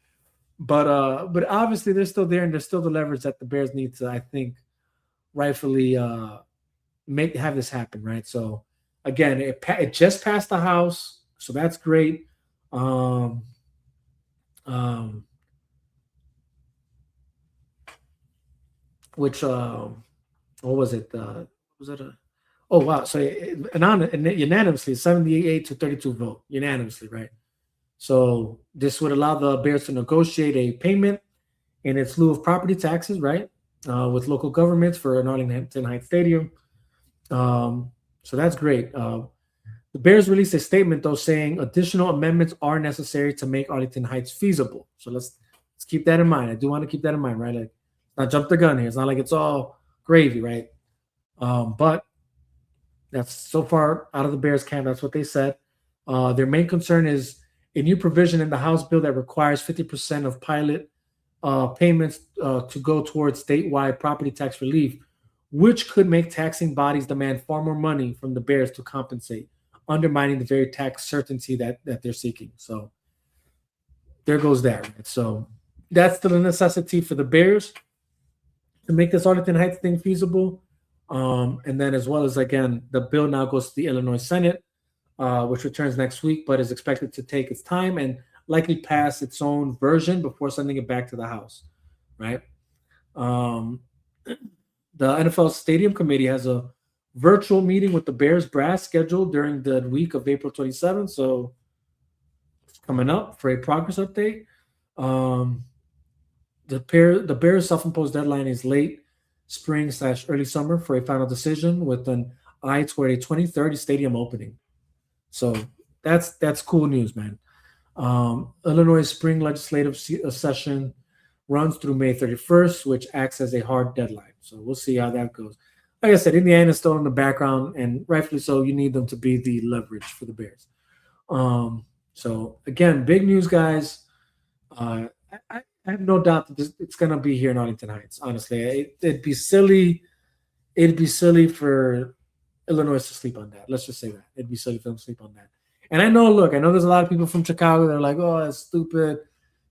But obviously they're still there, and there's still the leverage that the Bears need to, I think, rightfully have this happen, right? So again, it just passed the House, so that's great. Um, um, which what was it? Was it a? Oh wow! So unanimously, 78 to 32 vote unanimously, right? So this would allow the Bears to negotiate a payment in its lieu of property taxes, right, with local governments for an Arlington Heights Stadium. So that's great. The Bears released a statement, though, saying additional amendments are necessary to make Arlington Heights feasible. So let's keep that in mind. I do want to keep that in mind, right? Like, not jump the gun here. It's not like it's all gravy, right? But that's so far out of the Bears camp. That's what they said. Their main concern is a new provision in the House bill that requires 50% of pilot payments to go towards statewide property tax relief, which could make taxing bodies demand far more money from the Bears to compensate, undermining the very tax certainty that they're seeking. So there goes that. Right? So that's the necessity for the Bears to make this Arlington Heights thing feasible. And then as well as, again, the bill now goes to the Illinois Senate, which returns next week, but is expected to take its time and likely pass its own version before sending it back to the House, right? The NFL Stadium Committee has a virtual meeting with the Bears brass scheduled during the week of April 27th, so it's coming up for a progress update. The Bears' self-imposed deadline is late spring/early summer for a final decision with an eye toward a 2030 stadium opening. So that's cool news, man. Illinois spring legislative session runs through May 31st, which acts as a hard deadline. So we'll see how that goes. Like I said, Indiana's still in the background, and rightfully so. You need them to be the leverage for the Bears. So again, big news, guys. I have no doubt that it's going to be here in Arlington Heights. Honestly, it'd be silly. It'd be silly for Illinois to sleep on that. Let's just say that. It'd be silly for them to sleep on that. And I know there's a lot of people from Chicago that are like, oh, that's stupid,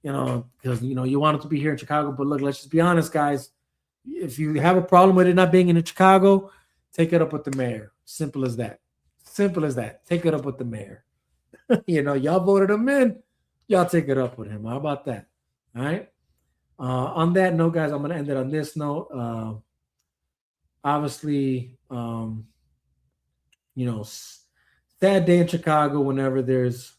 because, you want it to be here in Chicago. But look, let's just be honest, guys. If you have a problem with it not being in Chicago, take it up with the mayor. Simple as that. Simple as that. Take it up with the mayor. Y'all voted him in. Y'all take it up with him. How about that? All right. On that note, guys, I'm going to end it on this note. obviously, you know, sad day in Chicago whenever there's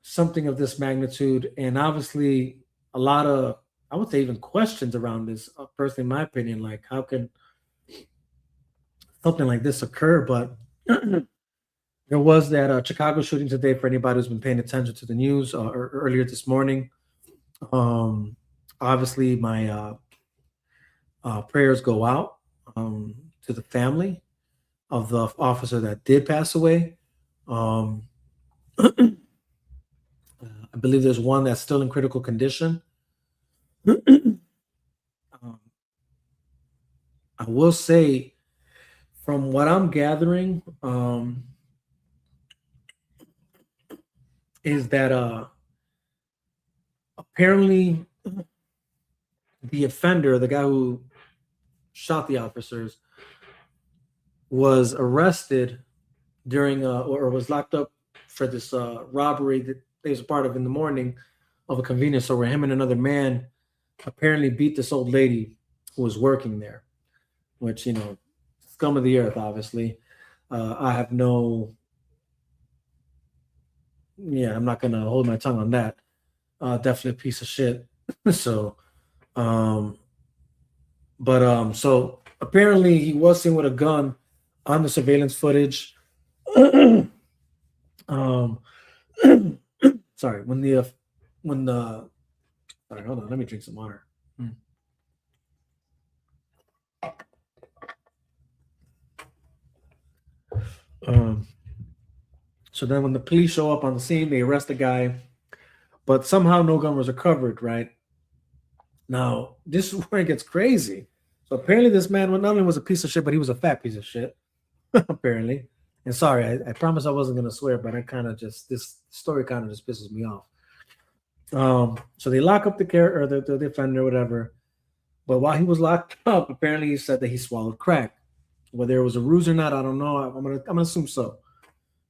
something of this magnitude, and obviously a lot of, I would say, even questions around this. Personally, in my opinion, like how can something like this occur? But there was that Chicago shooting today. For anybody who's been paying attention to the news earlier this morning, um, obviously my prayers go out to the family of the officer that did pass away. Um, I believe there's one that's still in critical condition. Um, I will say, from what I'm gathering, is that apparently the offender, the guy who shot the officers, was arrested during or was locked up for this robbery that he was a part of in the morning of a convenience store where him and another man apparently beat this old lady who was working there, which, scum of the earth, obviously. I have no, yeah, I'm not gonna hold my tongue on that. Definitely a piece of shit. So, um, so apparently he was seen with a gun on the surveillance footage. um, sorry, when the sorry, hold on, let me drink some water. Um, so then when the police show up on the scene, they arrest the guy, but somehow no gun was recovered, right? Now, this is where it gets crazy. So apparently this man not only was a piece of shit, but he was a fat piece of shit, apparently. And sorry, I promise I wasn't gonna swear, but I kind of just, this story kind of just pisses me off. So they lock up the character or the defender, whatever. But while he was locked up, apparently he said that he swallowed crack. Whether it was a ruse or not, I don't know. I'm gonna assume so,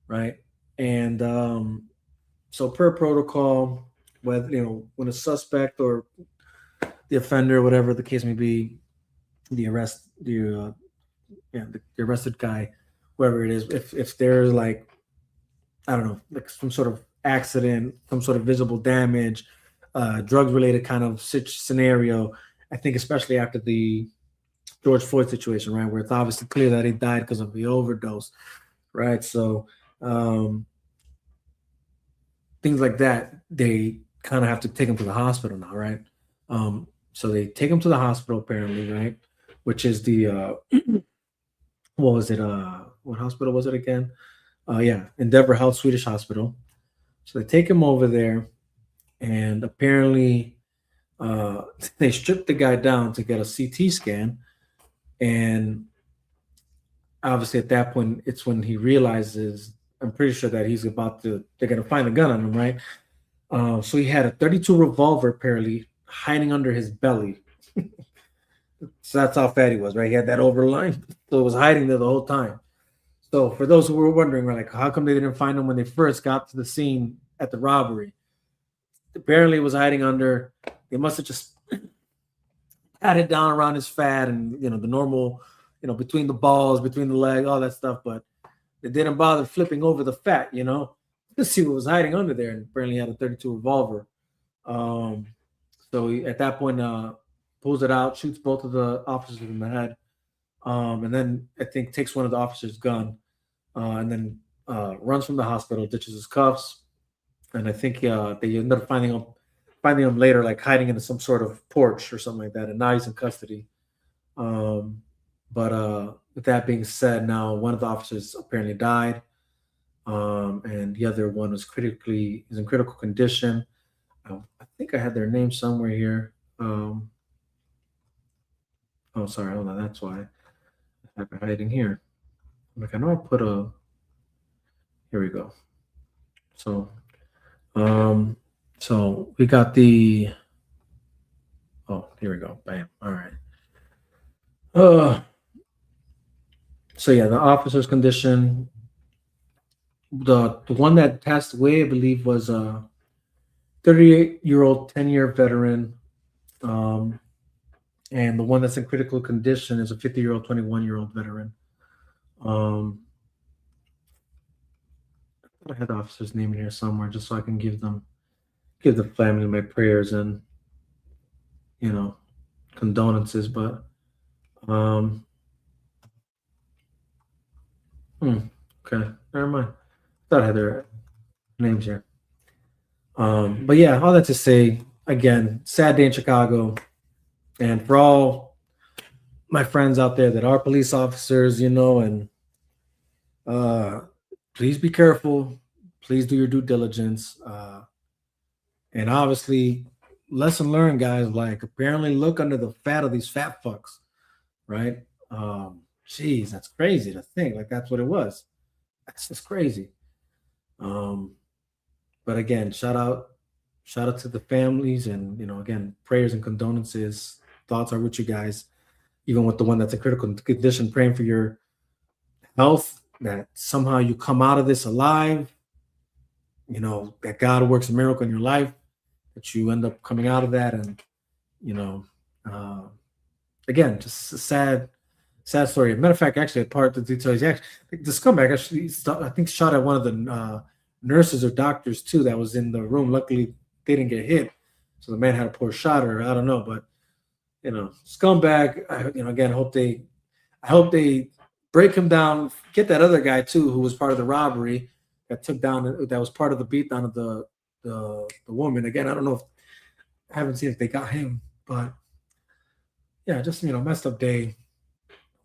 right? And so per protocol, whether when a suspect or the offender, whatever the case may be, the arrested guy, whoever it is, if there's like, I don't know, like some sort of accident, some sort of visible damage, drugs related kind of scenario. I think especially after the George Floyd situation, right, where it's obviously clear that he died because of the overdose, right? So things like that, they kind of have to take him to the hospital now, right? So they take him to the hospital apparently, right? Which is the what was it? What hospital was it again? Yeah, Endeavor Health Swedish Hospital. So they take him over there, and apparently they stripped the guy down to get a CT scan, and obviously at that point it's when he realizes, I'm pretty sure that they're gonna find a gun on him, right? So he had a 32 revolver apparently hiding under his belly. So that's how fat he was, right? He had that overline, so it was hiding there the whole time. So for those who were wondering, right, like how come they didn't find him when they first got to the scene at the robbery? Apparently, it was hiding under. They must have just had it down around his fat and the normal, between the balls, between the leg, all that stuff. But they didn't bother flipping over the fat, to see what was hiding under there. And apparently, he had a 32 revolver. So at that point, pulls it out, shoots both of the officers in the head, and then I think takes one of the officers' gun, and then runs from the hospital, ditches his cuffs, and I think they end up finding him later, like hiding in some sort of porch or something like that, and now he's in custody. But with that being said, now one of the officers apparently died, and the other one is in critical condition. I think I had their name somewhere here. Oh, sorry, hold on. That's why I have it hiding here. Like I know I put a. Here we go. So, so we got the. Oh, here we go. Bam. All right. So yeah, the officer's condition. The one that passed away, I believe, was a 38-year-old 10-year veteran. and the one that's in critical condition is a 50-year-old, 21-year-old veteran. I had the officer's name in here somewhere just so I can give the family my prayers and, you know, condolences. But okay, never mind. Thought I had their names here. But yeah, all that to say, again, sad day in Chicago, and for all my friends out there that are police officers, you know, and please be careful. Please do your due diligence. And obviously, lesson learned, guys. Like, apparently, look under the fat of these fat fucks, right? Jeez, that's crazy to think. Like, that's what it was. That's just crazy. But again, shout out to the families, and, you know, again, prayers and condolences. Thoughts are with you guys, even with the one that's in critical condition. Praying for your health, that somehow you come out of this alive. You know, that God works a miracle in your life, that you end up coming out of that, and, you know, again, just a sad story. Matter of fact, actually, a part of the details, the scumbag actually, I think, shot at one of the nurses or doctors too that was in the room. Luckily, they didn't get hit, so the man had a poor shot, or I don't know, but, you know, scumbag. You know, again, I hope they break him down, get that other guy too, who was part of the robbery that was part of the beatdown of the woman. Again, I don't know I haven't seen if they got him, but yeah, just, you know, messed up day.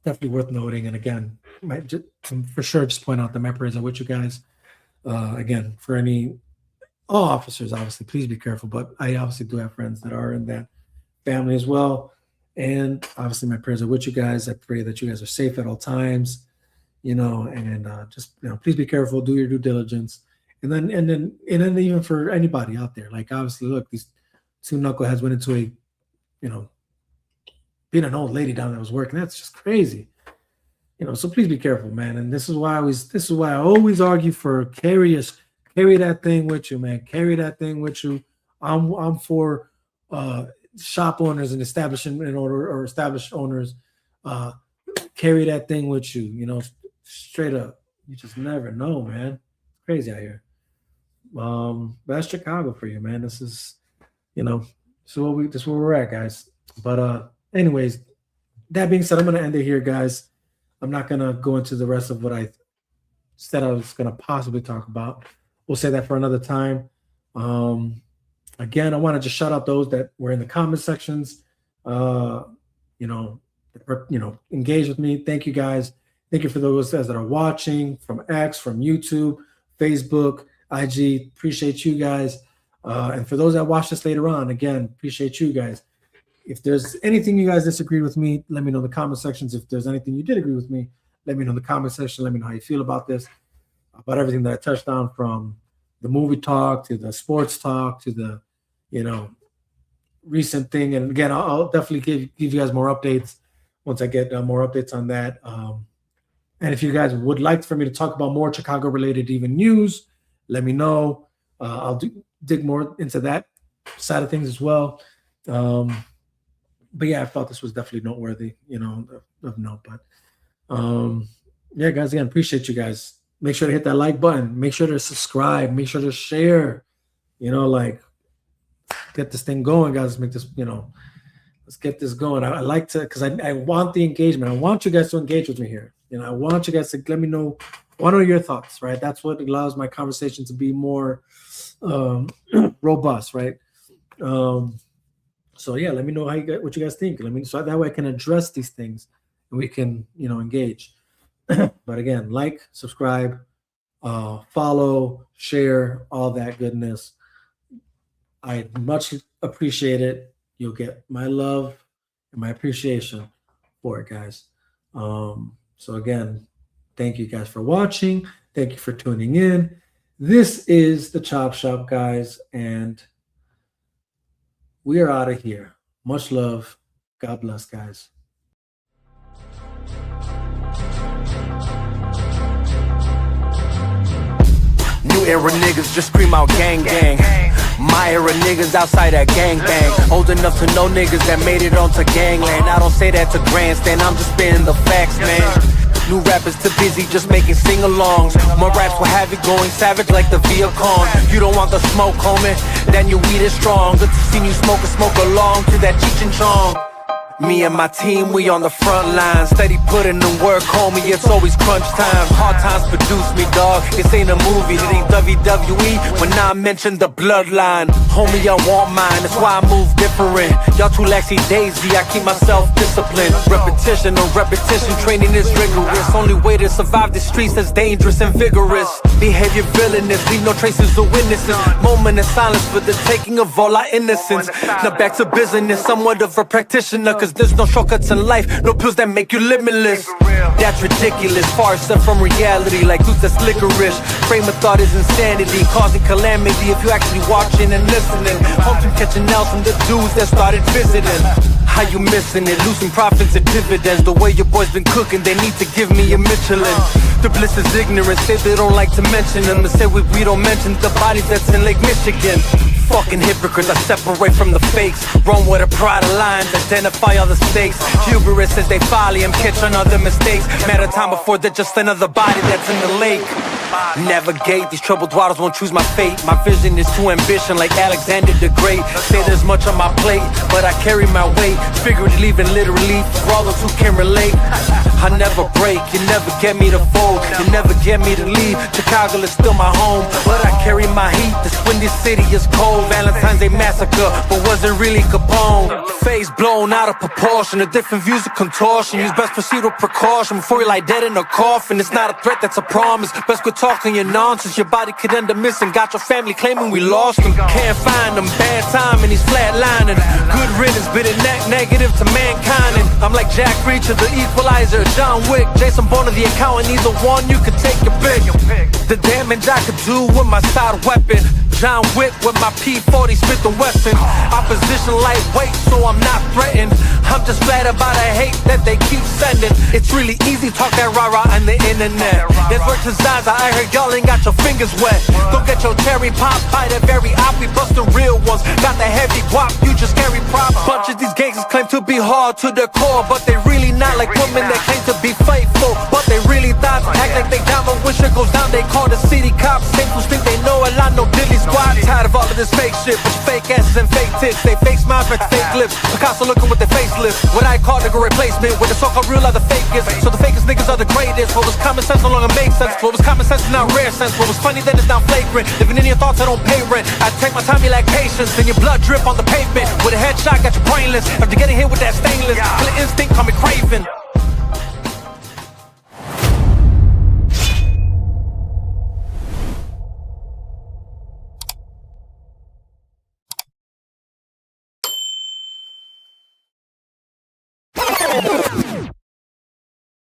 Definitely worth noting. And again, for sure, just point out that my prayers are with you guys. Again, for all officers, obviously, please be careful. But I obviously do have friends that are in that family as well. And obviously, my prayers are with you guys. I pray that you guys are safe at all times, you know, and just, you know, please be careful, do your due diligence. And then even for anybody out there, like, obviously, look, these two knuckleheads went into you know, being an old lady down that was working. That's just crazy, you know. So please be careful, man. And this is why I always argue for carry that thing with you, man. Carry that thing with you. I'm for shop owners and established owners. Carry that thing with you, you know, straight up. You just never know, man. It's crazy out here. But that's Chicago for you, man. This is, you know, this is where we're at, guys. But anyways, that being said, I'm gonna end it here, guys. I'm not gonna go into the rest of what I said I was gonna possibly talk about. We'll say that for another time. Again, I want to just shout out those that were in the comment sections. You know, engage with me. Thank you, guys. Thank you for those that are watching from X, from YouTube, Facebook, IG. Appreciate you guys. And for those that watch this later on, again, appreciate you guys. If there's anything you guys disagree with me, let me know in the comment sections. If there's anything you did agree with me, let me know in the comment section. Let me know how you feel about this, about everything that I touched on, from the movie talk to the sports talk to the, you know, recent thing. And again, I'll definitely give you guys more updates once I get more updates on that. And if you guys would like for me to talk about more Chicago-related even news, let me know. I'll dig more into that side of things as well. But yeah, I felt this was definitely noteworthy, you know, of note. But yeah, guys, again, appreciate you guys. Make sure to hit that like button. Make sure to subscribe. Make sure to share. You know, like, get this thing going, guys. Let's make this, you know, let's get this going. I like to, because I want the engagement. I want you guys to engage with me here. You know, I want you guys to let me know. I want to know your thoughts, right? That's what allows my conversation to be more robust, right? So yeah, let me know what you guys think. So that way I can address these things and we can, you know, engage. But again, like, subscribe, follow, share, all that goodness. I much appreciate it. You'll get my love and my appreciation for it, guys. So again, thank you guys for watching. Thank you for tuning in. This is the Chop Shop, guys, and we are out of here. Much love. God bless, guys. New era niggas just scream out gang gang. My era niggas outside that gangbang. Old enough to know niggas that made it onto gangland. I don't say that to grandstand, I'm just spitting the facts, man. New rappers too busy just making sing-alongs. My raps will have it going savage like the Viacom. You don't want the smoke, homie, then your weed is strong. Good to see you smoke along to that Cheech and Chong. Me and my team, we on the front line. Steady putting in work, homie, it's always crunch time. Hard times produce me, dog. This ain't a movie, it ain't WWE when I mention the bloodline. Homie, I want mine, that's why I move different. Y'all too laxy daisy, I keep myself disciplined. Repetition on repetition, training is rigorous. Only way to survive the streets that's dangerous and vigorous. Behavior villainous, leave no traces of witnesses. Moment of silence for the taking of all our innocence. Now back to business, somewhat of a practitioner, cause there's no shortcuts in life, no pills that make you limitless. That's ridiculous, far stuff from reality, like juice that's licorice. Frame of thought is insanity, causing calamity if you actually watching and listening. Hopes you catching out from the dudes that started visiting. How you missing it? Losing profits and dividends. The way your boys been cooking, they need to give me a Michelin. The bliss is ignorant, say they don't like to mention them. And say we don't mention the bodies that's in Lake Michigan. Fucking hypocrites, I separate from the fakes. Run with a pride of lines, identify all the stakes. Hubris says they folly and catch on other mistakes. Matter of time before they're just another body that's in the lake. Navigate, these troubled waters won't choose my fate. My vision is too ambition like Alexander the Great. Say there's much on my plate, but I carry my weight. Figuratively and literally, for all those who can relate. I never break, you never get me to fold. You never get me to leave, Chicago is still my home. But I carry my heat, this windy city is cold. Valentine's Day massacre, but was it really Capone? Face blown out of proportion, the different views of contortion. Use best proceed with precaution before you lie dead in a coffin. It's not a threat, that's a promise. Best quit talking your nonsense, your body could end up missing. Got your family claiming we lost them. Can't find them, bad timing, he's flatlining. Good riddance, bit it negative to mankind. And I'm like Jack Reacher, the equalizer, John Wick, Jason Bourne, the accountant. Either one, you could take your pick. The damage I could do with my side weapon. John Wick with my P40 Smith & Wesson. Opposition lightweight, so I'm not threatened. I'm just glad about the hate that they keep sending. It's really easy to talk that rah-rah on the internet. There's work to Zaza, I heard y'all ain't got your fingers wet. Go get your cherry pop, by the very op, we bustin' real ones. Got the heavy guap, you just carry props. Bunch of these gangsters claim to be hard to the core, but they really not like women that claim to be faithful. But they really thought, act like they down, but when shit goes down, they call the city cops. Same fools think they know a lot, no dilly squad. Tired of all of this fake shit, but fake asses and fake tits. They fake smiles, but fake lips. Picasso looking with their faceless. What I call nigga replacement, where the so-called real are the fakest. So the fakest niggas are the greatest. What was common sense no longer makes sense. What was common sense is now rare sense. What was funny then is now flagrant. Living in your thoughts, I don't pay rent. I take my time, you like patience. Then your blood drip on the pavement. With a headshot, got you brainless. After getting hit with that stainless, killer instinct, call me craven.